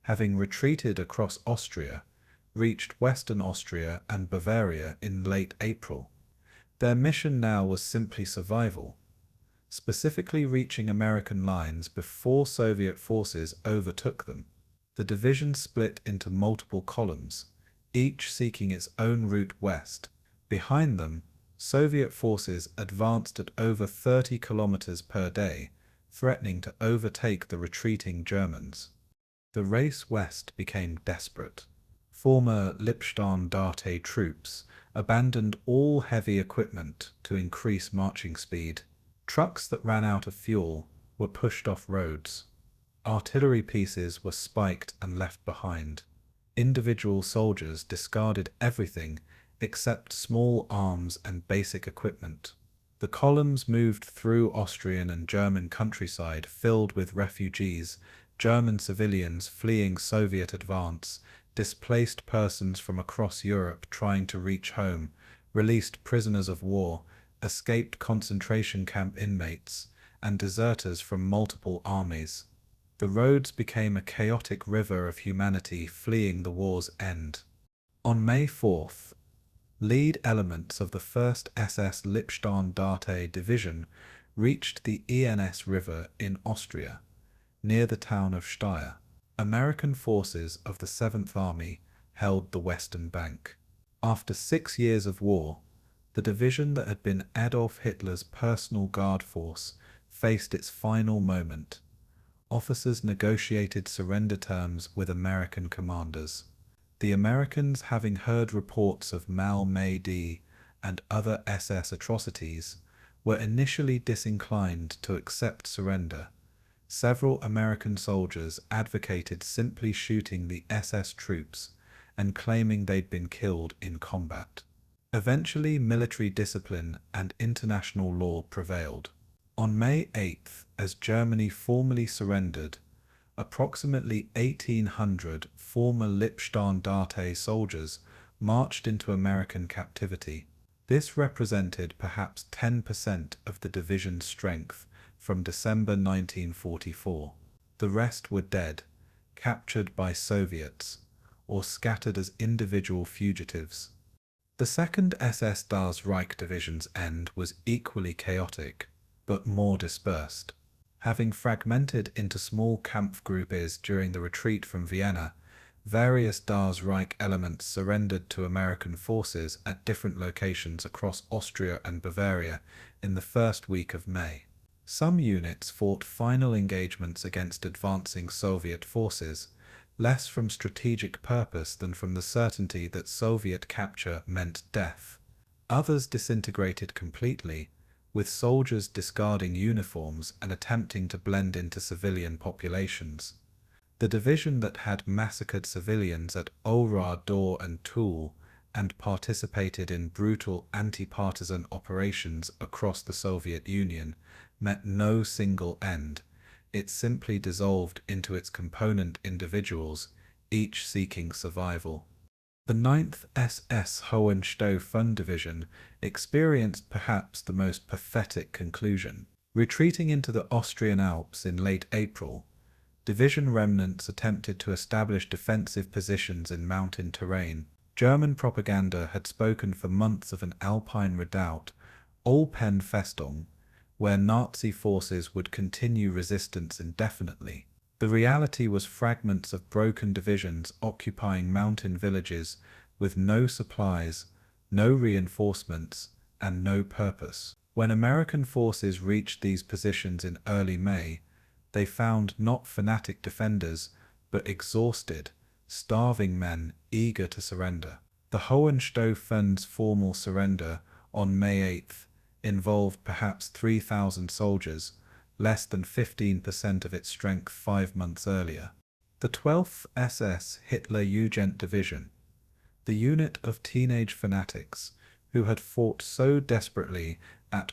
having retreated across Austria, reached Western Austria and Bavaria in late April. Their mission now was simply survival, specifically reaching American lines before Soviet forces overtook them. The division split into multiple columns, each seeking its own route west. Behind them, Soviet forces advanced at over 30 kilometers per day, threatening to overtake the retreating Germans. The race west became desperate. Former Lippstadt-Darter troops abandoned all heavy equipment to increase marching speed. Trucks that ran out of fuel were pushed off roads. Artillery pieces were spiked and left behind. Individual soldiers discarded everything except small arms and basic equipment. The columns moved through Austrian and German countryside filled with refugees, German civilians fleeing Soviet advance, displaced persons from across Europe trying to reach home, released prisoners of war, escaped concentration camp inmates, and deserters from multiple armies. The roads became a chaotic river of humanity fleeing the war's end. On May 4th, lead elements of the 1st SS Lippstadt-Darter Division reached the Enns River in Austria, near the town of Steyr. American forces of the 7th Army held the western bank. After 6 years of war, the division that had been Adolf Hitler's personal guard force faced its final moment. Officers negotiated surrender terms with American commanders. The Americans, having heard reports of Malmedy and other SS atrocities, were initially disinclined to accept surrender. Several American soldiers advocated simply shooting the SS troops and claiming they'd been killed in combat. Eventually, military discipline and international law prevailed. On May 8th, as Germany formally surrendered, approximately 1,800 former Lippstadt-Darter soldiers marched into American captivity. This represented perhaps 10% of the division's strength from December 1944. The rest were dead, captured by Soviets, or scattered as individual fugitives. The 2nd SS Das Reich Division's end was equally chaotic, but more dispersed. Having fragmented into small Kampfgruppes during the retreat from Vienna, various Das Reich elements surrendered to American forces at different locations across Austria and Bavaria in the first week of May. Some units fought final engagements against advancing Soviet forces, less from strategic purpose than from the certainty that Soviet capture meant death. Others disintegrated completely, with soldiers discarding uniforms and attempting to blend into civilian populations. The division that had massacred civilians at Oder and Toul and participated in brutal anti-partisan operations across the Soviet Union met no single end. It simply dissolved into its component individuals, each seeking survival. The 9th SS Hohenstaufen Division experienced perhaps the most pathetic conclusion. Retreating into the Austrian Alps in late April, division remnants attempted to establish defensive positions in mountain terrain. German propaganda had spoken for months of an Alpine redoubt, Festung, where Nazi forces would continue resistance indefinitely. The reality was fragments of broken divisions occupying mountain villages with no supplies, no reinforcements, and no purpose. When American forces reached these positions in early May, they found not fanatic defenders, but exhausted, starving men eager to surrender. The Hohenstauffen's formal surrender on May 8th involved perhaps 3,000 soldiers, less than 15% of its strength 5 months earlier. The 12th SS Hitler Jugend Division, the unit of teenage fanatics who had fought so desperately at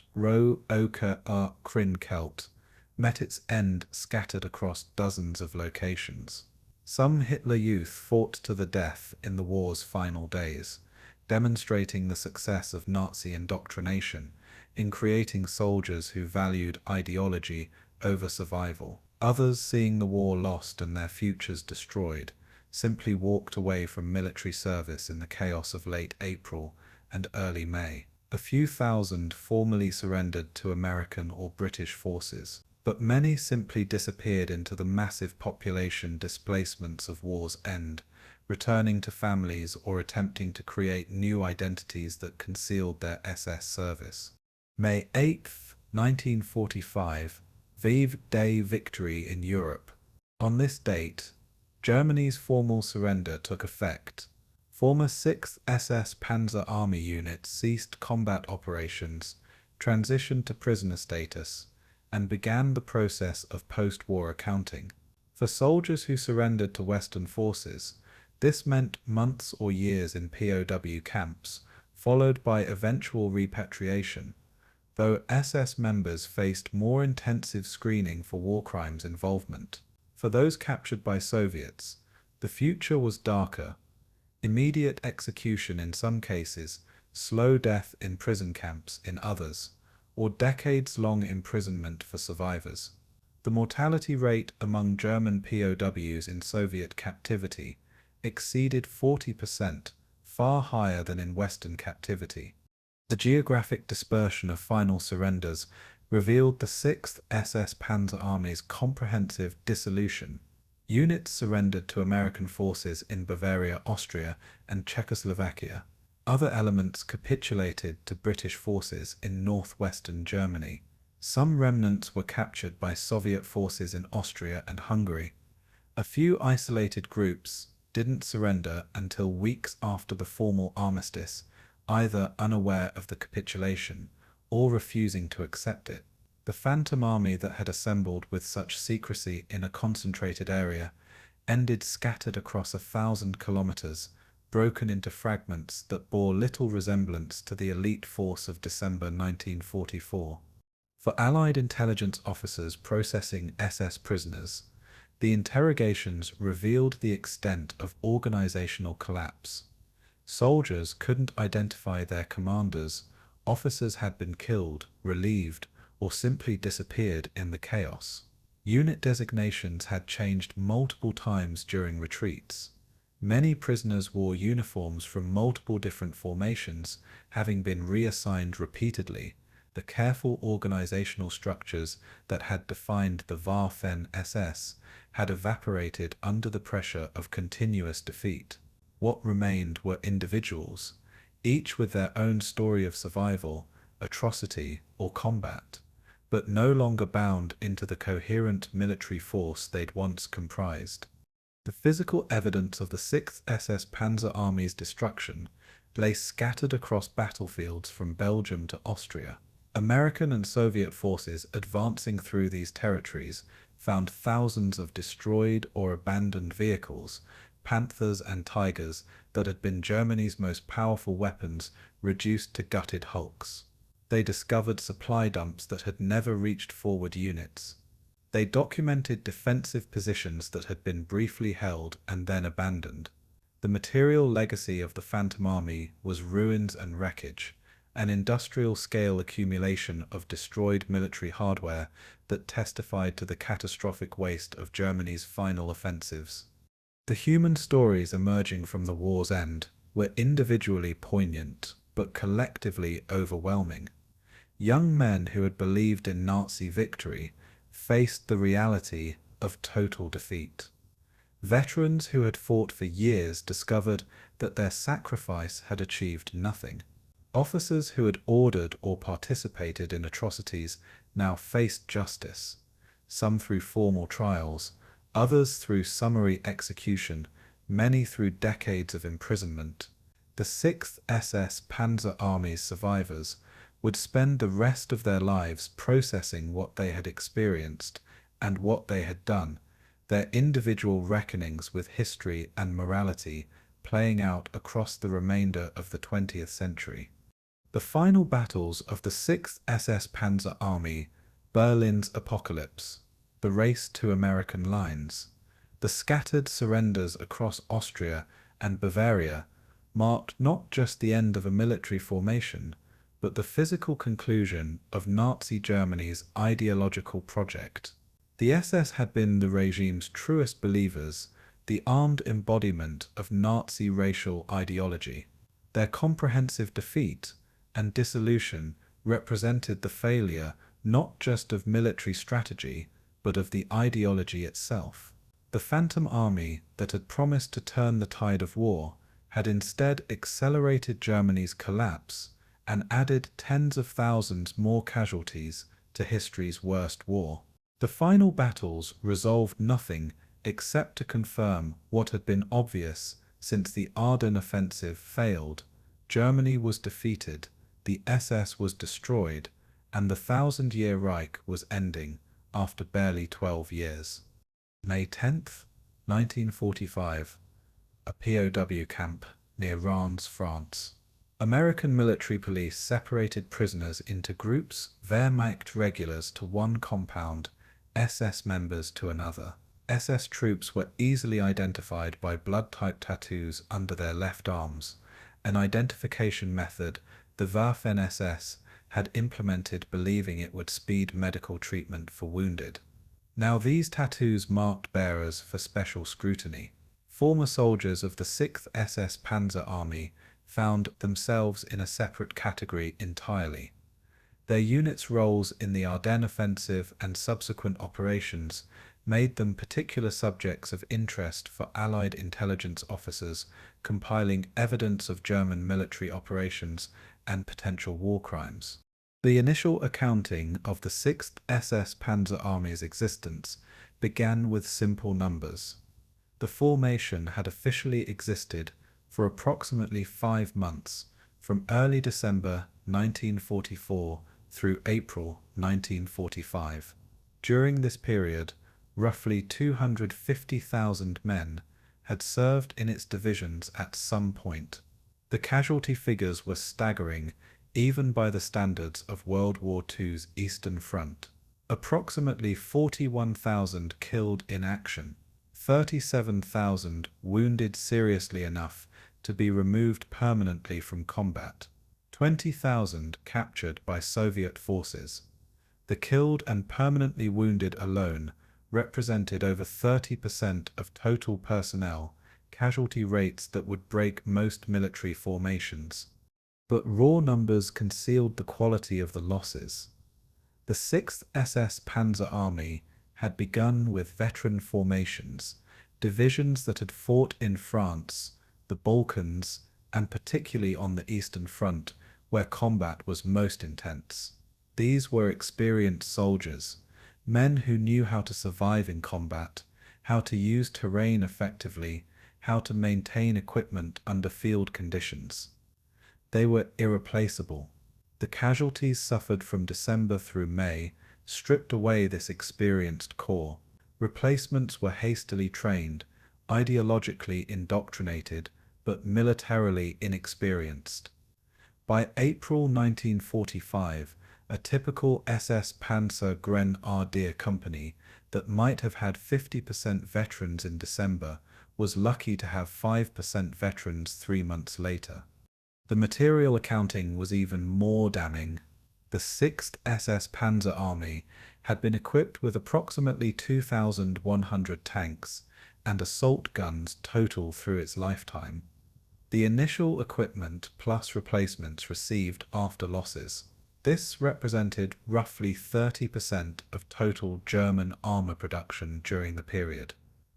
Krinkeldt, met its end scattered across dozens of locations. Some Hitler Youth fought to the death in the war's final days, demonstrating the success of Nazi indoctrination in creating soldiers who valued ideology over survival. Others, seeing the war lost and their futures destroyed, simply walked away from military service in the chaos of late April and early May. A few thousand formally surrendered to American or British forces, but many simply disappeared into the massive population displacements of war's end, returning to families or attempting to create new identities that concealed their SS service. May 8th, 1945, V-Day victory in Europe. On this date, Germany's formal surrender took effect. Former 6th SS Panzer Army units ceased combat operations, transitioned to prisoner status, and began the process of post-war accounting. For soldiers who surrendered to Western forces, this meant months or years in POW camps, followed by eventual repatriation, though SS members faced more intensive screening for war crimes involvement. For those captured by Soviets, the future was darker. Immediate execution in some cases, slow death in prison camps in others, or decades-long imprisonment for survivors. The mortality rate among German POWs in Soviet captivity exceeded 40%, far higher than in Western captivity. The geographic dispersion of final surrenders revealed the 6th SS Panzer Army's comprehensive dissolution. Units surrendered to American forces in Bavaria, Austria, and Czechoslovakia. Other elements capitulated to British forces in northwestern Germany. Some remnants were captured by Soviet forces in Austria and Hungary. A few isolated groups didn't surrender until weeks after the formal armistice, either unaware of the capitulation or refusing to accept it. The Phantom Army that had assembled with such secrecy in a concentrated area ended scattered across 1,000 kilometers, broken into fragments that bore little resemblance to the elite force of December 1944. For Allied intelligence officers processing SS prisoners, the interrogations revealed the extent of organizational collapse. Soldiers couldn't identify their commanders, officers had been killed, relieved, or simply disappeared in the chaos. Unit designations had changed multiple times during retreats. Many prisoners wore uniforms from multiple different formations, having been reassigned repeatedly. The careful organizational structures that had defined the Waffen-SS had evaporated under the pressure of continuous defeat. What remained were individuals, each with their own story of survival, atrocity, or combat, but no longer bound into the coherent military force they'd once comprised. The physical evidence of the 6th SS Panzer Army's destruction lay scattered across battlefields from Belgium to Austria. American and Soviet forces advancing through these territories found thousands of destroyed or abandoned vehicles, Panthers and Tigers that had been Germany's most powerful weapons reduced to gutted hulks. They discovered supply dumps that had never reached forward units. They documented defensive positions that had been briefly held and then abandoned. The material legacy of the Phantom Army was ruins and wreckage, an industrial-scale accumulation of destroyed military hardware that testified to the catastrophic waste of Germany's final offensives. The human stories emerging from the war's end were individually poignant, but collectively overwhelming. Young men who had believed in Nazi victory faced the reality of total defeat. Veterans who had fought for years discovered that their sacrifice had achieved nothing. Officers who had ordered or participated in atrocities now faced justice, some through formal trials, others through summary execution, many through decades of imprisonment. The 6th SS Panzer Army's survivors would spend the rest of their lives processing what they had experienced and what they had done, their individual reckonings with history and morality playing out across the remainder of the 20th century. The final battles of the 6th SS Panzer Army, Berlin's apocalypse, the race to American lines, the scattered surrenders across Austria and Bavaria marked not just the end of a military formation, but the physical conclusion of Nazi Germany's ideological project. The SS had been the regime's truest believers, the armed embodiment of Nazi racial ideology. Their comprehensive defeat and dissolution represented the failure not just of military strategy, but of the ideology itself. The Phantom Army that had promised to turn the tide of war had instead accelerated Germany's collapse and added tens of thousands more casualties to history's worst war. The final battles resolved nothing except to confirm what had been obvious since the Ardennes offensive failed. Germany was defeated, the SS was destroyed, and the 1,000-year Reich was ending after barely 12 years. May 10th, 1945. A POW camp near Reims, France. American military police separated prisoners into groups, Wehrmacht regulars to one compound, SS members to another. SS troops were easily identified by blood-type tattoos under their left arms, an identification method the Waffen-SS had implemented believing it would speed medical treatment for wounded. Now these tattoos marked bearers for special scrutiny. Former soldiers of the 6th SS Panzer Army found themselves in a separate category entirely. Their unit's roles in the Ardennes offensive and subsequent operations made them particular subjects of interest for Allied intelligence officers compiling evidence of German military operations and potential war crimes. The initial accounting of the 6th SS Panzer Army's existence began with simple numbers. The formation had officially existed for approximately 5 months, from early December 1944 through April 1945. During this period, roughly 250,000 men had served in its divisions at some point. The casualty figures were staggering, even by the standards of World War II's Eastern Front. Approximately 41,000 killed in action, 37,000 wounded seriously enough to be removed permanently from combat, 20,000 captured by Soviet forces. The killed and permanently wounded alone represented over 30% of total personnel, casualty rates that would break most military formations. But raw numbers concealed the quality of the losses. The 6th SS Panzer Army had begun with veteran formations, divisions that had fought in France, the Balkans, and particularly on the Eastern Front, where combat was most intense. These were experienced soldiers, men who knew how to survive in combat, how to use terrain effectively, how to maintain equipment under field conditions. They were irreplaceable. The casualties suffered from December through May stripped away this experienced corps. Replacements were hastily trained, ideologically indoctrinated, but militarily inexperienced. By April 1945, a typical SS Panzer Grenadier company that might have had 50% veterans in December was lucky to have 5% veterans 3 months later. The material accounting was even more damning. The 6th SS Panzer Army had been equipped with approximately 2,100 tanks and assault guns total through its lifetime. The initial equipment plus replacements received after losses. This represented roughly 30% of total German armor production during the period.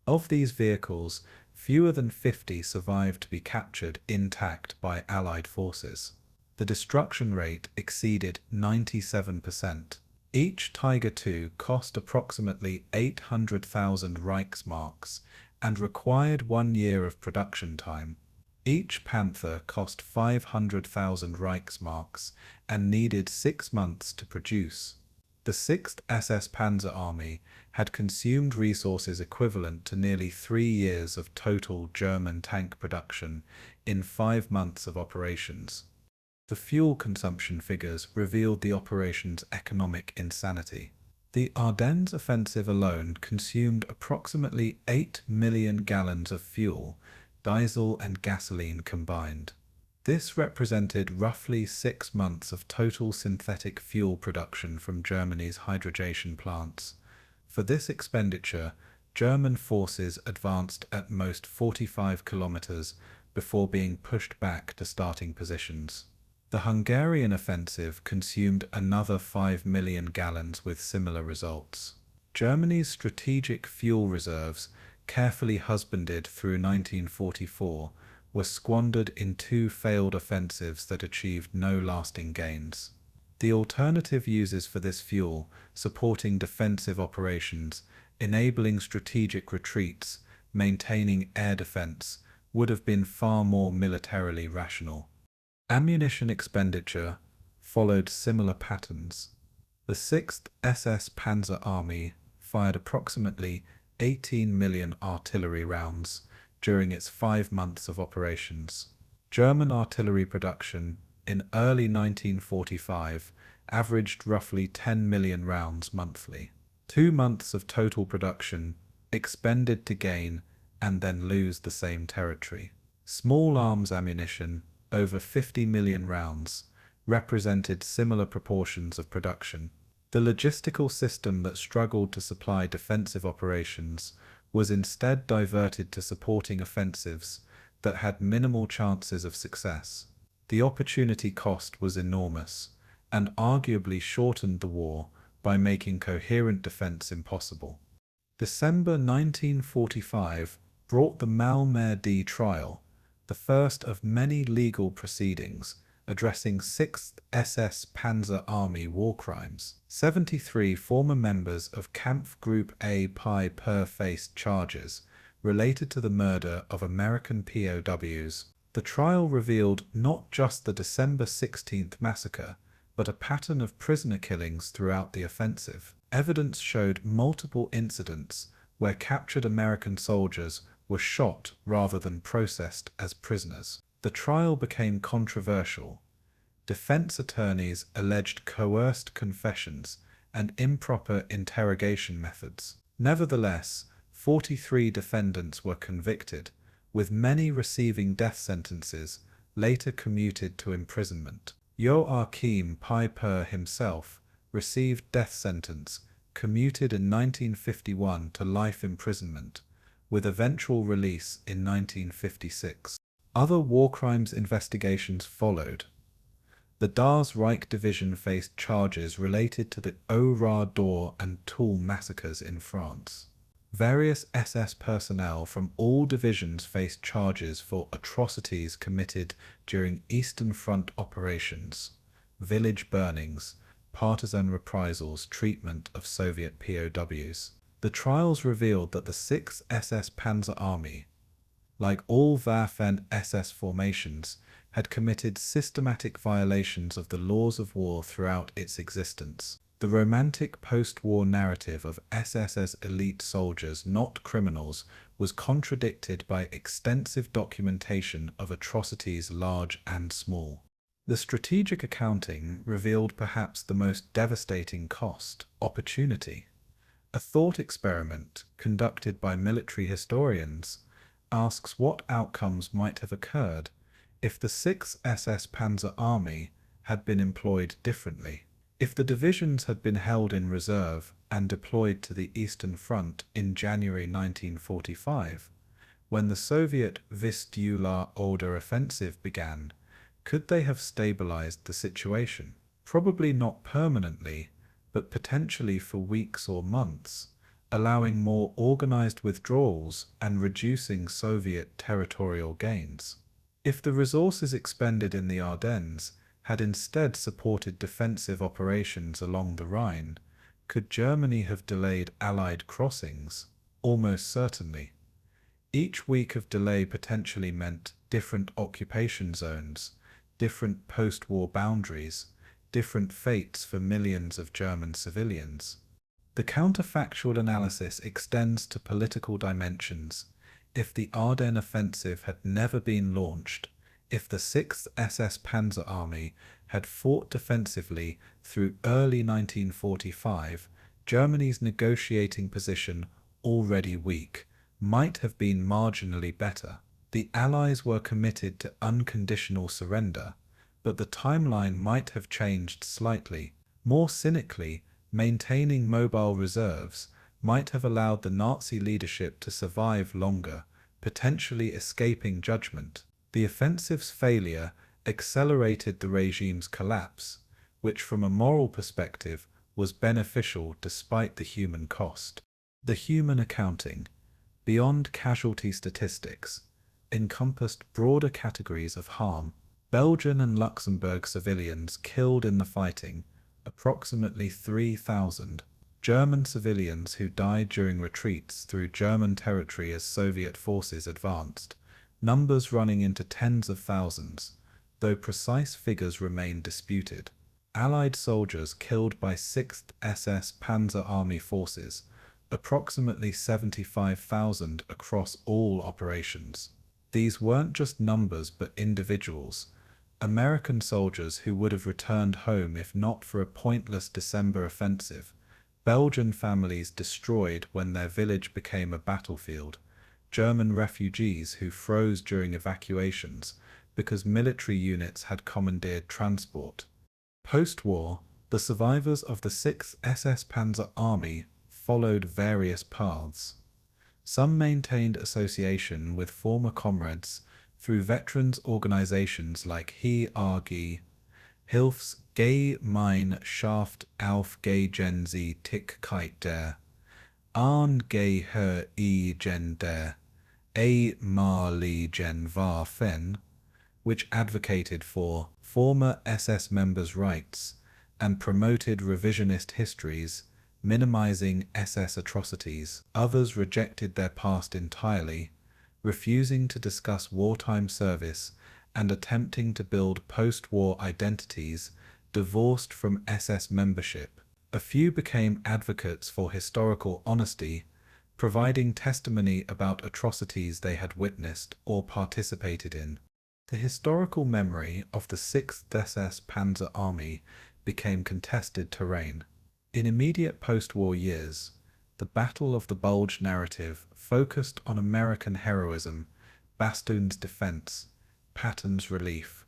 Of these vehicles, fewer than 50 survived to be captured intact by Allied forces. The destruction rate exceeded 97%. Each Tiger II cost approximately 800,000 Reichsmarks and required 1 year of production time. Each Panther cost 500,000 Reichsmarks and needed 6 months to produce. The 6th SS Panzer Army had consumed resources equivalent to nearly 3 years of total German tank production in 5 months of operations. The fuel consumption figures revealed the operation's economic insanity. The Ardennes offensive alone consumed approximately 8 million gallons of fuel, diesel and gasoline combined. This represented roughly 6 months of total synthetic fuel production from Germany's hydrogen plants. For this expenditure, German forces advanced at most 45 kilometers before being pushed back to starting positions. The Hungarian offensive consumed another 5 million gallons with similar results. Germany's strategic fuel reserves, carefully husbanded through 1944, were squandered in 2 failed offensives that achieved no lasting gains. The alternative uses for this fuel, supporting defensive operations, enabling strategic retreats, maintaining air defense, would have been far more militarily rational. Ammunition expenditure followed similar patterns. The 6th SS Panzer Army fired approximately 18 million artillery rounds during its 5 months of operations. German artillery production in early 1945 averaged roughly 10 million rounds monthly. 2 months of total production expended to gain and then lose the same territory. Small arms ammunition, over 50 million rounds, represented similar proportions of production. The logistical system that struggled to supply defensive operations was instead diverted to supporting offensives that had minimal chances of success. The opportunity cost was enormous, and arguably shortened the war by making coherent defense impossible. December 1945 brought the Malmedy trial, the first of many legal proceedings addressing 6th SS Panzer Army war crimes. 73 former members of Kampfgruppe Pieper faced charges related to the murder of American POWs. The trial revealed not just the December 16th massacre, but a pattern of prisoner killings throughout the offensive. Evidence showed multiple incidents where captured American soldiers were shot rather than processed as prisoners. The trial became controversial. Defense attorneys alleged coerced confessions and improper interrogation methods. Nevertheless, 43 defendants were convicted, with many receiving death sentences later commuted to imprisonment. Joachim Pieper himself received death sentence, commuted in 1951 to life imprisonment, with eventual release in 1956. Other war crimes investigations followed. The Das Reich Division faced charges related to the Oder and Toul massacres in France. Various SS personnel from all divisions faced charges for atrocities committed during Eastern Front operations, village burnings, partisan reprisals, treatment of Soviet POWs. The trials revealed that the 6th SS Panzer Army, like all Waffen-SS formations, had committed systematic violations of the laws of war throughout its existence. The romantic post-war narrative of SS as elite soldiers, not criminals, was contradicted by extensive documentation of atrocities large and small. The strategic accounting revealed perhaps the most devastating cost: opportunity. A thought experiment conducted by military historians asks what outcomes might have occurred if the 6th SS Panzer Army had been employed differently. If the divisions had been held in reserve and deployed to the Eastern Front in January 1945, when the Soviet Vistula Oder offensive began, could they have stabilized the situation? Probably not permanently, but potentially for weeks or months, allowing more organized withdrawals and reducing Soviet territorial gains. If the resources expended in the Ardennes had instead supported defensive operations along the Rhine, could Germany have delayed Allied crossings? Almost certainly. Each week of delay potentially meant different occupation zones, different post-war boundaries, different fates for millions of German civilians. The counterfactual analysis extends to political dimensions. If the Ardennes offensive had never been launched, if the 6th SS Panzer Army had fought defensively through early 1945, Germany's negotiating position, already weak, might have been marginally better. The Allies were committed to unconditional surrender, but the timeline might have changed slightly. More cynically, maintaining mobile reserves might have allowed the Nazi leadership to survive longer, potentially escaping judgment. The offensive's failure accelerated the regime's collapse, which from a moral perspective was beneficial despite the human cost. The human accounting, beyond casualty statistics, encompassed broader categories of harm. Belgian and Luxembourg civilians killed in the fighting, approximately 3,000. German civilians who died during retreats through German territory as Soviet forces advanced, numbers running into tens of thousands, though precise figures remain disputed. Allied soldiers killed by 6th SS Panzer Army forces, approximately 75,000 across all operations. These weren't just numbers but individuals. American soldiers who would have returned home if not for a pointless December offensive, Belgian families destroyed when their village became a battlefield, German refugees who froze during evacuations because military units had commandeered transport. Post-war, the survivors of the 6th SS Panzer Army followed various paths. Some maintained association with former comrades through veterans organizations like HRG, Hilfs Gemeinschaft auf Gen Z Tick der Angehörigen der ehemaligen Waffen, which advocated for former SS members' rights and promoted revisionist histories, minimizing SS atrocities. Others rejected their past entirely, refusing to discuss wartime service and attempting to build post-war identities divorced from SS membership. A few became advocates for historical honesty, providing testimony about atrocities they had witnessed or participated in. The historical memory of the 6th SS Panzer Army became contested terrain. In immediate post-war years, the Battle of the Bulge narrative focused on American heroism, Bastoon's defense, Patton's relief,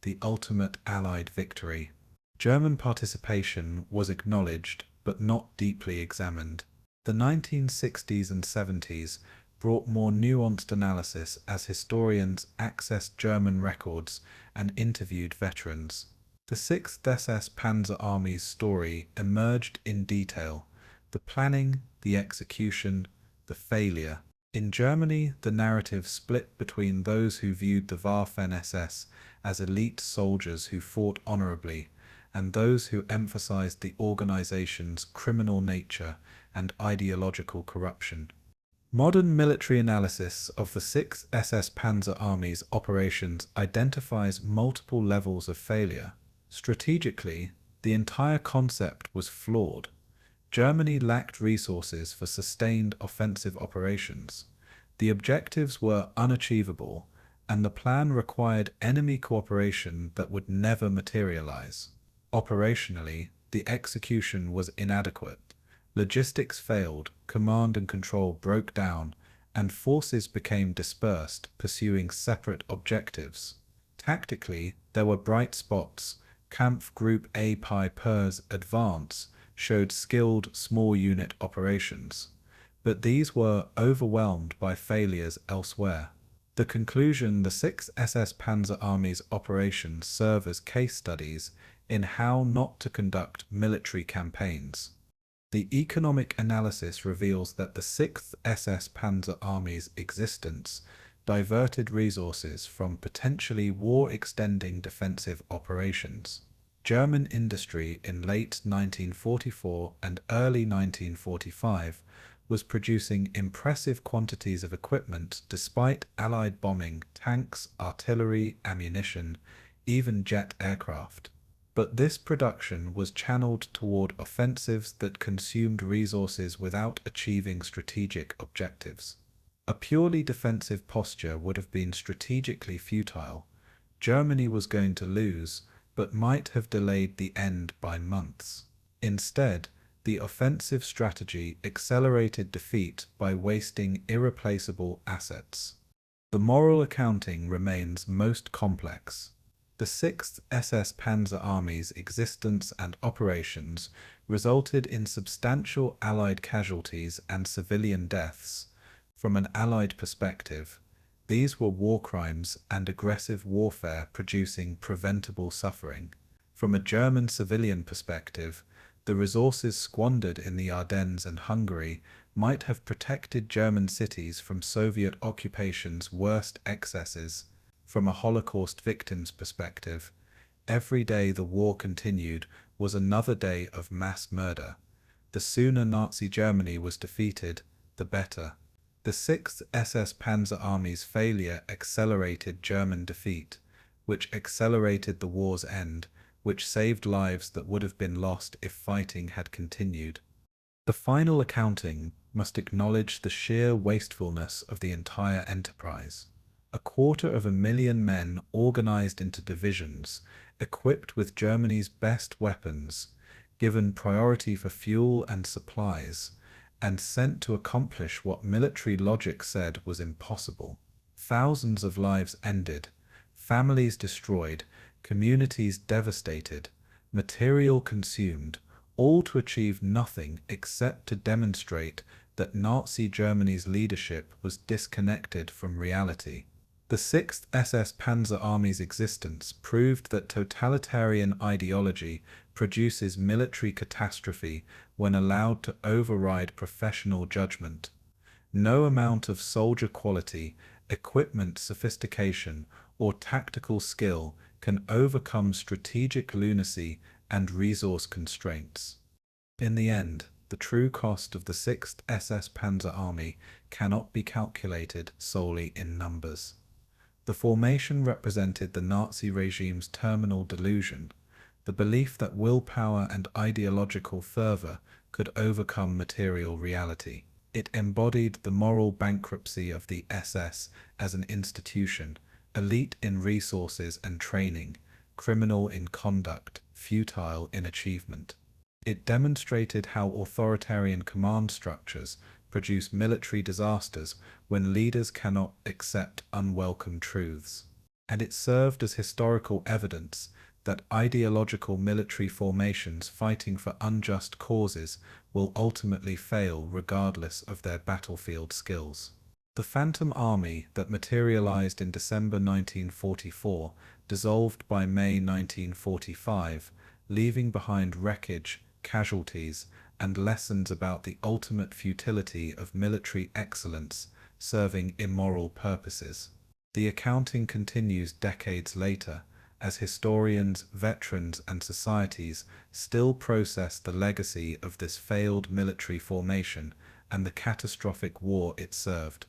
the ultimate Allied victory. German participation was acknowledged but not deeply examined. The 1960s and 70s brought more nuanced analysis as historians accessed German records and interviewed veterans. The 6th SS Panzer Army's story emerged in detail: the planning, the execution, the failure. In Germany, the narrative split between those who viewed the Waffen-SS as elite soldiers who fought honorably, and those who emphasized the organization's criminal nature and ideological corruption. Modern military analysis of the 6th SS Panzer Army's operations identifies multiple levels of failure. Strategically, the entire concept was flawed. Germany lacked resources for sustained offensive operations. The objectives were unachievable, and the plan required enemy cooperation that would never materialize. Operationally, the execution was inadequate. Logistics failed, command and control broke down, and forces became dispersed, pursuing separate objectives. Tactically, there were bright spots. Kampfgruppe Pieper's advance showed skilled small unit operations, but these were overwhelmed by failures elsewhere. The conclusion: the 6th SS Panzer Army's operations serve as case studies in how not to conduct military campaigns. The economic analysis reveals that the 6th SS Panzer Army's existence diverted resources from potentially war-extending defensive operations. German industry in late 1944 and early 1945 was producing impressive quantities of equipment despite Allied bombing, tanks, artillery, ammunition, even jet aircraft. But this production was channeled toward offensives that consumed resources without achieving strategic objectives. A purely defensive posture would have been strategically futile. Germany was going to lose, but might have delayed the end by months. Instead, the offensive strategy accelerated defeat by wasting irreplaceable assets. The moral accounting remains most complex. The 6th SS Panzer Army's existence and operations resulted in substantial Allied casualties and civilian deaths. From an Allied perspective, these were war crimes and aggressive warfare producing preventable suffering. From a German civilian perspective, the resources squandered in the Ardennes and Hungary might have protected German cities from Soviet occupation's worst excesses. From a Holocaust victim's perspective, every day the war continued was another day of mass murder. The sooner Nazi Germany was defeated, the better. The 6th SS Panzer Army's failure accelerated German defeat, which accelerated the war's end, which saved lives that would have been lost if fighting had continued. The final accounting must acknowledge the sheer wastefulness of the entire enterprise. 250,000 men organized into divisions, equipped with Germany's best weapons, given priority for fuel and supplies, and sent to accomplish what military logic said was impossible. Thousands of lives ended, families destroyed, communities devastated, material consumed, all to achieve nothing except to demonstrate that Nazi Germany's leadership was disconnected from reality. The 6th SS Panzer Army's existence proved that totalitarian ideology produces military catastrophe when allowed to override professional judgment. No amount of soldier quality, equipment sophistication, or tactical skill can overcome strategic lunacy and resource constraints. In the end, the true cost of the 6th SS Panzer Army cannot be calculated solely in numbers. The formation represented the Nazi regime's terminal delusion, the belief that willpower and ideological fervor could overcome material reality. It embodied the moral bankruptcy of the SS as an institution, elite in resources and training, criminal in conduct, futile in achievement. It demonstrated how authoritarian command structures produce military disasters when leaders cannot accept unwelcome truths. And it served as historical evidence that ideological military formations fighting for unjust causes will ultimately fail regardless of their battlefield skills. The Phantom Army that materialized in December 1944 dissolved by May 1945, leaving behind wreckage, casualties, and lessons about the ultimate futility of military excellence serving immoral purposes. The accounting continues decades later, as historians, veterans, and societies still process the legacy of this failed military formation and the catastrophic war it served.